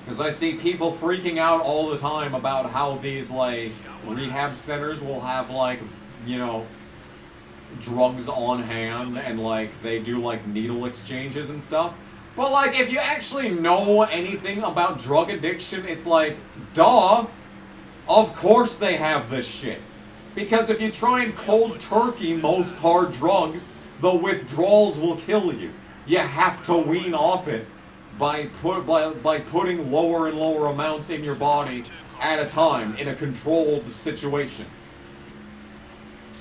Because I see people freaking out all the time about how these, like, rehab centers will have, like, you know, drugs on hand and, like, they do, like, needle exchanges and stuff. But, like, if you actually know anything about drug addiction, it's like, duh, of course they have this shit. Because if you try and cold turkey most hard drugs, the withdrawals will kill you. You have to wean off it by putting lower and lower amounts in your body at a time in a controlled situation.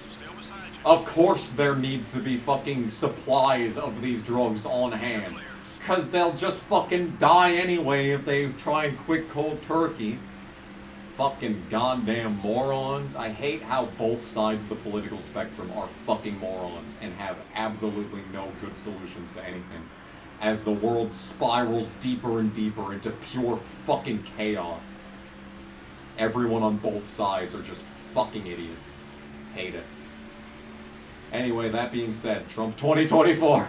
Still beside you. Of course there needs to be fucking supplies of these drugs on hand. Because they'll just fucking die anyway if they try and quit cold turkey. Fucking goddamn morons. I hate how both sides of the political spectrum are fucking morons and have absolutely no good solutions to anything. As the world spirals deeper and deeper into pure fucking chaos. Everyone on both sides are just fucking idiots. Hate it. Anyway, that being said, Trump 2024.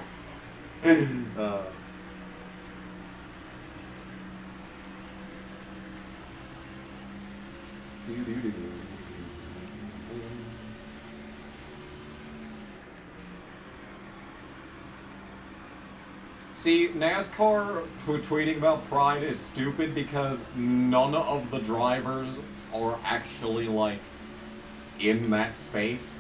See, NASCAR tweeting about Pride is stupid because none of the drivers are actually, like, in that space.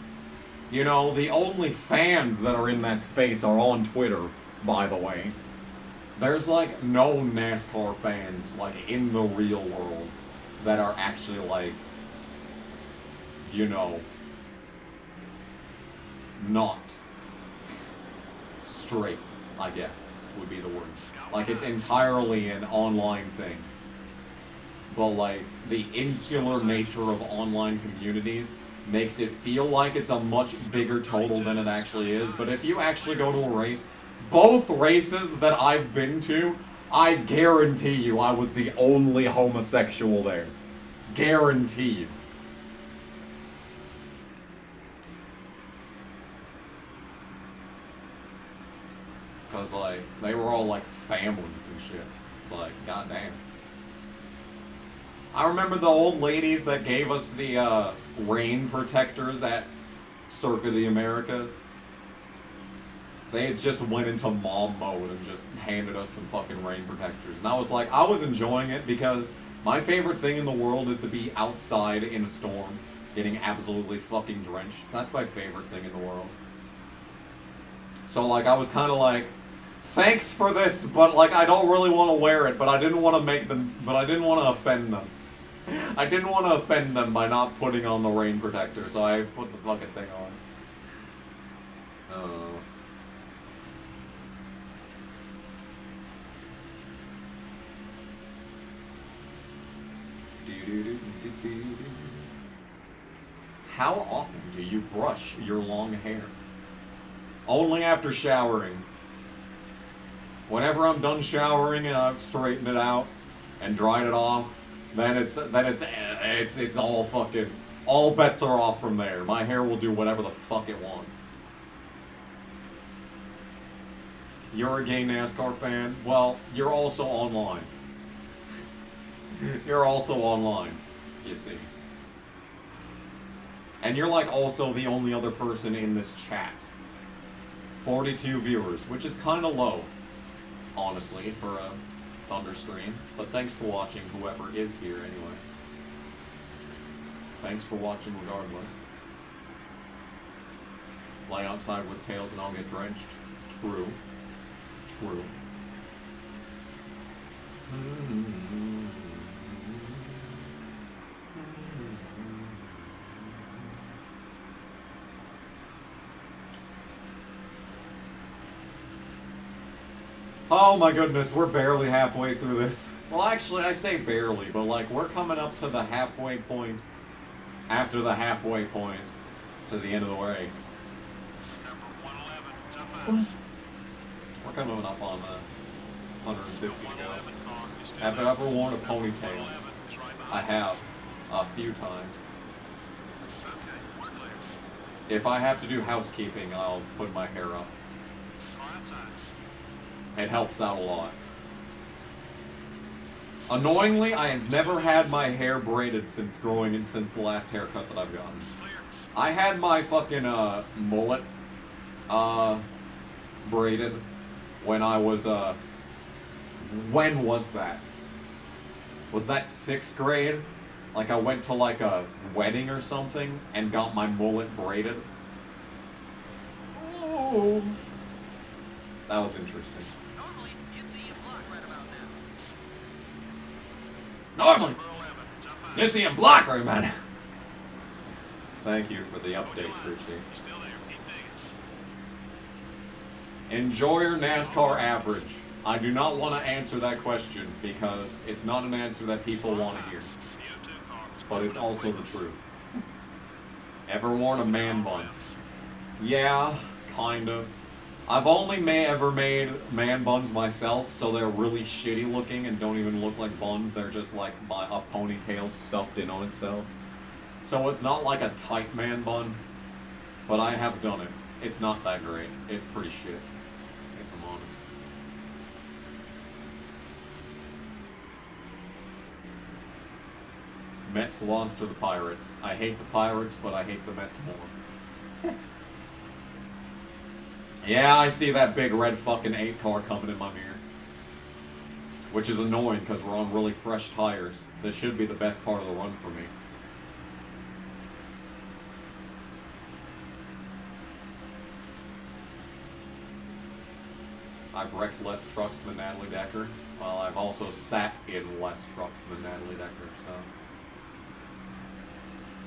You know, the only fans that are in that space are on Twitter, by the way. There's, like, no NASCAR fans, like, in the real world that are actually, like, you know, not straight, I guess, would be the word. Like, it's entirely an online thing. But, like, the insular nature of online communities makes it feel like it's a much bigger total than it actually is. But if you actually go to a race, both races that I've been to, I guarantee you I was the only homosexual there. Guaranteed. Because, like, they were all, like, families and shit. It's like, goddamn. I remember the old ladies that gave us the, rain protectors at Circuit of the Americas. They had just went into mom mode and just handed us some fucking rain protectors. And I was like, I was enjoying it because my favorite thing in the world is to be outside in a storm, getting absolutely fucking drenched. That's my favorite thing in the world. So, like, I was kind of like, thanks for this, but, like, I don't really want to wear it, but I didn't want to make them, but I didn't want to offend them. I didn't want to offend them by not putting on the rain protector, so I put the fucking thing on. How often do you brush your long hair? Only after showering. Whenever I'm done showering and I've straightened it out and dried it off, then it's all fucking, all bets are off from there. My hair will do whatever the fuck it wants. You're a gay NASCAR fan? Well, you're also online. You're also online, you see. And you're, like, also the only other person in this chat. 42 viewers, which is kind of low, honestly, for a Thunder stream. But thanks for watching, whoever is here anyway. Thanks for watching regardless. Lay outside with tails and I'll get drenched. True. True. Oh my goodness, we're barely halfway through this. Well, actually, I say barely, but, like, we're coming up to the halfway point after the halfway point to the end of the race. We're coming up on the 150 to go. Have I ever worn a ponytail? I have, a few times. If I have to do housekeeping, I'll put my hair up. It helps out a lot. Annoyingly, I have never had my hair braided since the last haircut that I've gotten. I had my fucking mullet braided when I was when was that? Was that 6th grade? Like, I went to, like, a wedding or something and got my mullet braided. Ooh. That was interesting. Normally, you see him block right, man. Thank you for the update, Christy. Enjoy your NASCAR average. I do not want to answer that question because it's not an answer that people want to hear. But it's also the truth. Ever worn a man bun? Yeah, kind of. I've only ever made man buns myself, so they're really shitty looking and don't even look like buns. They're just like a ponytail stuffed in on itself. So it's not like a tight man bun, but I have done it. It's not that great. It's pretty shit, if I'm honest. Mets lost to the Pirates. I hate the Pirates, but I hate the Mets more. Yeah, I see that big red fucking 8 car coming in my mirror. Which is annoying because we're on really fresh tires. This should be the best part of the run for me. I've wrecked less trucks than Natalie Decker. Well, I've also sat in less trucks than Natalie Decker, so...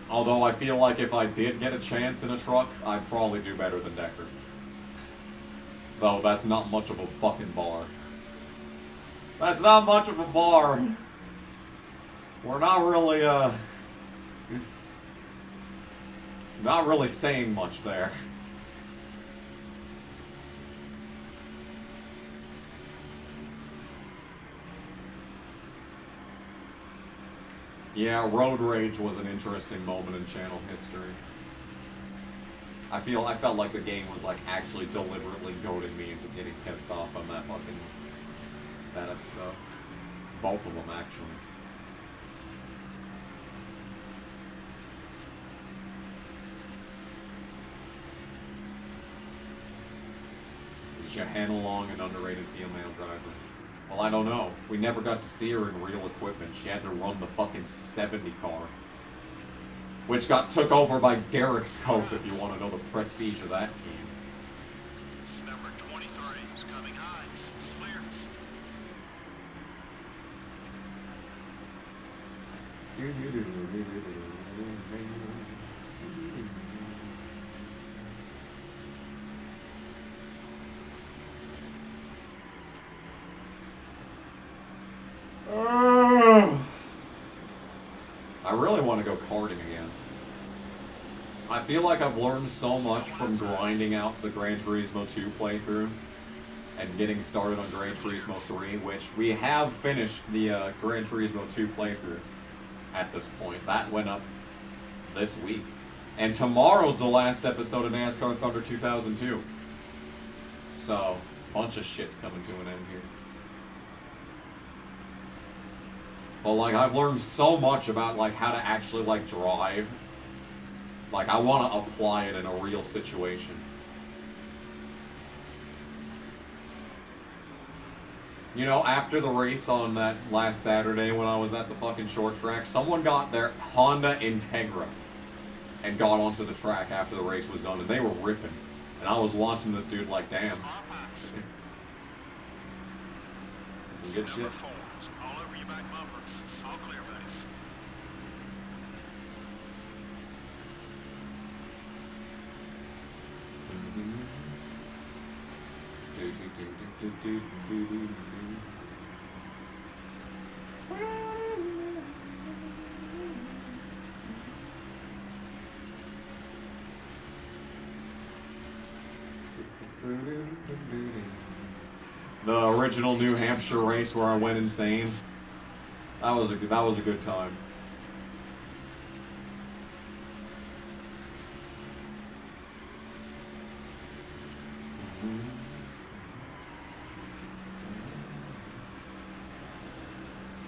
Although I feel like if I did get a chance in a truck, I'd probably do better than Decker. Though that's not much of a fucking bar. That's not much of a bar. We're not really saying much there. Yeah, road rage was an interesting moment in channel history. I felt like the game was like actually deliberately goading me into getting pissed off on that episode. Both of them actually. Is Johanna Long an underrated female driver? Well, I don't know. We never got to see her in real equipment. She had to run the fucking 70 car. Which got took over by Derek Koch, if you want to know the prestige of that team. Number 23 is coming high. Clear. I really want to go karting again. I feel like I've learned so much from grinding out the Gran Turismo 2 playthrough and getting started on Gran Turismo 3, which we have finished the Gran Turismo 2 playthrough at this point. That went up this week. And tomorrow's the last episode of NASCAR Thunder 2002. So, bunch of shit's coming to an end here. But like, I've learned so much about like how to actually like drive. Like, I want to apply it in a real situation. You know, after the race on that last Saturday when I was at the fucking short track, someone got their Honda Integra and got onto the track after the race was done, and they were ripping. And I was watching this dude like, damn. Some good shit. All over your back bumper. All clear, buddy. The original New Hampshire race where I went insane. That was a good time.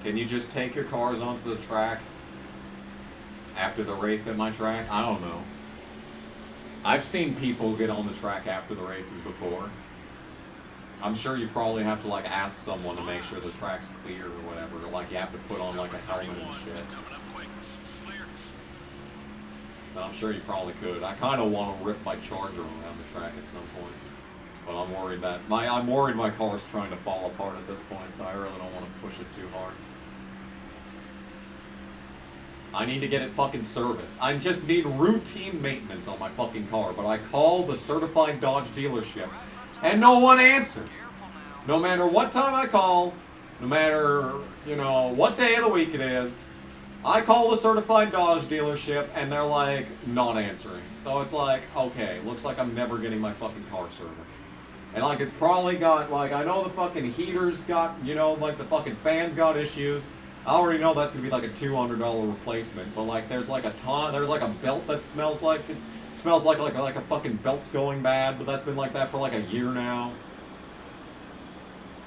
Can you just take your cars onto the track after the race at my track? I don't know. I've seen people get on the track after the races before. I'm sure you probably have to like ask someone to make sure the track's clear or whatever. Like you have to put on like a helmet and shit. But I'm sure you probably could. I kind of want to rip my Charger around the track at some point. But I'm worried that I'm worried my car's trying to fall apart at this point, so I really don't want to push it too hard. I need to get it fucking serviced. I just need routine maintenance on my fucking car, but I call the certified Dodge dealership and no one answers. No matter what time I call, no matter, you know, what day of the week it is, I call the certified Dodge dealership and they're like, not answering. So it's like, okay, looks like I'm never getting my fucking car service. And like, it's probably got, like, I know the fucking heater's got, you know, like the fucking fan's got issues. I already know that's gonna be like a $200 replacement, but like, there's like a belt that smells like, it smells like a fucking belt's going bad, but that's been like that for like a year now.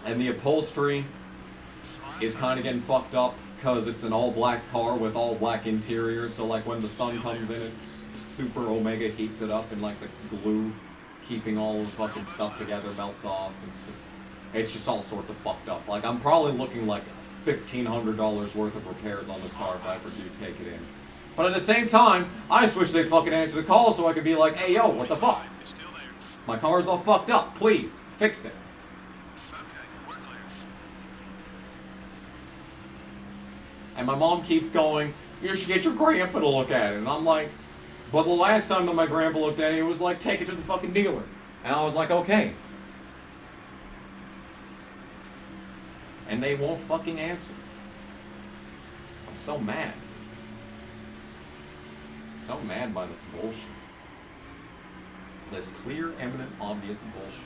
And the upholstery is kind of getting fucked up because it's an all-black car with all-black interior, so like when the sun comes in, it's super Omega heats it up and like the glue keeping all the fucking stuff together melts off. It's just all sorts of fucked up. Like, I'm probably looking like $1,500 worth of repairs on this car if I ever do take it in. But at the same time, I just wish they'd fucking answer the call so I could be like, hey yo, what the fuck? My car's all fucked up, please, fix it. And my mom keeps going, you should get your grandpa to look at it. And I'm like, but the last time that my grandpa looked at it, it was like, take it to the fucking dealer. And I was like, okay. And they won't fucking answer. I'm so mad. So mad by this bullshit. This clear, eminent, obvious bullshit.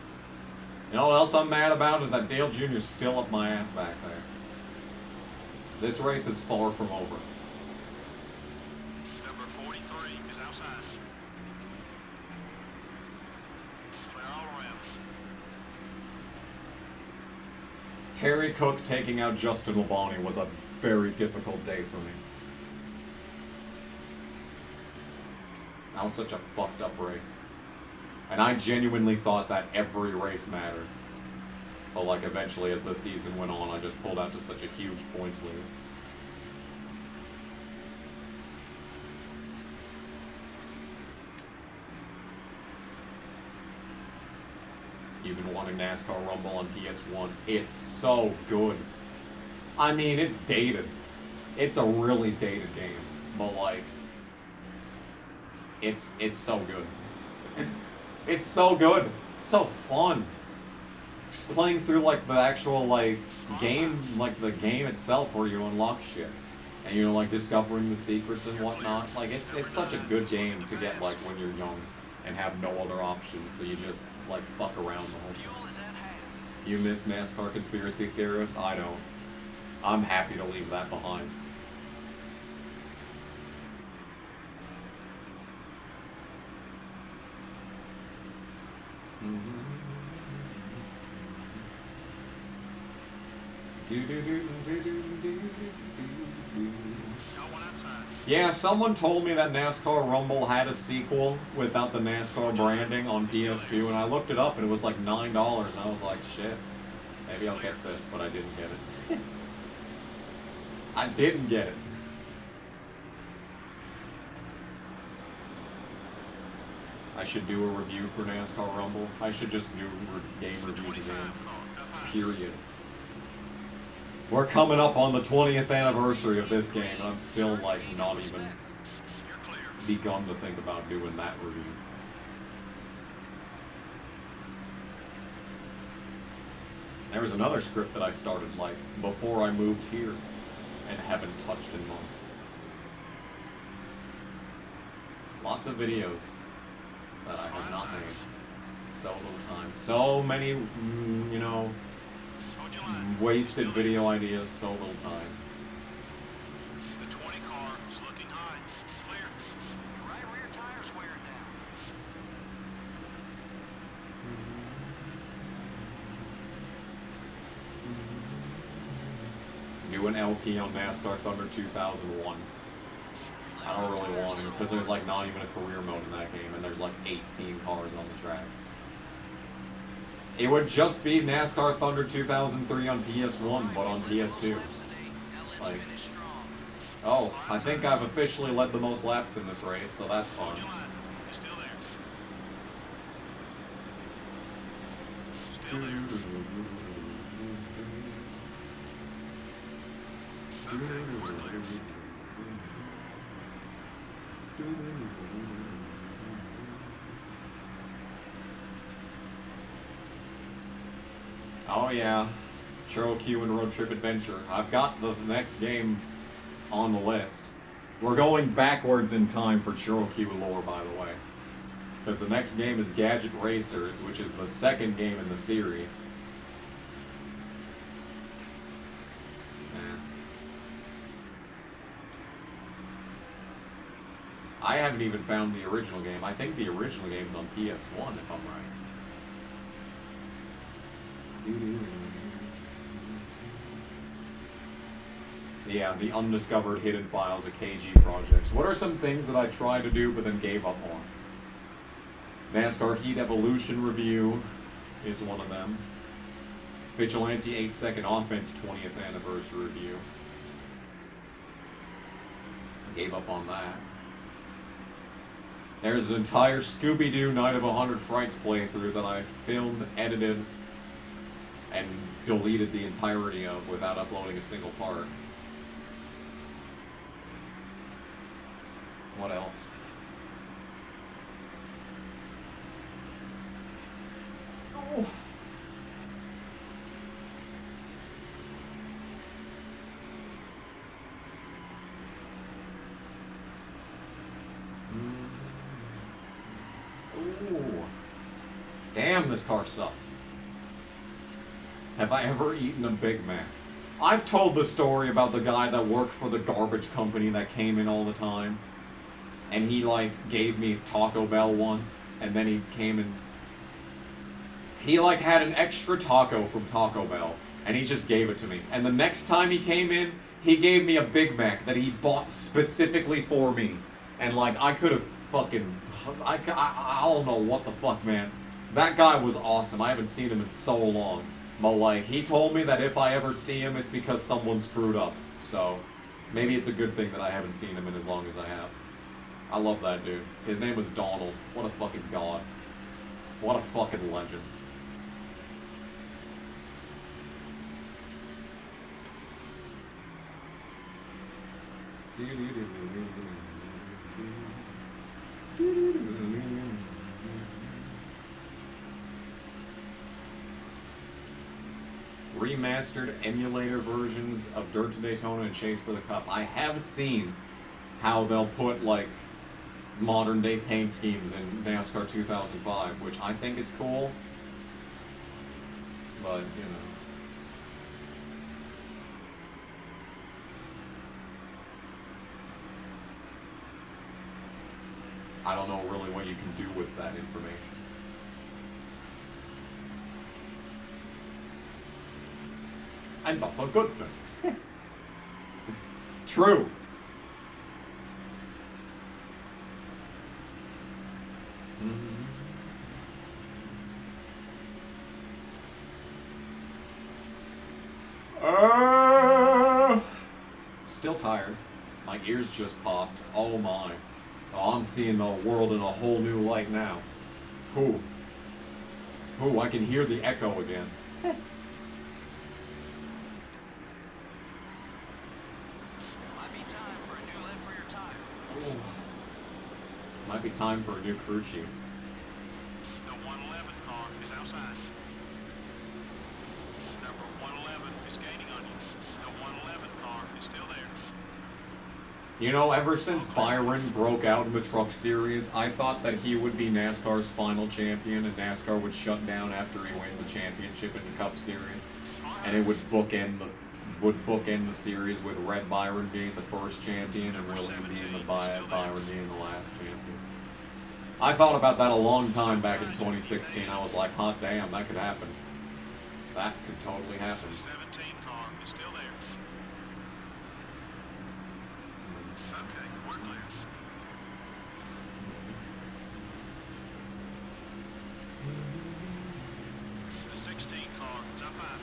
You know what else I'm mad about is that Dale Jr.'s still up my ass back there. This race is far from over. Number 43 is outside. Clear all around. Terry Cook taking out Justin Labonte was a very difficult day for me. That was such a fucked up race. And I genuinely thought that every race mattered. But like eventually as the season went on, I just pulled out to such a huge points lead. You've been wanting NASCAR Rumble on PS1. It's so good. I mean, it's dated. It's a really dated game. But like, it's so good. It's so good. It's so fun. Just playing through like the actual like game, like the game itself where you unlock shit. And you're like discovering the secrets and whatnot. Like it's such a good game to get like when you're young and have no other options. So you just like fuck around the whole time. You miss NASCAR conspiracy theorists? I don't. I'm happy to leave that behind. Yeah, someone told me that NASCAR Rumble had a sequel without the NASCAR branding on PS2, and I looked it up and it was like $9, and I was like, shit, maybe I'll get this, but I didn't get it. I didn't get it. I should do a review for NASCAR Rumble. I should just do game reviews again. Period. We're coming up on the 20th anniversary of this game, and I'm still, like, not even begun to think about doing that review. There was another script that I started, like, before I moved here, and haven't touched in months. Lots of videos that I have not made. So little time. So many, you know, wasted video ideas, so little time. The 20 car is looking high. Clear. Your right rear tire's wearing down. Do an LP on NASCAR Thunder 2001. I don't really want to, because there's like not even a career mode in that game, and there's like 18 cars on the track. It would just be NASCAR Thunder 2003 on PS1, but on PS2. Like, oh, I think I've officially led the most laps in this race, so that's fun. Oh yeah, Cherokee and Road Trip Adventure. I've got the next game on the list. We're going backwards in time for Cherokee lore, by the way. Because the next game is Gadget Racers, which is the second game in the series. I haven't even found the original game. I think the original game's on PS1, if I'm right. Yeah, the undiscovered hidden files of KG projects. What are some things that I tried to do but then gave up on? NASCAR Heat Evolution review is one of them. Vigilante 8-second offense 20th anniversary review. Gave up on that. There's an entire Scooby-Doo Night of 100 Frights playthrough that I filmed, edited, and deleted the entirety of without uploading a single part. What else? Oh. Ooh. Damn, this car sucks. Have I ever eaten a Big Mac? I've told the story about the guy that worked for the garbage company that came in all the time. And he, like, gave me Taco Bell once. And then he came and... He, like, had an extra taco from Taco Bell. And he just gave it to me. And the next time he came in, he gave me a Big Mac that he bought specifically for me. And, like, I could have fucking... I don't know what the fuck, man. That guy was awesome. I haven't seen him in so long. But, like, he told me that if I ever see him, it's because someone screwed up. So, maybe it's a good thing that I haven't seen him in as long as I have. I love that dude. His name was Donald. What a fucking god. What a fucking legend. Remastered emulator versions of Dirt to Daytona and Chase for the Cup. I have seen how they'll put, like, modern day paint schemes in NASCAR 2005, which I think is cool. But, you know. I don't know really what you can do with that information. And that's a good thing. True. Still tired. My ears just popped. Oh my. Oh, I'm seeing the world in a whole new light now. Ooh. Ooh, I can hear the echo again. Might be time for a new lid for your tire. Ooh. Might be time for a new crew chief. The 111 car is outside. Number 111 is gaining on you. The 111 car is still there. You know, ever since Byron broke out in the Truck Series, I thought that he would be NASCAR's final champion and NASCAR would shut down after he wins the championship in the Cup Series. And it would bookend the series with Red Byron being the first champion and William being the Byron being the last champion. I thought about that a long time back in 2016. I was like, hot damn, that could happen. That could totally happen. The 17 car is still there. Okay, we're clear. The 16 car is up high.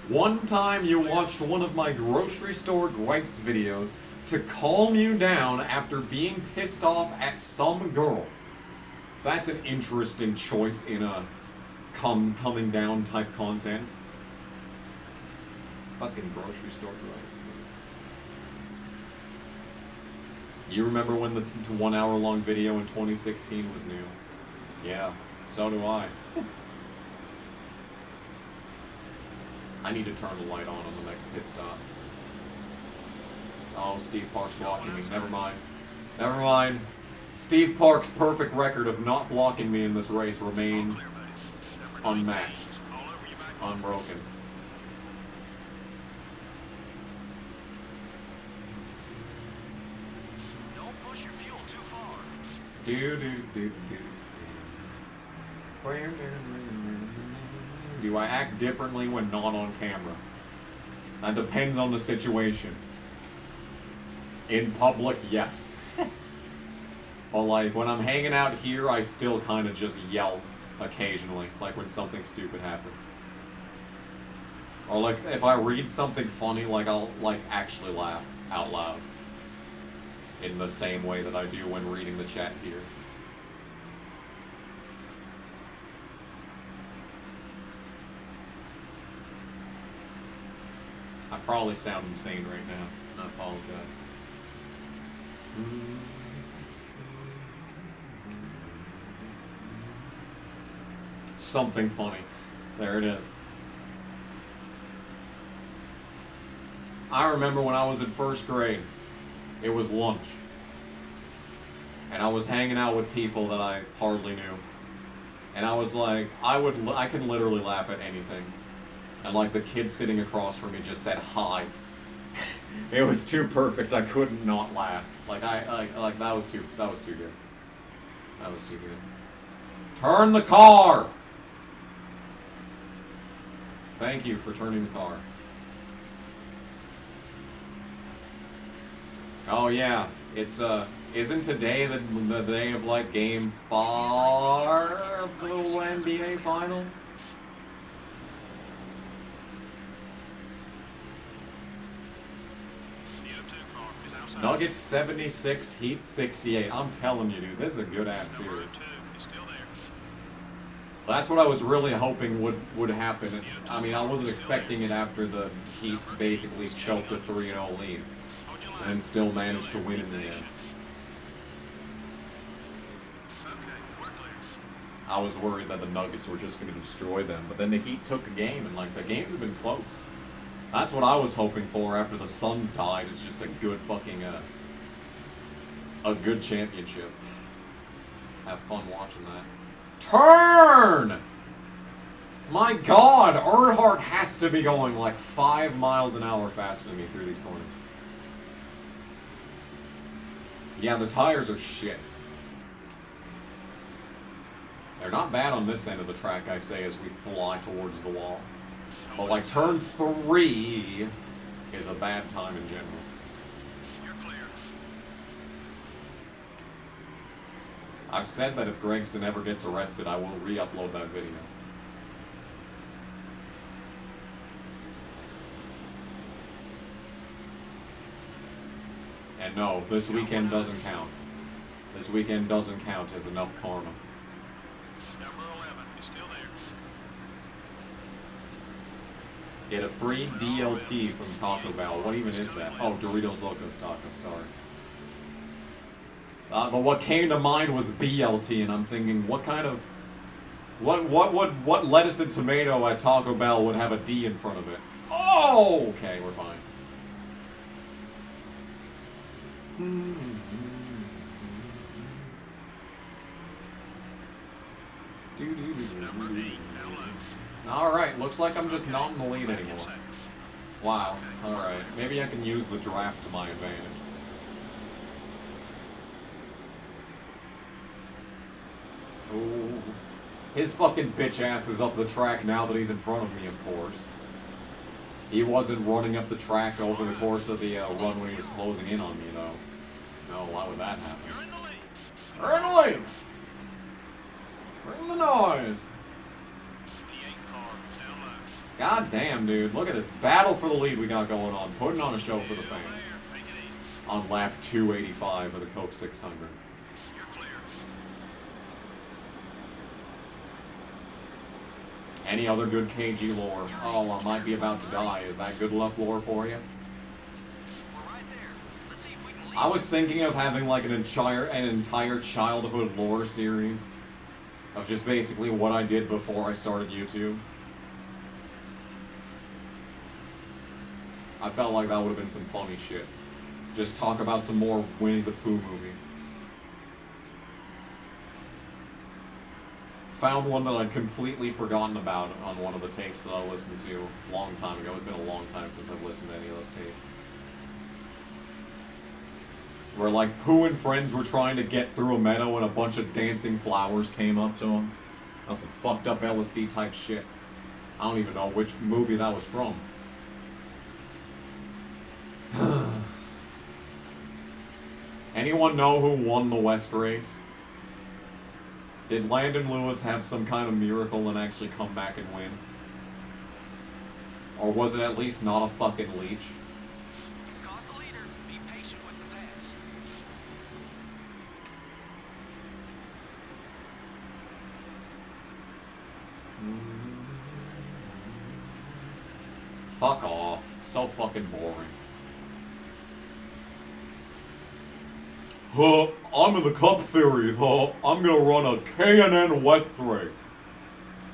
One time you watched one of my grocery store gripes videos to calm you down after being pissed off at some girl. That's an interesting choice in a coming down type content. Fucking grocery store gripes. You remember when the 1 hour long video in 2016 was new? Yeah, so do I. I need to turn the light on the next pit stop. Oh, Steve Park's blocking me. Never mind. Never mind. Steve Park's perfect record of not blocking me in this race remains unmatched. Unbroken. Don't push your fuel too far. Do I act differently when not on camera? That depends on the situation. In public, yes. But like, when I'm hanging out here, I still kind of just yell occasionally, like when something stupid happens. Or like, if I read something funny, like I'll like actually laugh out loud. In the same way that I do when reading the chat here. I probably sound insane right now. I apologize. Something funny. There it is. I remember when I was in first grade, it was lunch. And I was hanging out with people that I hardly knew. And I was like, I can literally laugh at anything. And like the kid sitting across from me just said hi. It was too perfect. I couldn't not laugh. Like that was too good. That was too good. Turn the car. Thank you for turning the car. Oh yeah, it's isn't today the day of like game 4 of the NBA Finals? Nuggets 76, Heat 68. I'm telling you, dude, this is a good-ass series. That's what I was really hoping would happen. I mean, I wasn't expecting it after the Heat basically choked a 3-0 lead. And still managed to win in the end. I was worried that the Nuggets were just going to destroy them. But then the Heat took a game, and like the games have been close. That's what I was hoping for after the Suns died, is just a good fucking, a good championship. Have fun watching that. Turn! My God, Earnhardt has to be going like 5 miles an hour faster than me through these corners. Yeah, the tires are shit. They're not bad on this end of the track, I say, as we fly towards the wall. But like turn 3 is a bad time in general. You're clear. I've said that if Gregson ever gets arrested, I will re-upload that video. And no, this weekend doesn't count. This weekend doesn't count as enough karma. Number 11 is still there. Get a free DLT from Taco Bell. What even is that? Oh, Doritos Locos Taco, sorry. But what came to mind was BLT, and I'm thinking, what kind of... What lettuce and tomato at Taco Bell would have a D in front of it? Oh! Okay, we're fine. Alright, looks like I'm just not in the lead anymore. Wow, alright. Maybe I can use the draft to my advantage. Oh. His fucking bitch ass is up the track now that he's in front of me, of course. He wasn't running up the track over the course of the run when he was closing in on me, though. No, why would that happen? You're in the lead. We're in the lead! Bring the noise! The 8 car is down low. God damn, dude. Look at this battle for the lead we got going on. Putting on a show for the Still fans. there. Take it easy. On lap 285 of the Coke 600. You're clear. Any other good KG lore? Oh, I might be about to die. Is that good enough lore for you? We're right there. Let's see if we can lead. I was thinking of having like an entire childhood lore series of just basically what I did before I started YouTube. I felt like that would have been some funny shit. Just talk about some more Winnie the Pooh movies. Found one that I'd completely forgotten about on one of the tapes that I listened to a long time ago. It's been a long time since I've listened to any of those tapes. Where like Pooh and friends were trying to get through a meadow and a bunch of dancing flowers came up to them. That was some fucked up LSD type shit. I don't even know which movie that was from. Anyone know who won the West race? Did Landon Lewis have some kind of miracle and actually come back and win? Or was it at least not a fucking leech? Caught the leader. Be patient with the pass. Fuck off. It's so fucking boring. I'm in the Cup Series, I'm gonna run a K&N West race.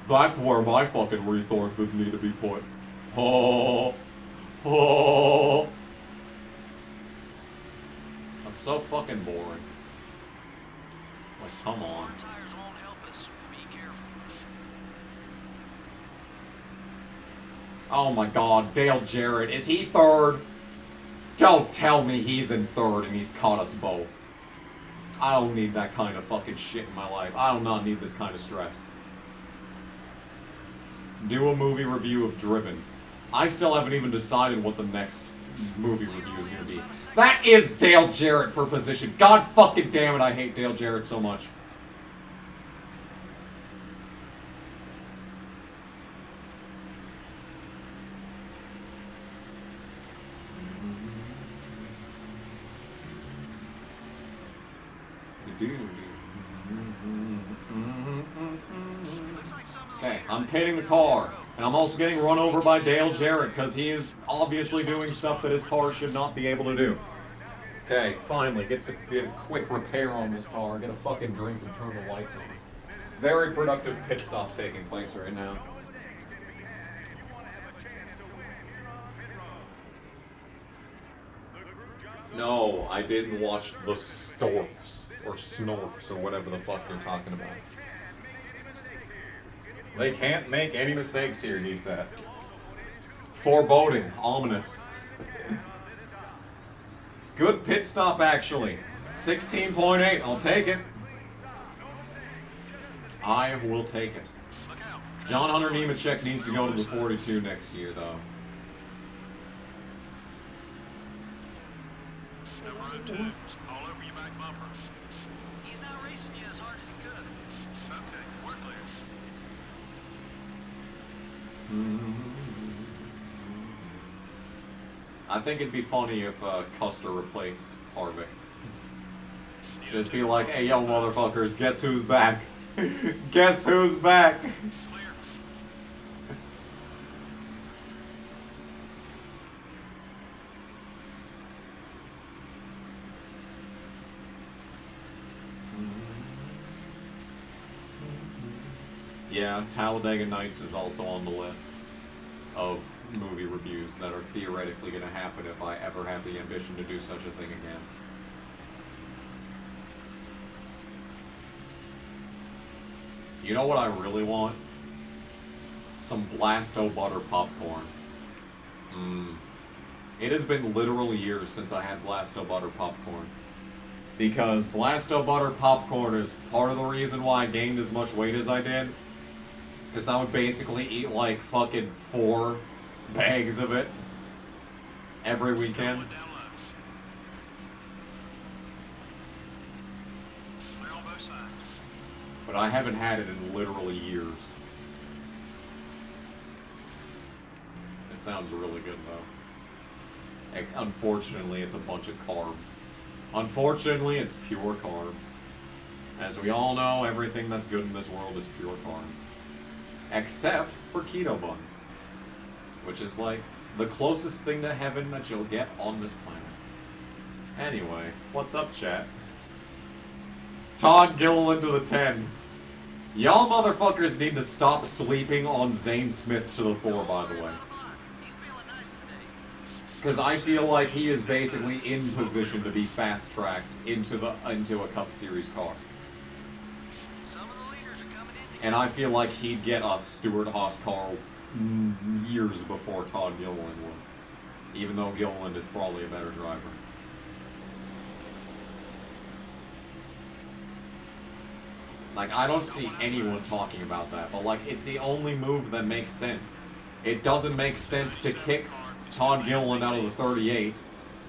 That's where my fucking resources need to be put. That's so fucking boring. Like, come on. Tires won't help us. Be careful. Oh my god, Dale Jarrett, is he third? Don't tell me he's in third and he's caught us both. I don't need that kind of fucking shit in my life. I do not need this kind of stress. Do a movie review of Driven. I still haven't even decided what the next movie review is going to be. That is Dale Jarrett for position. God fucking damn it, I hate Dale Jarrett so much. Okay, I'm pitting the car, and I'm also getting run over by Dale Jarrett because he is obviously doing stuff that his car should not be able to do. Okay, finally, get a quick repair on this car, get a fucking drink and turn the lights on. Very productive pit stops taking place right now. No, I didn't watch The Storks, or Snorks, or whatever the fuck they're talking about. They can't make any mistakes here, he says. Foreboding, ominous. Good pit stop, actually. 16.8, I'll take it. I will take it. John Hunter Nemechek needs to go to the 42 next year, though. All over your back bumper. He's not racing you as hard as he could. Okay, we're clear. I think it'd be funny if Custer replaced Harvick. Just be like, hey, yo, motherfuckers, guess who's back? Guess who's back? Yeah, Talladega Nights is also on the list of movie reviews that are theoretically going to happen if I ever have the ambition to do such a thing again. You know what I really want? Some Blasto butter popcorn. It has been literal years since I had Blasto butter popcorn. Because Blasto butter popcorn is part of the reason why I gained as much weight as I did. Because I would basically eat like fucking 4 bags of it every weekend. But I haven't had it in literally years. It sounds really good though. Unfortunately, it's a bunch of carbs. Unfortunately, it's pure carbs. As we all know, everything that's good in this world is pure carbs. Except for keto buns. Which is like the closest thing to heaven that you'll get on this planet. Anyway, what's up, chat? Todd Gilliland to the 10. Y'all motherfuckers need to stop sleeping on Zane Smith to the 4, by the way. Because I feel like he is basically in position to be fast-tracked into a Cup Series car. And I feel like he'd get a Stewart-Haas car years before Todd Gilliland would. Even though Gilliland is probably a better driver. Like, I don't see anyone talking about that, but like, it's the only move that makes sense. It doesn't make sense to kick Todd Gilliland out of the 38,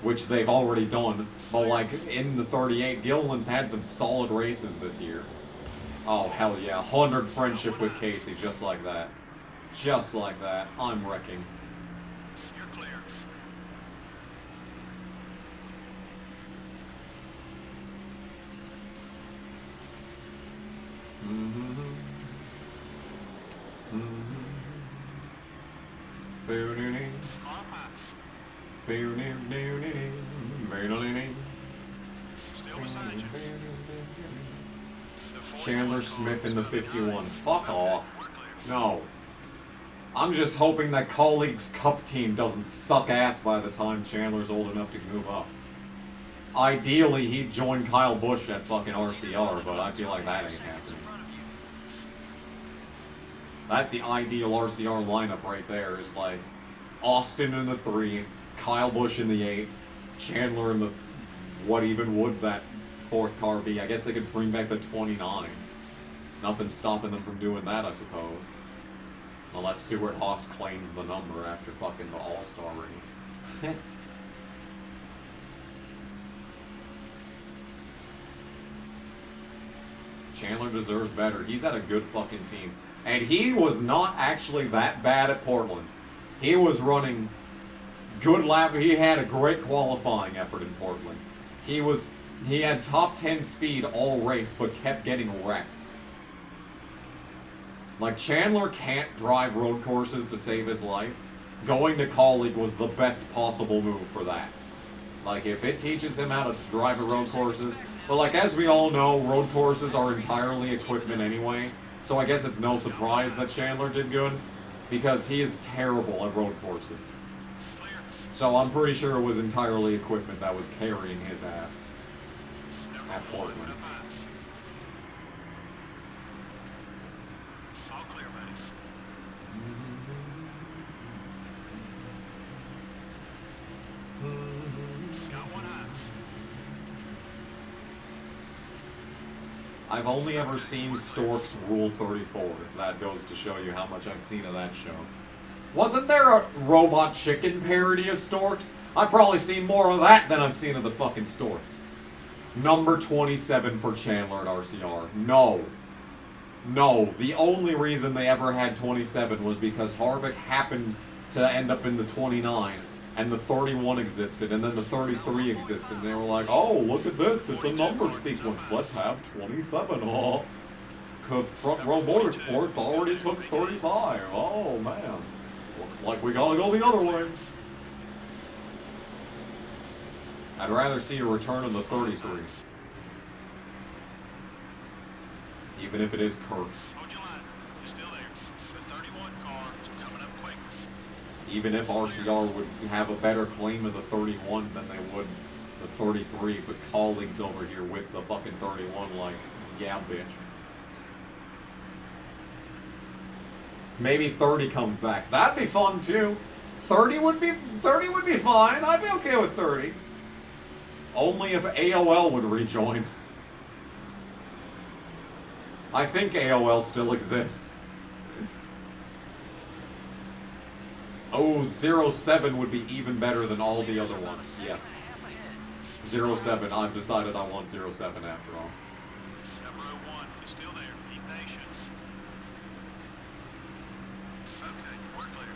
which they've already done, but like, in the 38, Gilliland's had some solid races this year. Oh, hell yeah, 100 friendship with Casey, just like that. Just like that. I'm wrecking. You're clear. Still beside you. Chandler Smith in the 51. Fuck off. No. I'm just hoping that Colleague's Cup team doesn't suck ass by the time Chandler's old enough to move up. Ideally, he'd join Kyle Busch at fucking RCR, but I feel like that ain't happening. That's the ideal RCR lineup right there, is like Austin in the 3, Kyle Busch in the 8, Chandler in the... What even would that 4th car be? I guess they could bring back the 29. Nothing's stopping them from doing that, I suppose. Unless Stewart-Haas claims the number after fucking the All-Star race. Chandler deserves better. He's had a good fucking team. And he was not actually that bad at Portland. He was running good lap. He had a great qualifying effort in Portland. He had top 10 speed all race, but kept getting wrecked. Like, Chandler can't drive road courses to save his life. Going to Colleague was the best possible move for that. Like, if it teaches him how to drive at road courses... But, like, as we all know, road courses are entirely equipment anyway. So I guess it's no surprise that Chandler did good. Because he is terrible at road courses. So I'm pretty sure it was entirely equipment that was carrying his ass. At Portland. All clear, buddy. Got one eye. I've only ever seen Stork's Rule 34, if that goes to show you how much I've seen of that show. Wasn't there a Robot Chicken parody of Storks? I've probably seen more of that than I've seen of the fucking Storks. Number 27 for Chandler at RCR. No. No. The only reason they ever had 27 was because Harvick happened to end up in the 29, and the 31 existed, and then the 33 existed, and they were like, oh, look at this, it's a number sequence, let's have 27, oh. Because Front Row Motorsports already took 35, oh man. Looks like we gotta go the other way. I'd rather see a return of the 33. Even if it is cursed. Hold your line. You're still there. The 31 car is coming up quick. Even if RCR would have a better claim of the 31 than they would the 33, but Colleagues over here with the fucking 31 like, yeah, bitch. Maybe 30 comes back. That'd be fun too. 30 would be fine. I'd be okay with 30. Only if AOL would rejoin. I think AOL still exists. Oh, 07 would be even better than all the other ones. Yes. 07. I've decided I want 07 after all. Number 01 is still there. Be patient. Okay, we're clear.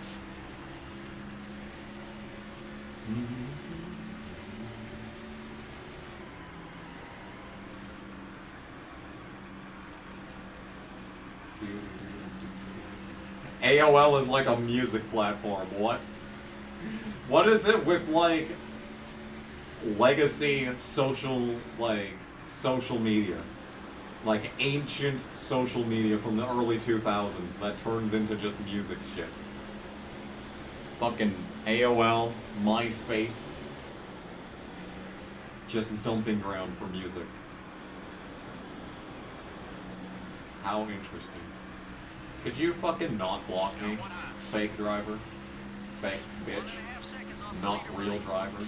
AOL is like a music platform. What? What is it with like legacy social media. Like ancient social media from the early 2000s that turns into just music shit. Fucking AOL, MySpace. Just dumping ground for music. How interesting. Could you fucking not block me? Fake driver. Fake bitch. Not real driver.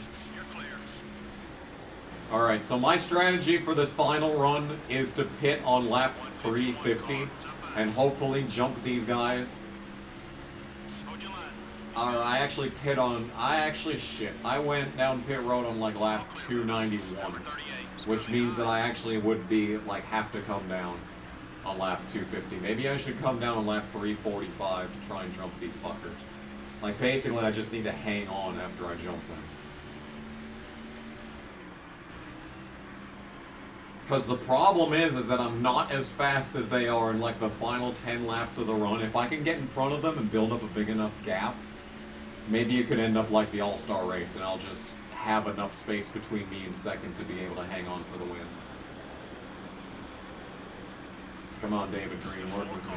Alright, so my strategy for this final run is to pit on lap 350 and hopefully jump these guys. I went down pit road on like lap 291, which means that I actually would be like have to come down on lap 250. Maybe I should come down on lap 345 to try and jump these fuckers. Like basically I just need to hang on after I jump them. Because the problem is that I'm not as fast as they are in like the final 10 laps of the run. If I can get in front of them and build up a big enough gap, maybe it could end up like the All-Star race and I'll just have enough space between me and second to be able to hang on for the win. Come on, David Green, work with me.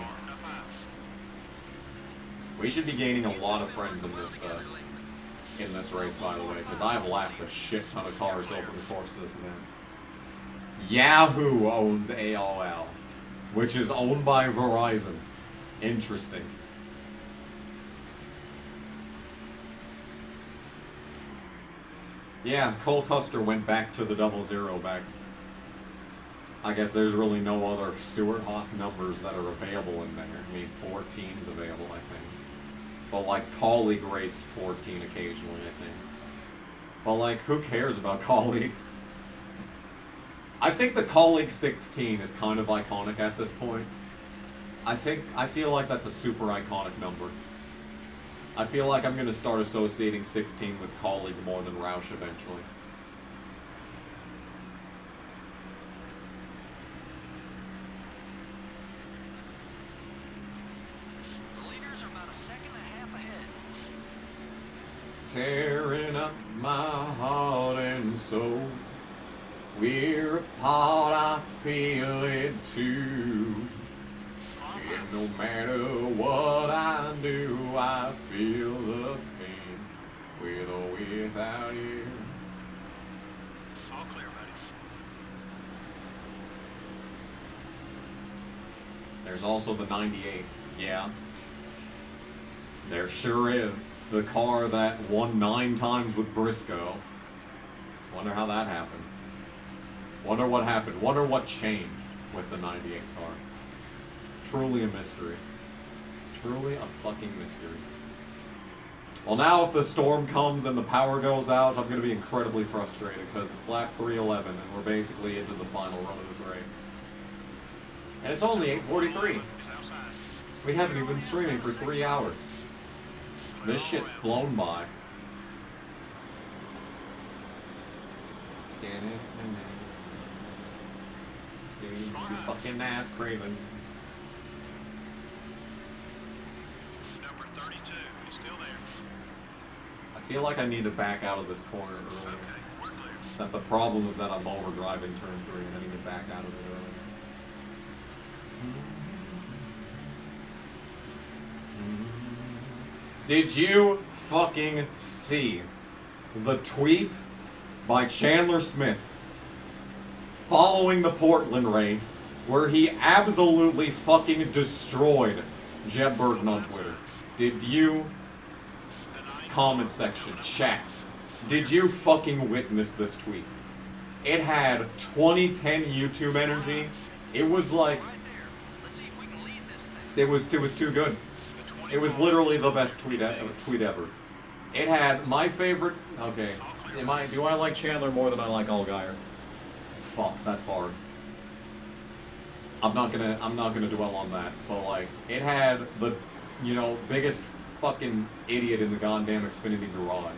We should be gaining a lot of friends in this race, by the way, because I've lapped a shit ton of cars over the course of this event. Yahoo owns AOL, which is owned by Verizon. Interesting. Yeah, Cole Custer went back to the 00 back. I guess there's really no other Stewart Haas numbers that are available in there. I mean, 14's available, I think. But like, Colleague raced 14 occasionally, I think. But like, who cares about Colleague? I think the Colleague 16 is kind of iconic at this point. I feel like that's a super iconic number. I feel like I'm going to start associating 16 with Colleague more than Roush eventually. The leaders are about a second and a half ahead. Tearing up my heart and soul. We're apart, I feel it too. And no matter what I do, I feel the pain, with or without you. All clear, buddy. There's also the 98, yeah. There sure is. The car that won 9 times with Briscoe. Wonder how that happened. Wonder what happened. Wonder what changed with the 98 car. Truly a mystery. Truly a fucking mystery. Well, now if the storm comes and the power goes out, I'm going to be incredibly frustrated because it's lap 311 and we're basically into the final run of this race. And it's only 8:43. We haven't even been streaming for 3 hours. This shit's flown by. You fucking ass craven. Number 32, he's still there. I feel like I need to back out of this corner earlier. Okay, we're clear. Except the problem is that I'm overdriving turn 3 and I need to back out of it earlier. Did you fucking see the tweet by Chandler Smith following the Portland race where he absolutely fucking destroyed Jeb Burton on Twitter? Did you, comment section, chat, did you fucking witness this tweet? It had 2010 YouTube energy. It was like, it was too good. It was literally the best tweet ever. It had my favorite. Okay, do I like Chandler more than I like Allgaier? Fuck, that's hard. I'm not gonna dwell on that. But like, it had the, biggest fucking idiot in the goddamn Xfinity garage,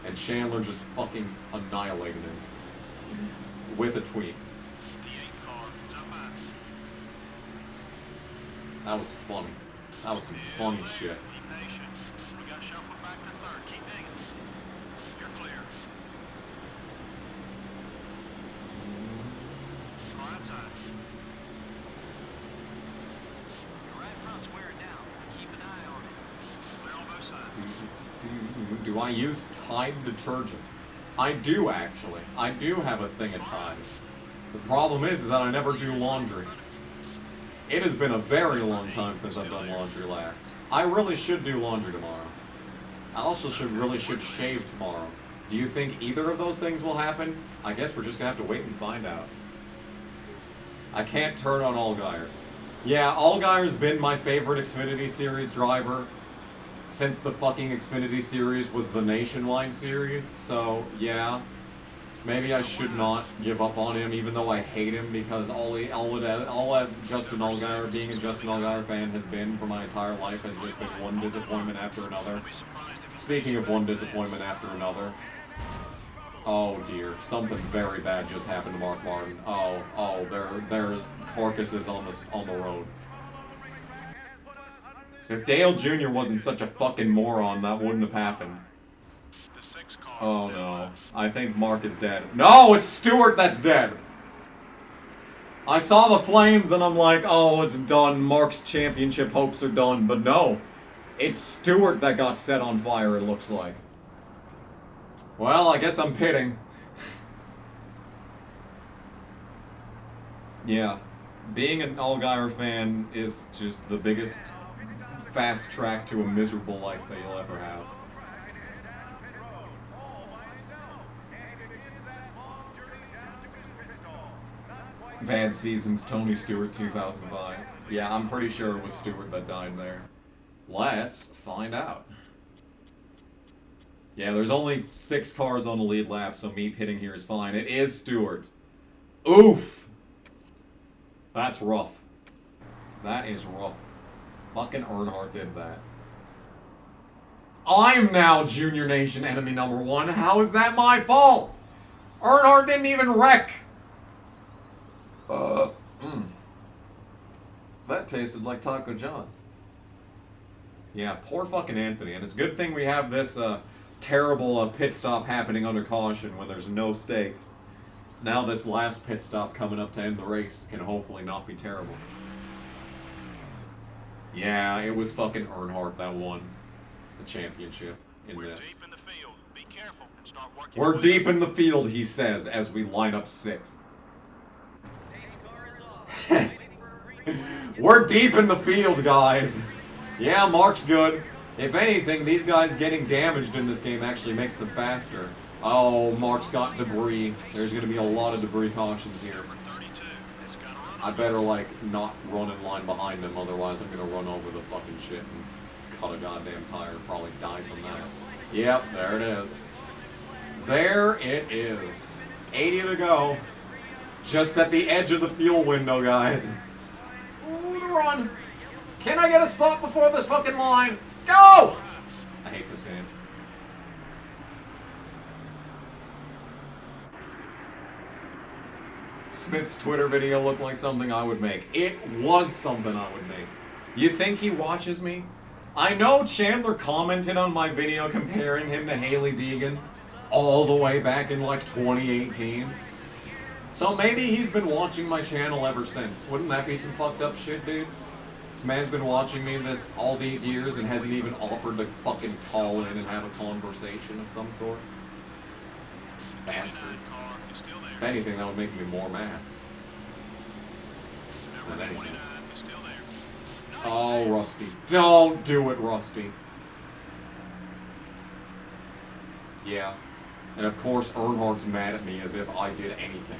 and Chandler just fucking annihilated him with a tweet. That was funny. That was some funny shit. Be patient. We got shuffled back to third. Keep digging. You're clear. Do I use Tide detergent? I do, actually. I do have a thing of Tide. The problem is that I never do laundry. It has been a very long time since I've done laundry last. I really should do laundry tomorrow. I also really should shave tomorrow. Do you think either of those things will happen? I guess we're just gonna have to wait and find out. I can't turn on Allgaier. Yeah, Allgaier's been my favorite Xfinity Series driver since the fucking Xfinity Series was the Nationwide Series, so yeah. Maybe I should not give up on him, even though I hate him, because all that Justin Allgaier, being a Justin Allgaier fan, has been for my entire life has just been one disappointment after another. Speaking of one disappointment after another, oh dear, something very bad just happened to Mark Martin. Oh, there's carcasses on the road. If Dale Jr. wasn't such a fucking moron, that wouldn't have happened. Oh no, I think Mark is dead. No, it's Stewart that's dead! I saw the flames and I'm like, oh, it's done, Mark's championship hopes are done, but no. It's Stewart that got set on fire, it looks like. Well, I guess I'm pitting. Yeah, being an Allgaier fan is just the biggest fast track to a miserable life that you'll ever have. Bad Seasons, Tony Stewart, 2005. Yeah, I'm pretty sure it was Stewart that died there. Let's find out. Yeah, there's only 6 cars on the lead lap, so me pitting here is fine. It is Stewart. Oof! That's rough. That is rough. Fucking Earnhardt did that. I'm now Junior Nation enemy number 1. How is that my fault? Earnhardt didn't even wreck. That tasted like Taco John's. Yeah, poor fucking Anthony. And it's a good thing we have this terrible pit stop happening under caution when there's no stakes. Now this last pit stop coming up to end the race can hopefully not be terrible. Yeah, it was fucking Earnhardt that won the championship in this. Deep in the field. Be careful and start working. We're deep in the field, he says, as we line up 6th. We're deep in the field, guys. Yeah, Mark's good. If anything, these guys getting damaged in this game actually makes them faster. Oh, Mark's got debris. There's going to be a lot of debris cautions here. I better, like, not run in line behind him, otherwise I'm going to run over the fucking shit and cut a goddamn tire. Probably die from that. Yep, there it is. There it is. 80 to go. Just at the edge of the fuel window, guys. Ooh, the run. Can I get a spot before this fucking line? Go! I hate this game. Smith's Twitter video looked like something I would make. It was something I would make. You think he watches me? I know Chandler commented on my video comparing him to Hailie Deegan all the way back in like 2018. So maybe he's been watching my channel ever since. Wouldn't that be some fucked up shit, dude? This man's been watching me all these years and hasn't even offered to fucking call in and have a conversation of some sort. Bastard. If anything, that would make me more mad. Than anything. Oh, Rusty. Don't do it, Rusty. Yeah. And of course, Earnhardt's mad at me as if I did anything.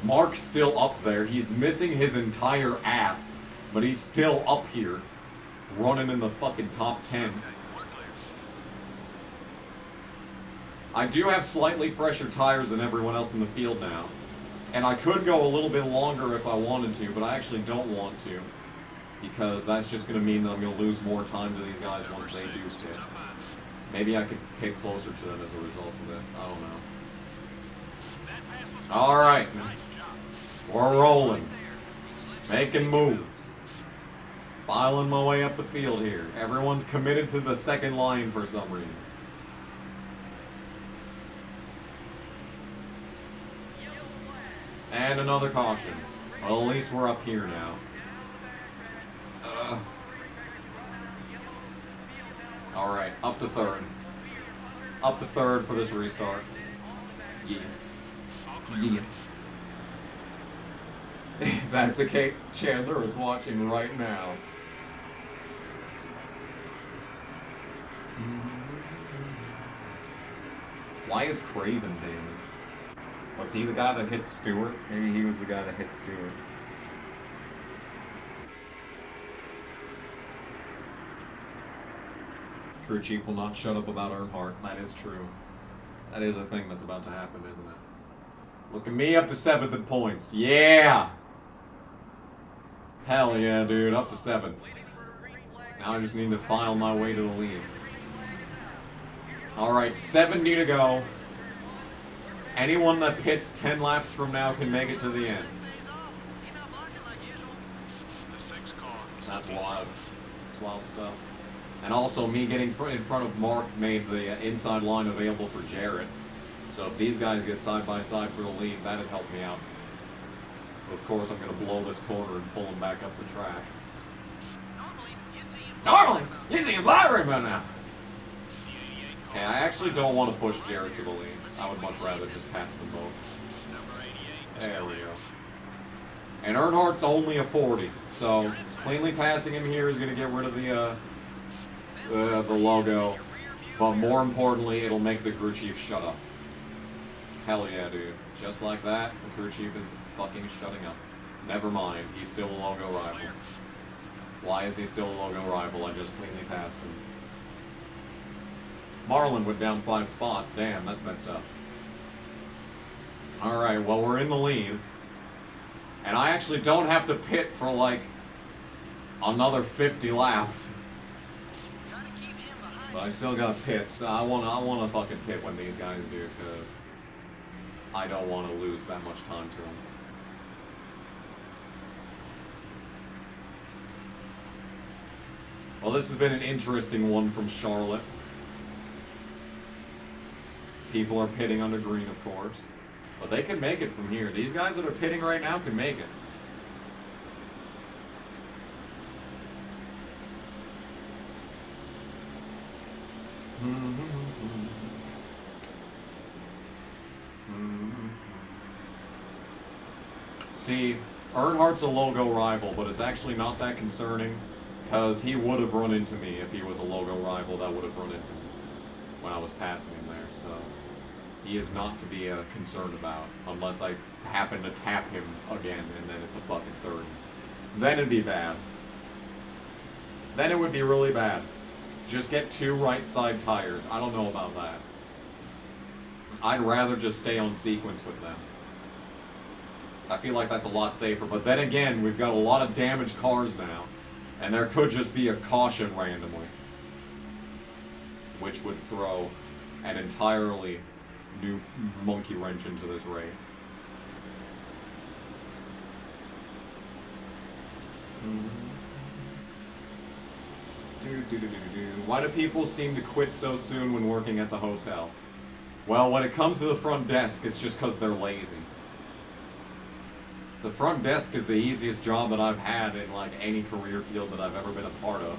Mark's still up there. He's missing his entire ass. But he's still up here. Running in the fucking top 10. I do have slightly fresher tires than everyone else in the field now. And I could go a little bit longer if I wanted to, but I actually don't want to. Because that's just going to mean that I'm going to lose more time to these guys once they do pit. Maybe I could pit closer to them as a result of this. I don't know. Alright. We're rolling. Making moves. Filing my way up the field here. Everyone's committed to the second line for some reason. And another caution. Well, at least we're up here now. Alright, up to third. Up to third for this restart. Yeah. Yeah. If that's the case, Chandler is watching right now. Why is Craven damaged? Was he the guy that hit Stewart? Maybe he was the guy that hit Stewart. Crew chief will not shut up about Earnhardt. That is true. That is a thing that's about to happen, isn't it? Look at me up to 7th in points. Yeah! Hell yeah, dude. Up to 7th. Now I just need to file my way to the lead. Alright, 70 to go. Anyone that pits 10 laps from now can make it to the end. That's wild. That's wild stuff. And also, me getting in front of Mark made the inside line available for Jarrett. So if these guys get side by side for the lead, that'd help me out. But of course, I'm going to blow this corner and pull him back up the track. Normally, you see him blabbering by now. Okay, I actually don't want to push Jarrett to the lead. I would much rather just pass them both. There we go. And Earnhardt's only a 40, so cleanly passing him here is going to get rid of the logo. But more importantly, it'll make the crew chief shut up. Hell yeah, dude. Just like that, the crew chief is fucking shutting up. Never mind, he's still a logo rival. Why is he still a logo rival? I just cleanly passed him. Marlin went down 5 spots. Damn, that's messed up. Alright, well, we're in the lead. And I actually don't have to pit for, like, another 50 laps. But I still gotta pit, so I wanna fucking pit when these guys do, because I don't want to lose that much time to them. Well, this has been an interesting one from Charlotte. People are pitting under green, of course. But they can make it from here. These guys that are pitting right now can make it. See, Earnhardt's a logo rival, but it's actually not that concerning, because he would have run into me if he was a logo rival that would have run into me when I was passing him there, so he is not to be concerned about, unless I happen to tap him again, and then it's a fucking 30. Then it'd be bad. Then it would be really bad. Just get 2 right side tires. I don't know about that. I'd rather just stay on sequence with them. I feel like that's a lot safer, but then again, we've got a lot of damaged cars now, and there could just be a caution randomly, which would throw an entirely new monkey wrench into this race. Why do people seem to quit so soon when working at the hotel? Well, when it comes to the front desk, it's just because they're lazy. The front desk is the easiest job that I've had in, like, any career field that I've ever been a part of.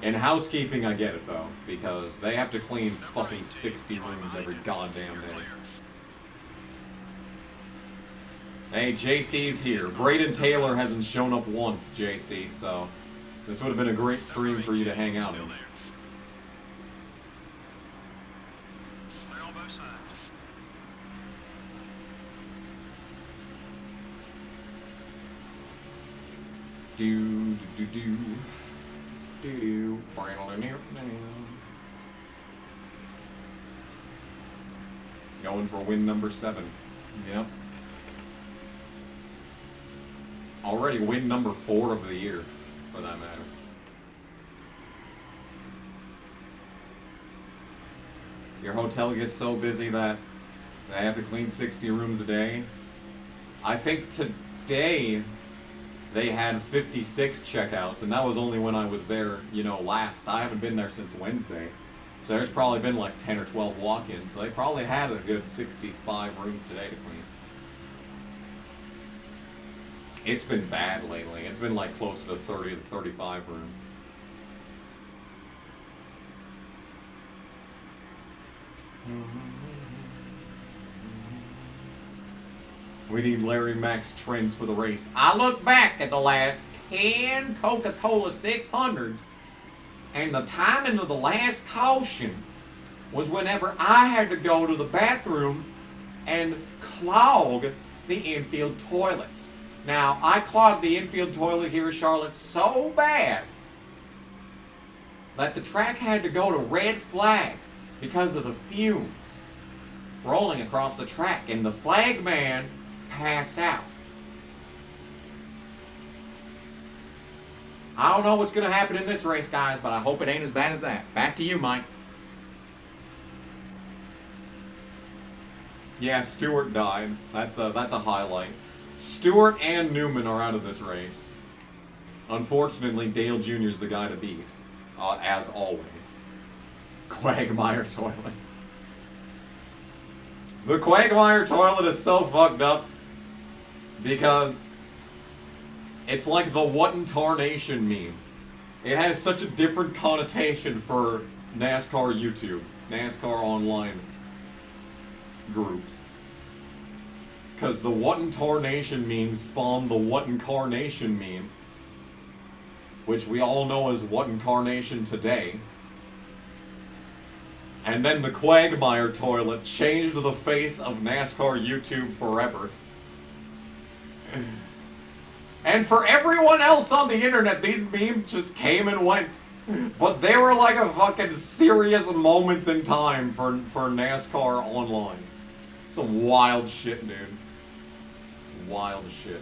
In housekeeping, I get it, though, because they have to clean fucking 60 rooms every goddamn day. Hey, JC's here. Braden Taylor hasn't shown up once, JC, so this would have been a great stream for you to hang out in. Going for win number 7. Yep. Already win number 4 of the year, for that matter. Your hotel gets so busy that they have to clean 60 rooms a day. I think today they had 56 checkouts, and that was only when I was there, you know, last. I haven't been there since Wednesday. So there's probably been like 10 or 12 walk-ins. So they probably had a good 65 rooms today to clean. It's been bad lately. It's been like closer to 30 to 35 rooms. We need Larry Mack's trends for the race. I look back at the last 10 Coca-Cola 600s, and the timing of the last caution was whenever I had to go to the bathroom and clog the infield toilets. Now, I clogged the infield toilet here in Charlotte so bad that the track had to go to red flag because of the fumes rolling across the track, and the flag man passed out. I don't know what's going to happen in this race, guys, but I hope it ain't as bad as that. Back to you, Mike. Yeah, Stewart died. That's a highlight. Stewart and Newman are out of this race. Unfortunately, Dale Jr.'s the guy to beat, as always. Quagmire toilet. The Quagmire toilet is so fucked up because it's like the what in tarnation meme. It has such a different connotation for NASCAR YouTube, NASCAR online groups. Because the what in tarnation memes spawn the what incarnation meme, which we all know as what incarnation today. And then the Quagmire toilet changed the face of NASCAR YouTube forever. And for everyone else on the internet, these memes just came and went. But they were like a fucking serious moment in time for NASCAR online. Some wild shit, dude. Wild shit.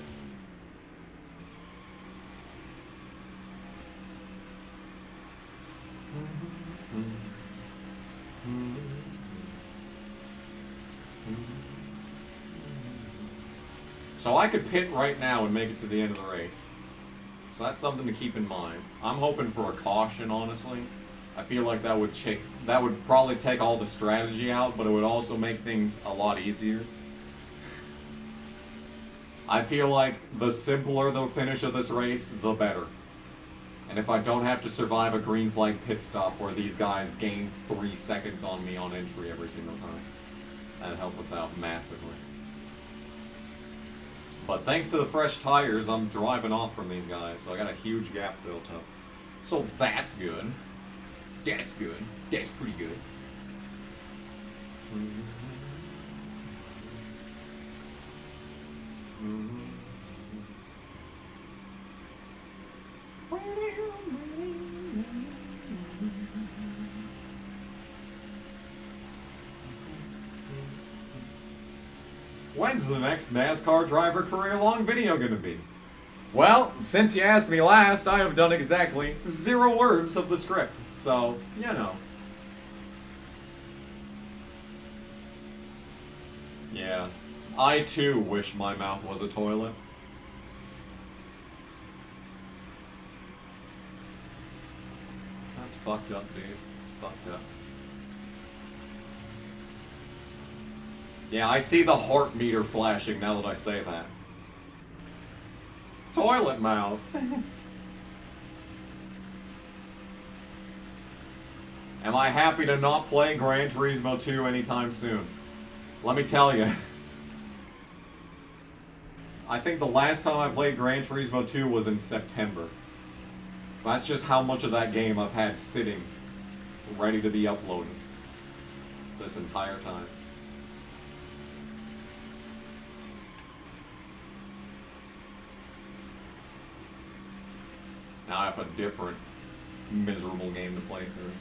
So I could pit right now and make it to the end of the race. So that's something to keep in mind. I'm hoping for a caution, honestly. I feel like that would probably take all the strategy out, but it would also make things a lot easier. I feel like the simpler the finish of this race, the better. And if I don't have to survive a green flag pit stop where these guys gain 3 seconds on me on entry every single time, that'd help us out massively. But thanks to the fresh tires, I'm driving off from these guys, so I got a huge gap built up. So that's good. That's good. That's pretty good. When's the next NASCAR driver career-long video gonna be? Well, since you asked me last, I have done exactly 0 words of the script, so, you know. Yeah, I too wish my mouth was a toilet. That's fucked up, dude. It's fucked up. Yeah, I see the heart meter flashing now that I say that. Toilet mouth. Am I happy to not play Gran Turismo 2 anytime soon? Let me tell you. I think the last time I played Gran Turismo 2 was in September. That's just how much of that game I've had sitting, ready to be uploaded. This entire time. Now I have a different, miserable game to play through.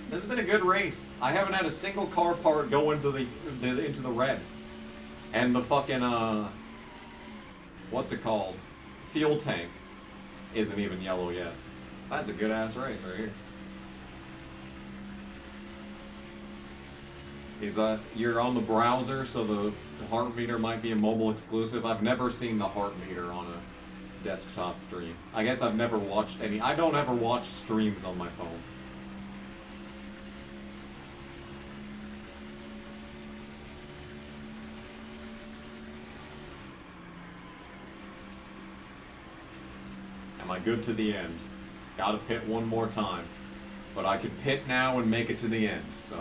This has been a good race. I haven't had a single car part go into the red. And the fucking, what's it called? Fuel tank isn't even yellow yet. That's a good ass race right here. You're on the browser, so the heart meter might be a mobile exclusive. I've never seen the heart meter on desktop stream. I guess I've never watched any. I don't ever watch streams on my phone. Am I good to the end? Gotta pit one more time. But I can pit now and make it to the end, so.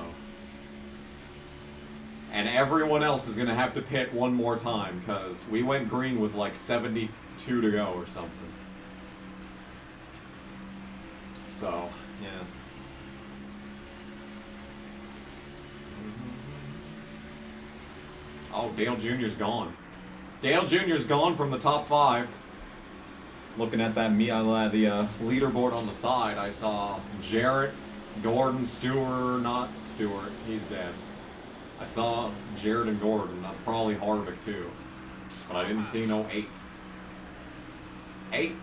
And everyone else is gonna have to pit one more time, because we went green with like 72 to go or something. So, yeah. Oh, Dale Jr.'s gone. Dale Jr.'s gone from the top 5. Looking at that the leaderboard on the side, I saw Jarrett, Gordon, not Stewart, he's dead. I saw Jarrett and Gordon, probably Harvick too, but I didn't see no 8. 8.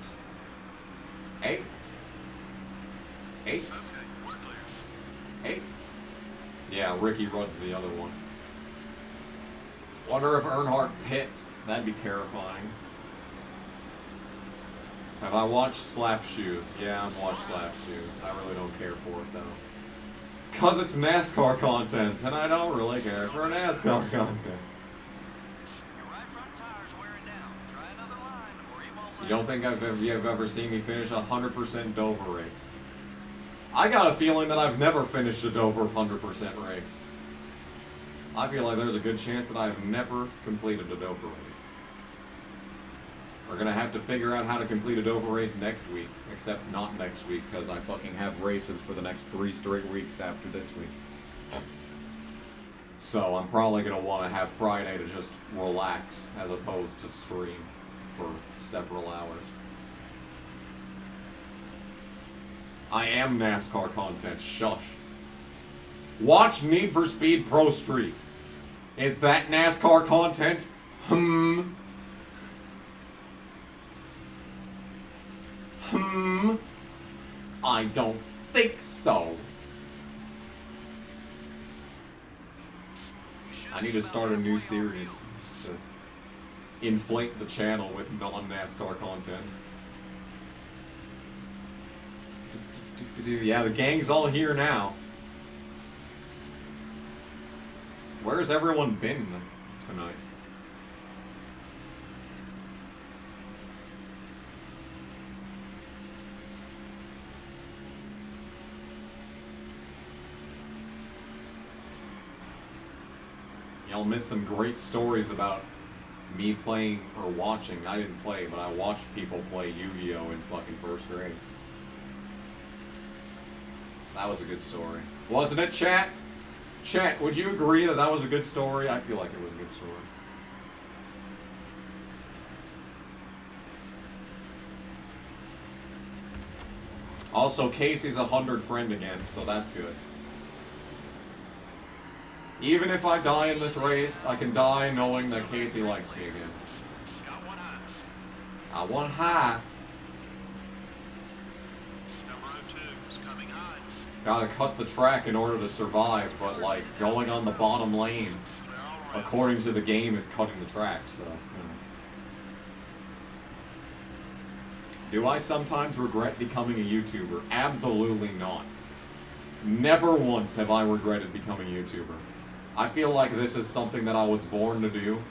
8. 8. 8. Yeah, Ricky Rudd's the other one. Wonder if Earnhardt pit. That'd be terrifying. Have I watched Slap Shoes? Yeah, I've watched Slap Shoes. I really don't care for it, though. Because it's NASCAR content, and I don't really care for NASCAR content. You don't think you've ever seen me finish a 100% Dover race? I got a feeling that I've never finished a Dover 100% race. I feel like there's a good chance that I've never completed a Dover race. We're gonna have to figure out how to complete a Dover race next week, except not next week, because I fucking have races for the next 3 straight weeks after this week. So I'm probably gonna want to have Friday to just relax, as opposed to stream for several hours. I am NASCAR content, shush. Watch Need for Speed Pro Street. Is that NASCAR content? I don't think so. I need to start a new series just to inflate the channel with non-NASCAR content. Yeah, the gang's all here now. Where's everyone been tonight? Y'all missed some great stories about me playing or watching. I didn't play, but I watched people play Yu-Gi-Oh! In fucking first grade. That was a good story. Wasn't it, chat? Chat, would you agree that that was a good story? I feel like it was a good story. Also, Casey's a 100 friend again, so that's good. Even if I die in this race, I can die knowing that Casey likes me again. I want high. Gotta cut the track in order to survive, but like going on the bottom lane, according to the game, is cutting the track, so, you know. Do I sometimes regret becoming a YouTuber? Absolutely not. Never once have I regretted becoming a YouTuber. I feel like this is something that I was born to do,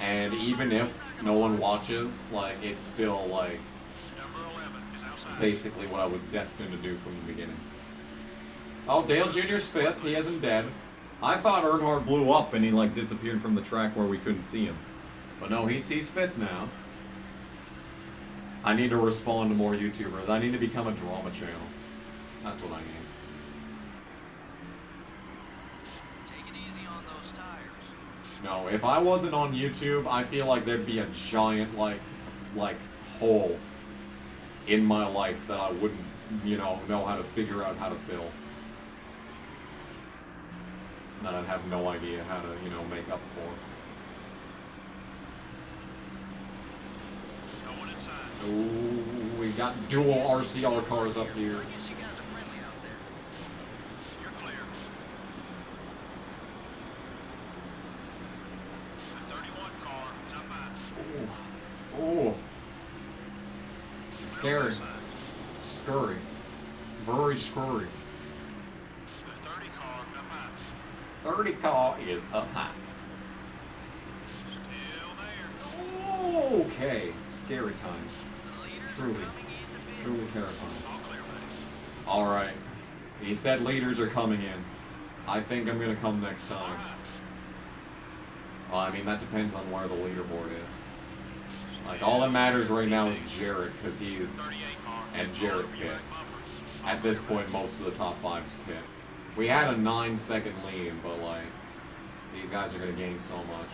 and even if no one watches, like, it's still, like, basically what I was destined to do from the beginning. Oh, Dale Jr.'s 5th, he isn't dead. I thought Earnhardt blew up and he, like, disappeared from the track where we couldn't see him. But no, he's 5th now. I need to respond to more YouTubers. I need to become a drama channel. That's what I need. No, if I wasn't on YouTube, I feel like there'd be a giant, like hole in my life that I wouldn't, you know how to figure out how to fill. That I'd have no idea how to, make up for. Ooh, we got dual RCR cars up here. Scary. Scurry. Very scurry. The 30 car up high. 30 car is up high. Still there. Okay. Scary times. Truly. Truly terrifying. All clear, buddy. Alright. He said leaders are coming in. I think I'm gonna come next time. Well, I mean, that depends on where the leaderboard is. Like, all that matters right now is Jarrett, because he's... 38 car. And Jarrett pit. At this point, most of the top 5's pit. We had a 9-second lead, but, like, these guys are gonna gain so much.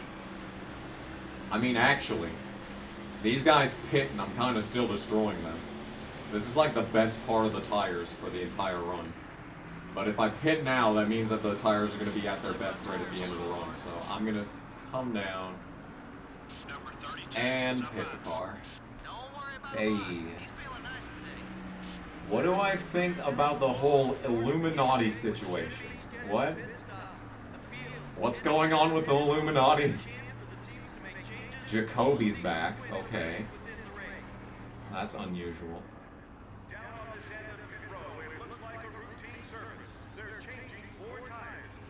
I mean, actually, these guys pit, and I'm kind of still destroying them. This is, like, the best part of the tires for the entire run. But if I pit now, that means that the tires are going to be at their best right at the end of the run. So I'm going to come down and pit the car. Hey. What do I think about the whole Illuminati situation? What? What's going on with the Illuminati? Jacoby's back. Okay. That's unusual.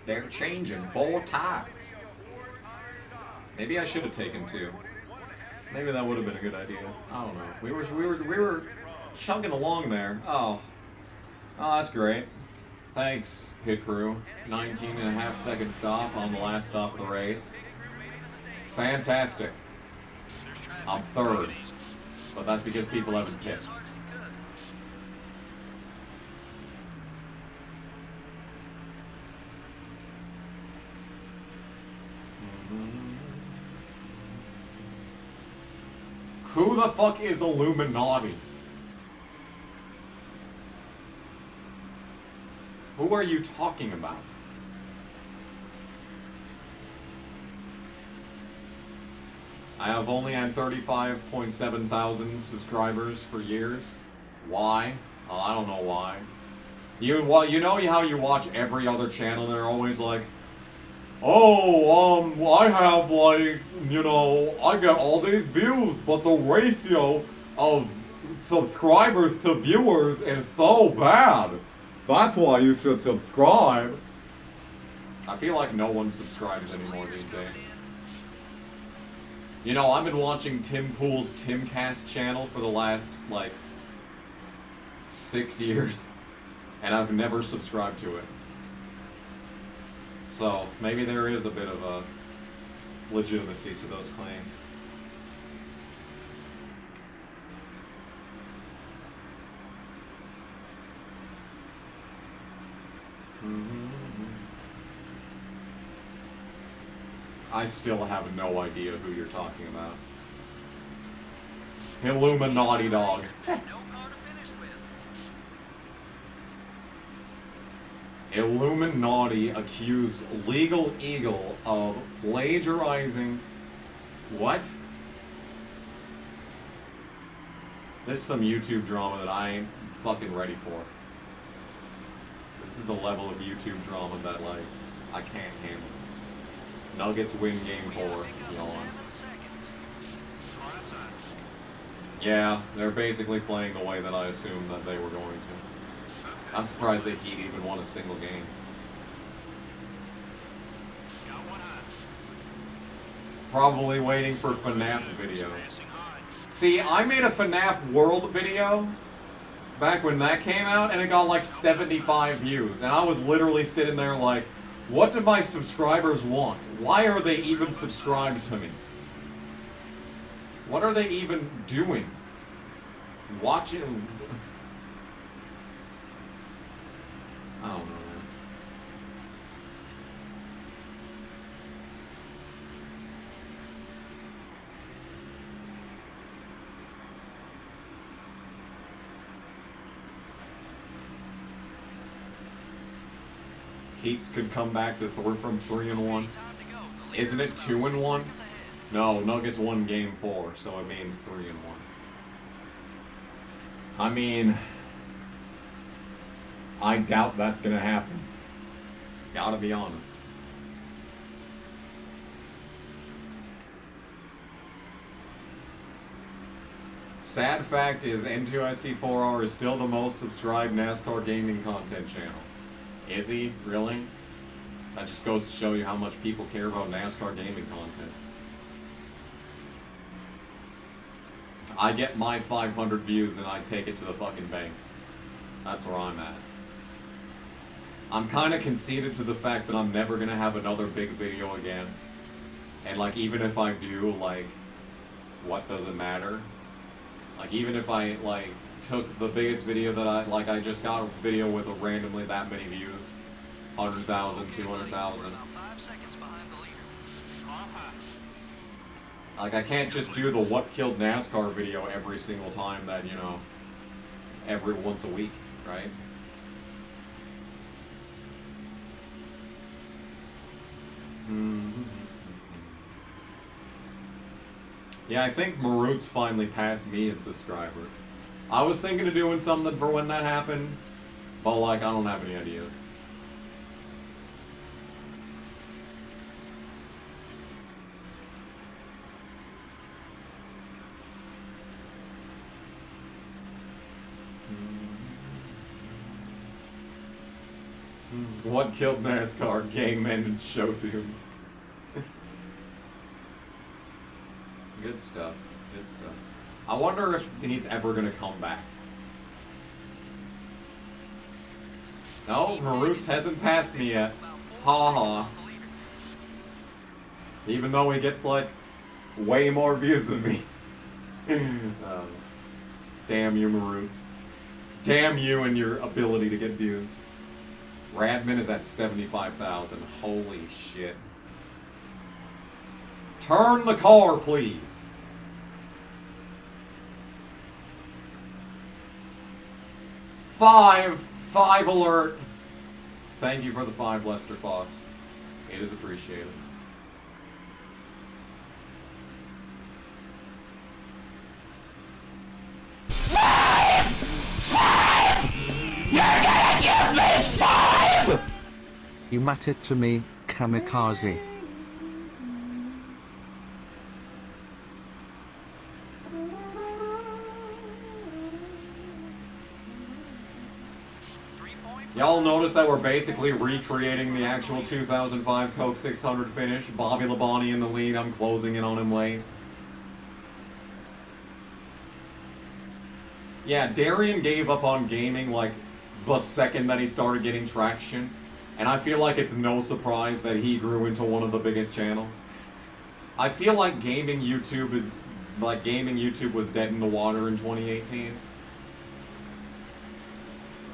They're changing 4 tires. Maybe I should have taken 2. Maybe that would have been a good idea. I don't know. We were chugging along there. Oh, that's great. Thanks, pit crew. 19.5-second stop on the last stop of the race. Fantastic. I'm 3rd, but that's because people haven't pit. Who the fuck is Illuminati? Who are you talking about? I have only had 35.7 thousand subscribers for years. Why? Oh, I don't know why. You know how you watch every other channel, they're always like, oh, I have like, you know, I get all these views, but the ratio of subscribers to viewers is so bad. That's why you should subscribe. I feel like no one subscribes anymore these days. You know, I've been watching Tim Pool's Timcast channel for the last, like, 6 years, and I've never subscribed to it. So, maybe there is a bit of a legitimacy to those claims. I still have no idea who you're talking about. Illuminati dog. Illuminati accused Legal Eagle of plagiarizing... What? This is some YouTube drama that I ain't fucking ready for. This is a level of YouTube drama that, like, I can't handle. Nuggets win game 4. Yawn. Yeah, they're basically playing the way that I assumed that they were going to. I'm surprised that Heat even won a single game. Probably waiting for FNAF video. See, I made a FNAF World video back when that came out, and it got like 75 views. And I was literally sitting there like, what do my subscribers want? Why are they even subscribed to me? What are they even doing? Watching... I don't know, man. Heats could come back to Thor from 3-1. Isn't it 2-1? No, Nuggets won game 4, so it means 3-1. I mean, I doubt that's gonna happen. Gotta be honest. Sad fact is N2SC4R is still the most subscribed NASCAR gaming content channel. Is he? Really? That just goes to show you how much people care about NASCAR gaming content. I get my 500 views and I take it to the fucking bank. That's where I'm at. I'm kind of conceited to the fact that I'm never gonna have another big video again. And like, even if I do, like, what does it matter? Like, even if I, like, took the biggest video that I just got a video with randomly that many views. 100,000, 200,000. Like, I can't just do the what killed NASCAR video every single time that, you know, every once a week, right? Yeah, I think Maroots finally passed me in subscriber. I was thinking of doing something for when that happened, but like, I don't have any ideas. What killed NASCAR? Gangmen and show tunes. Good stuff. Good stuff. I wonder if he's ever gonna come back. No, Maroots hasn't passed me yet. Ha ha. Even though he gets like way more views than me. Damn you, Maroots. Damn you and your ability to get views. Radman is at 75,000. Holy shit. Turn the car, please. Five alert. Thank you for the 5, Lester Fox. It is appreciated. You mattered to me, kamikaze. Y'all notice that we're basically recreating the actual 2005 Coke 600 finish. Bobby Labonte in the lead. I'm closing in on him late. Yeah, Darian gave up on gaming like the second that he started getting traction. And I feel like it's no surprise that he grew into one of the biggest channels. I feel like gaming YouTube was dead in the water in 2018.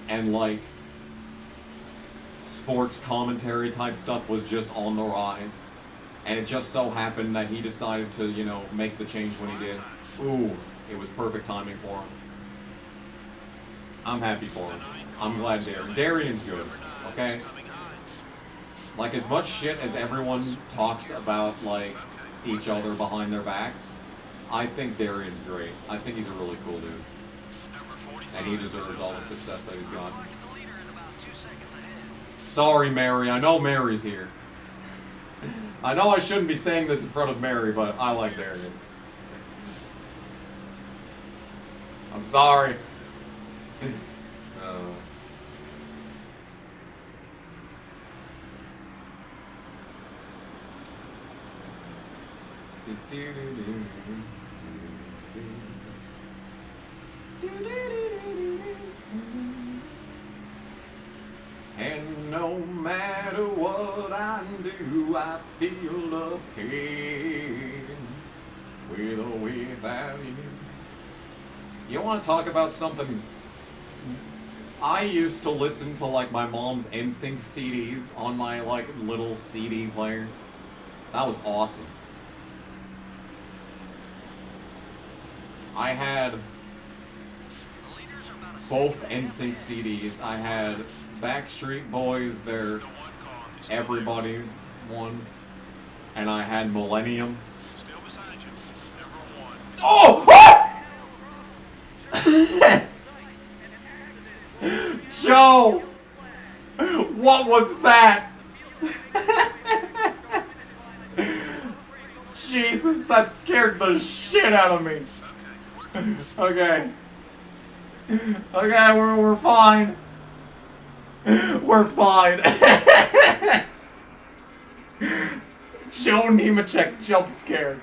And like sports commentary type stuff was just on the rise. And it just so happened that he decided to, you know, make the change when he did. Ooh, it was perfect timing for him. I'm happy for him. I'm glad Darian's good, okay? Like, as much shit as everyone talks about, like, each other behind their backs, I think Darian's great. I think he's a really cool dude. And he deserves all the success that he's got. Sorry, Mary. I know Mary's here. I know I shouldn't be saying this in front of Mary, but I like Darian. I'm sorry. And no matter what I do, I feel the pain with or without you. You want to talk about something? I used to listen to like my mom's NSYNC CDs on my like little CD player. That was awesome. I had both NSYNC CDs. I had Backstreet Boys, their Everybody one, and I had Millennium. Oh! What? Joe! What was that? Jesus, that scared the shit out of me. Okay. Okay, we're fine. We're fine. Joe Nemechek jump scared.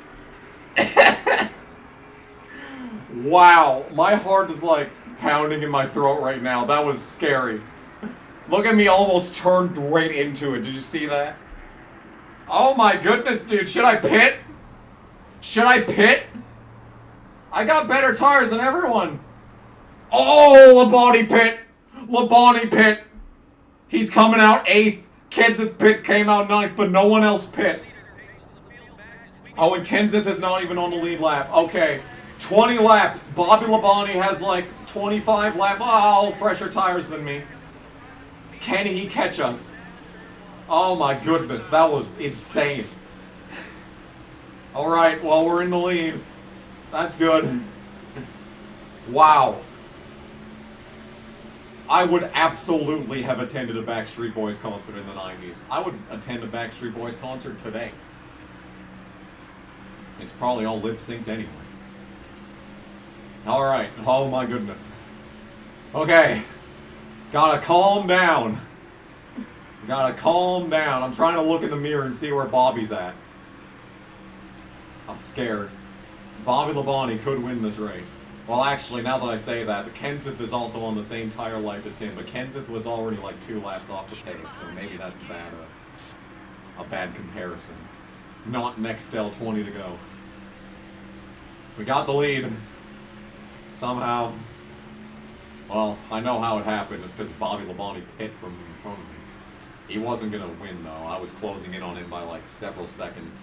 Wow, my heart is like pounding in my throat right now. That was scary. Look at me almost turned right into it. Did you see that? Oh my goodness, dude. Should I pit? Should I pit? I got better tires than everyone. Oh, Labonte pit. Labonte pit. He's coming out 8th. Kenseth pit came out 9th, but no one else pit. Oh, and Kenseth is not even on the lead lap. Okay. 20 laps. Bobby Labonte has like 25 laps. Oh, fresher tires than me. Can he catch us? Oh my goodness, that was insane. Alright, well, we're in the lead. That's good. Wow. I would absolutely have attended a Backstreet Boys concert in the 90s. I would attend a Backstreet Boys concert today. It's probably all lip-synced anyway. Alright, oh my goodness. Okay. Gotta calm down. Gotta calm down. I'm trying to look in the mirror and see where Bobby's at. I'm scared. Bobby Labonte could win this race. Well, actually, now that I say that, Kenseth is also on the same tire life as him, but Kenseth was already like 2 laps off the pace, so maybe that's bad. A bad comparison. Not Nextel 20 to go. We got the lead. Somehow. Well, I know how it happened. It's because Bobby Labonte pit from in front of me. He wasn't going to win, though. I was closing in on him by like several seconds.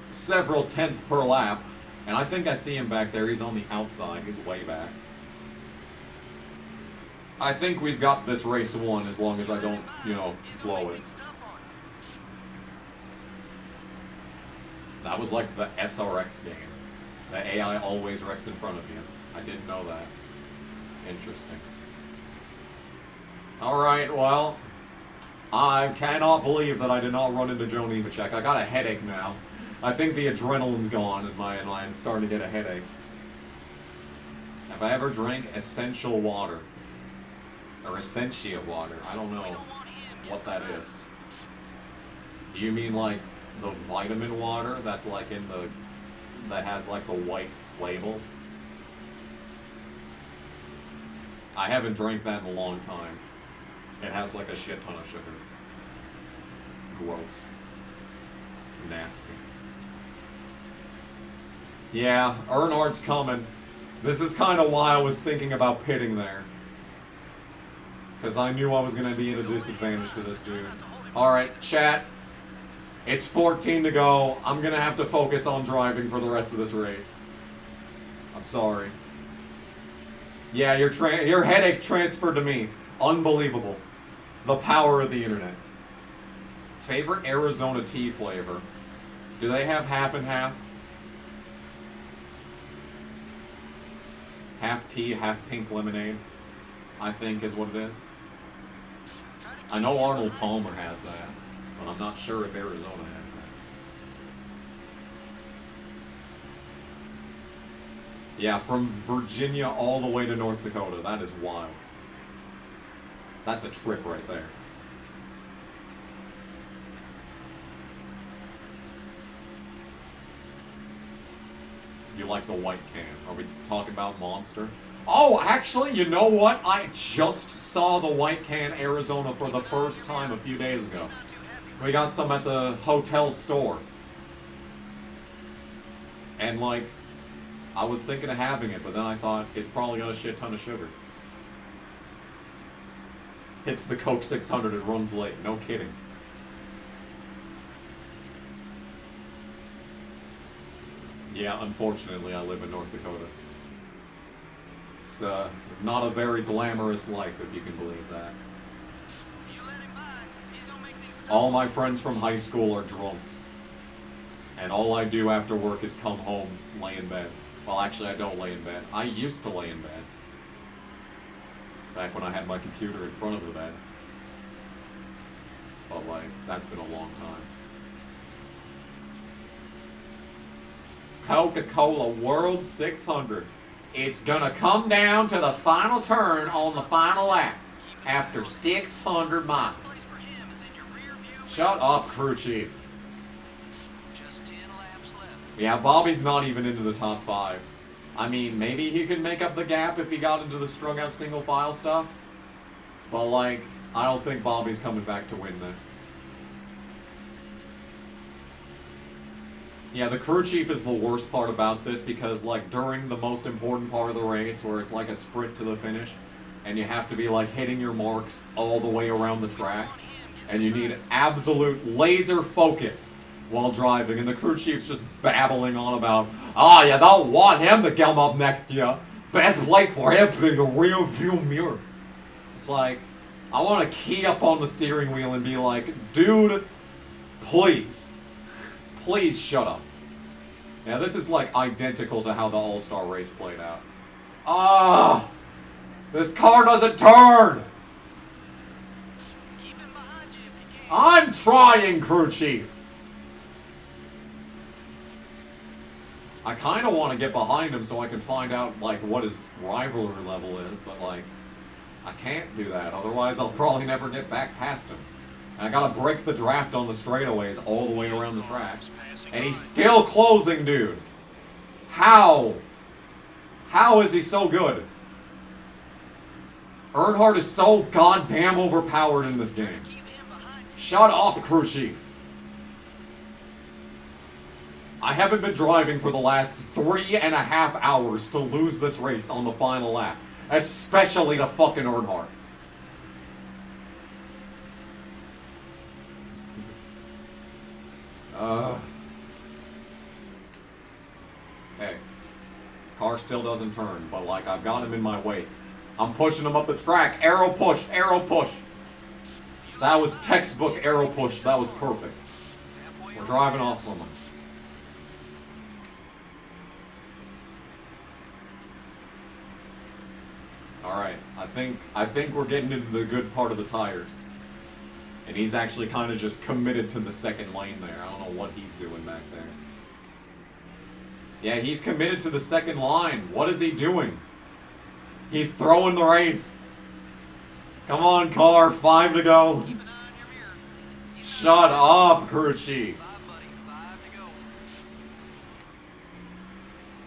Several tenths per lap. And I think I see him back there. He's on the outside. He's way back. I think we've got this race won as long as I don't, you know, blow it. That was like the SRX game. The AI always wrecks in front of you. I didn't know that. Interesting. Alright, well, I cannot believe that I did not run into Joe Nemechek. I got a headache now. I think the adrenaline's gone and I'm starting to get a headache. Have I ever drank essential water? Or essentia water? I don't know what that is. Do you mean like the vitamin water that's like in the... that has like the white labels? I haven't drank that in a long time. It has like a shit ton of sugar. Gross. Nasty. Yeah, Earnhardt's coming. This is kind of why I was thinking about pitting there. Because I knew I was going to be at a disadvantage to this dude. Alright, chat. It's 14 to go. I'm going to have to focus on driving for the rest of this race. I'm sorry. Yeah, your headache transferred to me. Unbelievable. The power of the internet. Favorite Arizona tea flavor? Do they have half and half? Half tea, half pink lemonade, I think is what it is. I know Arnold Palmer has that, but I'm not sure if Arizona has that. Yeah, from Virginia all the way to North Dakota. That is wild. That's a trip right there. You like the white can. Are we talking about Monster? Oh, actually, you know what? I just saw the white can Arizona for the first time a few days ago. We got some at the hotel store. And like, I was thinking of having it, but then I thought, it's probably got a shit ton of sugar. It's the Coke 600, it runs late. No kidding. Yeah, unfortunately, I live in North Dakota. It's not a very glamorous life, if you can believe that. All my friends from high school are drunks. And all I do after work is come home, lay in bed. Well, actually, I don't lay in bed. I used to lay in bed. Back when I had my computer in front of the bed. But, like, that's been a long time. Coca-Cola World 600. It's gonna come down to the final turn on the final lap after 600 miles. Shut up, crew chief. Just 10 laps left. Yeah, Bobby's not even into the top 5. I mean, maybe he could make up the gap if he got into the strung out single file stuff. But, like, I don't think Bobby's coming back to win this. Yeah, the crew chief is the worst part about this because, like, during the most important part of the race, where it's like a sprint to the finish, and you have to be, like, hitting your marks all the way around the track, and you need absolute laser focus while driving, and the crew chief's just babbling on about, you don't want him to come up next to you. Best light for him to be the rear view mirror. It's like, I want to key up on the steering wheel and be like, dude, please. Please shut up. Yeah, this is like identical to how the All-Star race played out. This car doesn't turn! Keep him behind you if you can. I'm trying, crew chief. I kind of want to get behind him so I can find out, like, what his rivalry level is, but, like, I can't do that. Otherwise, I'll probably never get back past him. And I gotta break the draft on the straightaways all the way around the track. And he's still closing, dude. How? How is he so good? Earnhardt is so goddamn overpowered in this game. Shut up, crew chief. I haven't been driving for the last 3.5 hours to lose this race on the final lap. Especially to fucking Earnhardt. Okay. Car still doesn't turn, but like I've got him in my wake. I'm pushing him up the track. Arrow push, arrow push. That was textbook arrow push. That was perfect. We're driving off from him. Alright, I think we're getting into the good part of the tires. And he's actually kind of just committed to the second lane there. I don't know what he's doing back there. Yeah, he's committed to the second line. What is he doing? He's throwing the race. Come on, car. 5 to go. Keep an eye on your mirror. Shut up, crew chief. 5, buddy. 5 to go.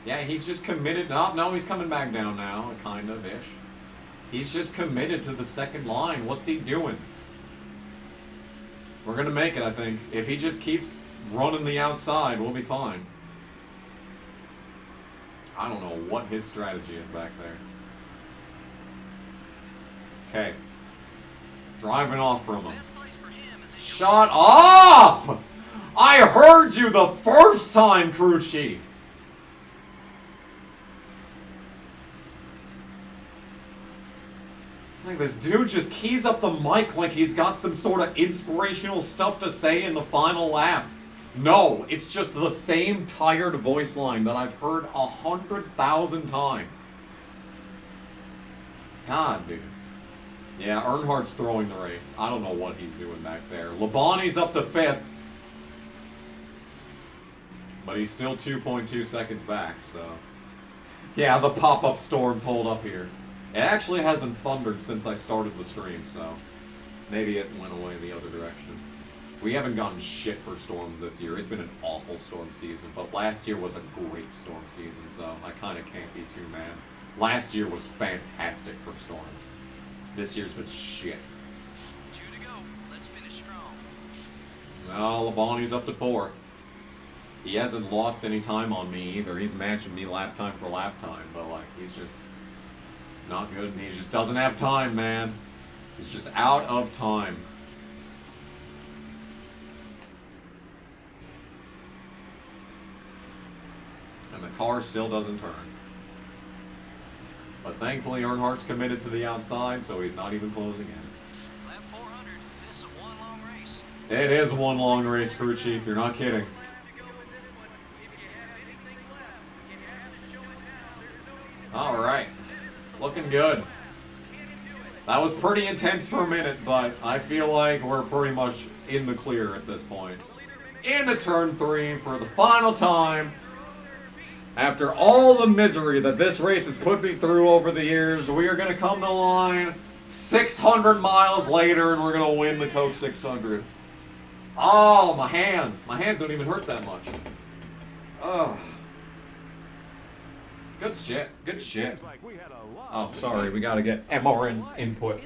Yeah, he's just committed. No, he's coming back down now, kind of-ish. He's just committed to the second line. What's he doing? We're gonna make it, I think. If he just keeps running the outside, we'll be fine. I don't know what his strategy is back there. Okay. Driving off from him. Best place for him is in Shut up! I heard you the first time, crew chief. Like, this dude just keys up the mic like he's got some sort of inspirational stuff to say in the final laps. No, it's just the same tired voice line that I've heard 100,000 times. God, dude. Yeah, Earnhardt's throwing the race. I don't know what he's doing back there. Labonte's up to 5th. But he's still 2.2 seconds back, so... Yeah, the pop-up storms hold up here. It actually hasn't thundered since I started the stream, so... Maybe it went away the other direction. We haven't gotten shit for storms this year. It's been an awful storm season, but last year was a great storm season, so I kind of can't be too mad. Last year was fantastic for storms. This year's been shit. 2 to go. Let's finish strong. Well, Labonte's up to 4th. He hasn't lost any time on me either. He's matching me lap time for lap time, but like, he's just not good, and he just doesn't have time, man. He's just out of time. And the car still doesn't turn. But thankfully, Earnhardt's committed to the outside, so he's not even closing in. Lap 400. This is one long race. It is one long race, crew chief. You're not kidding. All right. Looking good. That was pretty intense for a minute, but I feel like we're pretty much in the clear at this point. Into turn 3 for the final time. After all the misery that this race has put me through over the years, we are going to come to the line 600 miles later and we're going to win the Coke 600. Oh, my hands. My hands don't even hurt that much. Oh. Good shit. Good shit. Oh, sorry. We got to get MRN's input.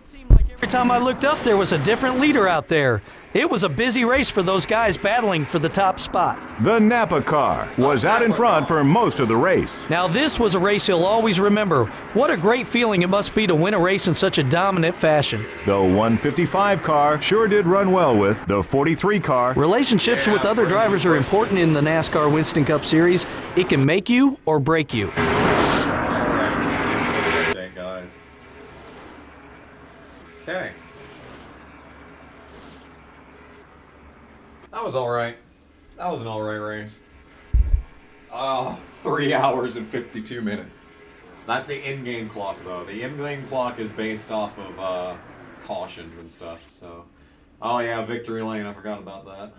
Every time I looked up, there was a different leader out there. It was a busy race for those guys battling for the top spot. The Napa car was out in front for most of the race. Now this was a race he'll always remember. What a great feeling it must be to win a race in such a dominant fashion. The 155 car sure did run well with the 43 car. Relationships with other drivers are important in the NASCAR Winston Cup Series. It can make you or break you. Okay. That was alright. That was an alright race. 3 hours and 52 minutes. That's the in-game clock, though. The in-game clock is based off of cautions and stuff, so... Oh yeah, Victory Lane, I forgot about that.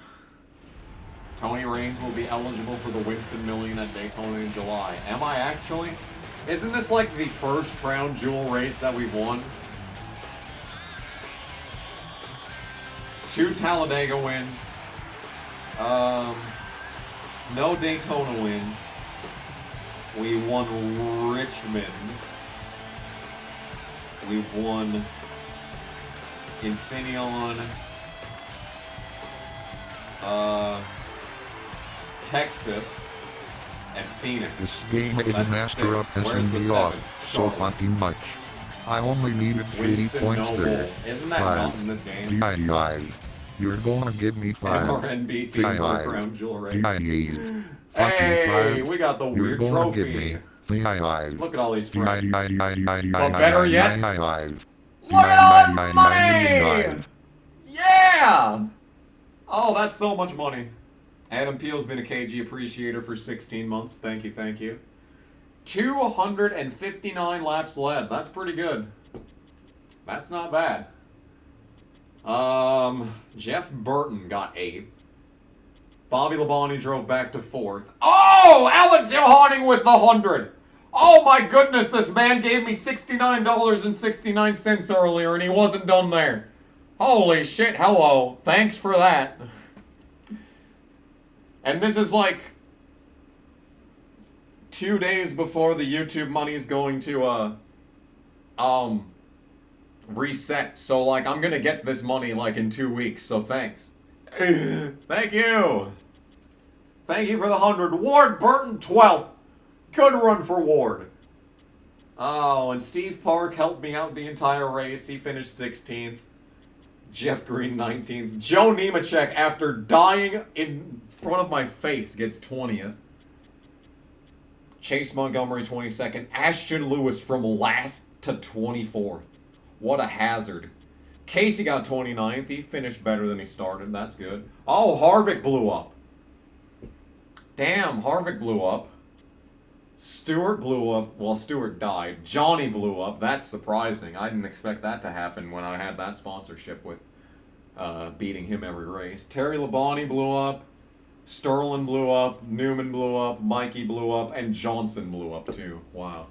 Tony Raines will be eligible for the Winston Million at Daytona in July. Am I actually? Isn't this like the first crown jewel race that we've won? 2 Talladega wins. No Daytona wins. We won Richmond. We've won Infineon. Texas. And Phoenix. This game is master of pissing me off so fucking much. I only needed 80 points there. Isn't that not in this game? GIDI. You're gonna give me 5. MRNB team for the crown jewel race. GIDs. Hey, 5. we got the You're weird gonna trophy. give me 3. Look at all these friends. But better yet, look at all this money! Yeah! Oh, that's so much money. Adam Peel's been a KG appreciator for 16 months. Thank you, thank you. 259 laps led. That's pretty good. That's not bad. Jeff Burton got 8th. Bobby Labonte drove back to 4th. Oh! Alex Johanning with the 100. Oh my goodness, this man gave me $69.69 earlier and he wasn't done there. Holy shit, hello. Thanks for that. And this is like 2 days before the YouTube money is going to, reset. So, like, I'm gonna get this money, like, in 2 weeks, so thanks. Thank you. Thank you for the 100. Ward Burton, 12th. Good run for Ward. Oh, and Steve Park helped me out the entire race. He finished 16th. Jeff Green, 19th. Joe Nemechek, after dying in front of my face, gets 20th. Chase Montgomery, 22nd. Ashton Lewis from last to 24th. What a hazard. Casey got 29th. He finished better than he started. That's good. Oh, Harvick blew up. Damn, Harvick blew up. Stewart blew up. Well, Stewart died. Johnny blew up. That's surprising. I didn't expect that to happen when I had that sponsorship with beating him every race. Terry Labonte blew up. Sterling blew up. Newman blew up. Mikey blew up. And Johnson blew up too. Wow.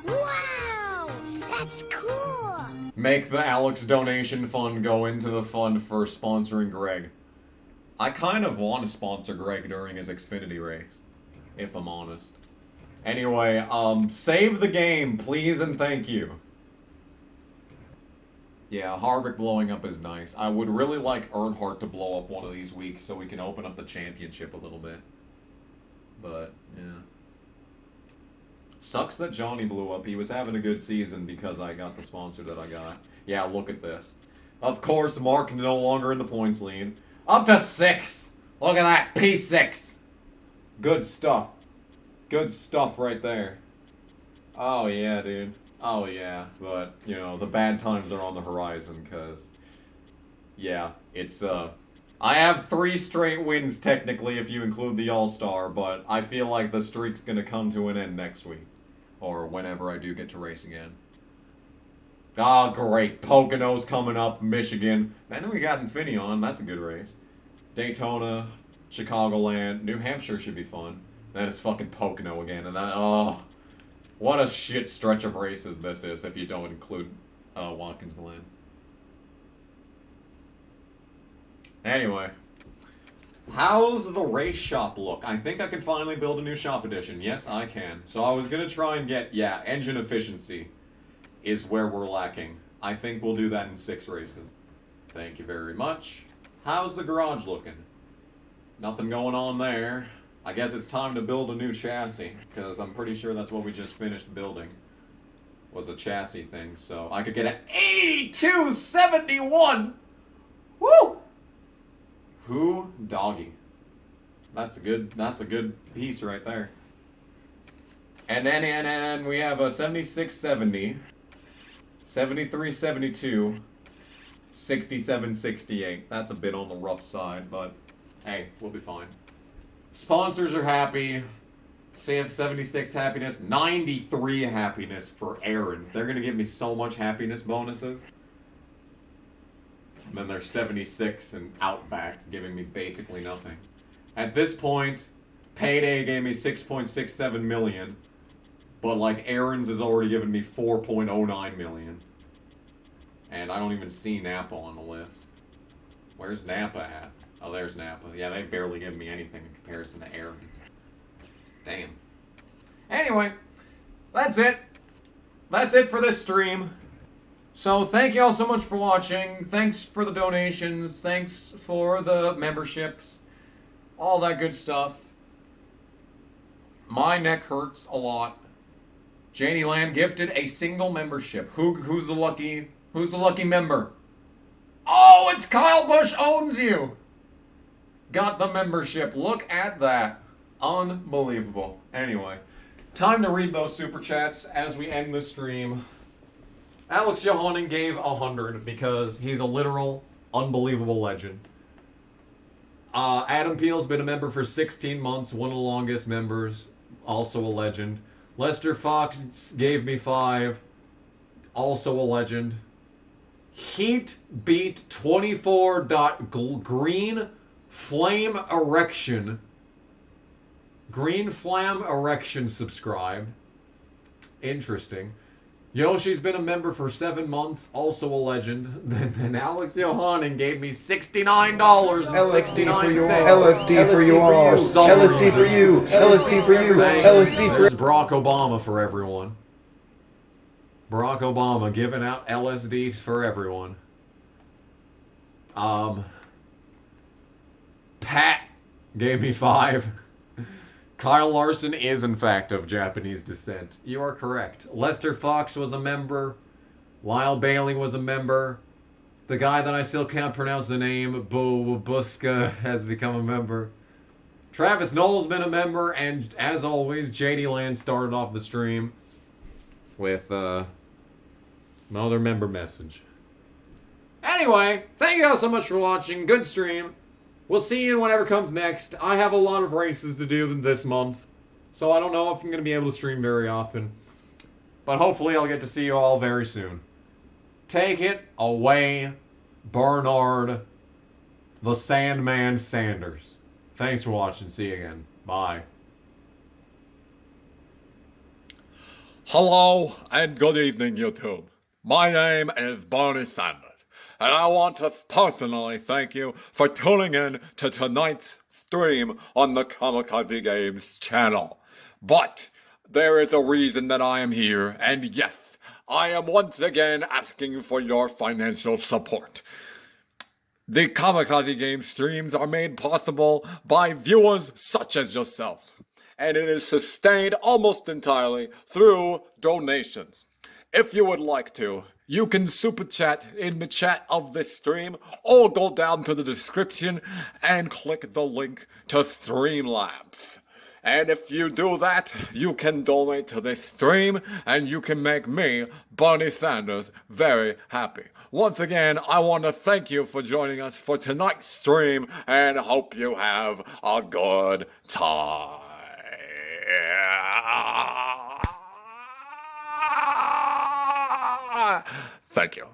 Wow! That's cool! Make the Alex donation fund go into the fund for sponsoring Greg. I kind of want to sponsor Greg during his Xfinity race, if I'm honest. Anyway, save the game, please and thank you. Yeah, Harvick blowing up is nice. I would really like Earnhardt to blow up one of these weeks so we can open up the championship a little bit. But, yeah. Sucks that Johnny blew up. He was having a good season because I got the sponsor that I got. Yeah, look at this. Of course, Mark no longer in the points lead. Up to 6! Look at that, P6! Good stuff. Good stuff right there. Oh yeah, dude. Oh yeah, but, you know, the bad times are on the horizon, because, yeah, it's, I have 3 straight wins, technically, if you include the All-Star, but I feel like the streak's gonna come to an end next week. Or whenever I do get to race again. Ah, great. Pocono's coming up, Michigan. Then we got Infineon, that's a good race. Daytona, Chicagoland, New Hampshire should be fun. then it's fucking Pocono again, and that, oh, what a shit stretch of races this is if you don't include Watkins Glen. Anyway, how's the race shop look? I think I can finally build a new shop edition. Yes, I can. So I was gonna try and get, yeah, engine efficiency is where we're lacking. I think we'll do that in 6 races. Thank you very much. How's the garage looking? Nothing going on there. I guess it's time to build a new chassis, because I'm pretty sure that's what we just finished building. Was a chassis thing, so I could get an 8271! Woo! Who doggy? That's a good piece right there. And then we have a 7670, 7372, 6768. That's a bit on the rough side, but hey, we'll be fine. Sponsors are happy. CF76 happiness, 93 happiness for errands. They're gonna give me so much happiness bonuses. And then there's 76 and Outback giving me basically nothing. At this point, Payday gave me 6.67 million, but like Aaron's has already given me 4.09 million. And I don't even see Napa on the list. Where's Napa at? Oh, there's Napa. Yeah, they've barely given me anything in comparison to Aaron's. Damn. Anyway, that's it. That's it for this stream. So thank you all so much for watching. Thanks for the donations. Thanks for the memberships. All that good stuff. My neck hurts a lot. JD Land gifted a single membership. Who's the lucky member? Oh, it's Kyle Busch owns you. Got the membership. Look at that. Unbelievable. Anyway, time to read those super chats as we end the stream. Alex Johanan gave 100 because he's a literal, unbelievable legend. Adam Peel's been a member for 16 months, one of the longest members, also a legend. Lester Fox gave me 5, also a legend. Heat Beat 24. Green Flame Erection. Green Flam Erection subscribed. Interesting. Yoshi's been a member for 7 months, also a legend. Then Alex Johanan gave me $69.69. LSD for you all. LSD for you. LSD for you. LSD for There's Barack Obama for everyone. Barack Obama giving out LSD for everyone. Pat gave me 5. Kyle Larson is, in fact, of Japanese descent. You are correct. Lester Fox was a member. Lyle Bailey was a member. The guy that I still can't pronounce the name, Buska, has become a member. Travis Knoll's been a member, and as always, JD Land started off the stream with another member message. Anyway, thank you all so much for watching. Good stream. We'll see you in whatever comes next. I have a lot of races to do this month, so I don't know if I'm going to be able to stream very often. But hopefully I'll get to see you all very soon. Take it away, Bernard the Sandman Sanders. Thanks for watching. See you again. Bye. Hello and good evening, YouTube. My name is Bernie Sanders. And I want to personally thank you for tuning in to tonight's stream on the Kamikaze Games channel. But there is a reason that I am here, and yes, I am once again asking for your financial support. The Kamikaze Games streams are made possible by viewers such as yourself, and it is sustained almost entirely through donations. If you would like to, you can super chat in the chat of this stream, or go down to the description and click the link to Streamlabs. And if you do that, you can donate to this stream, and you can make me, Bernie Sanders, very happy. Once again, I want to thank you for joining us for tonight's stream, and hope you have a good time. Thank you.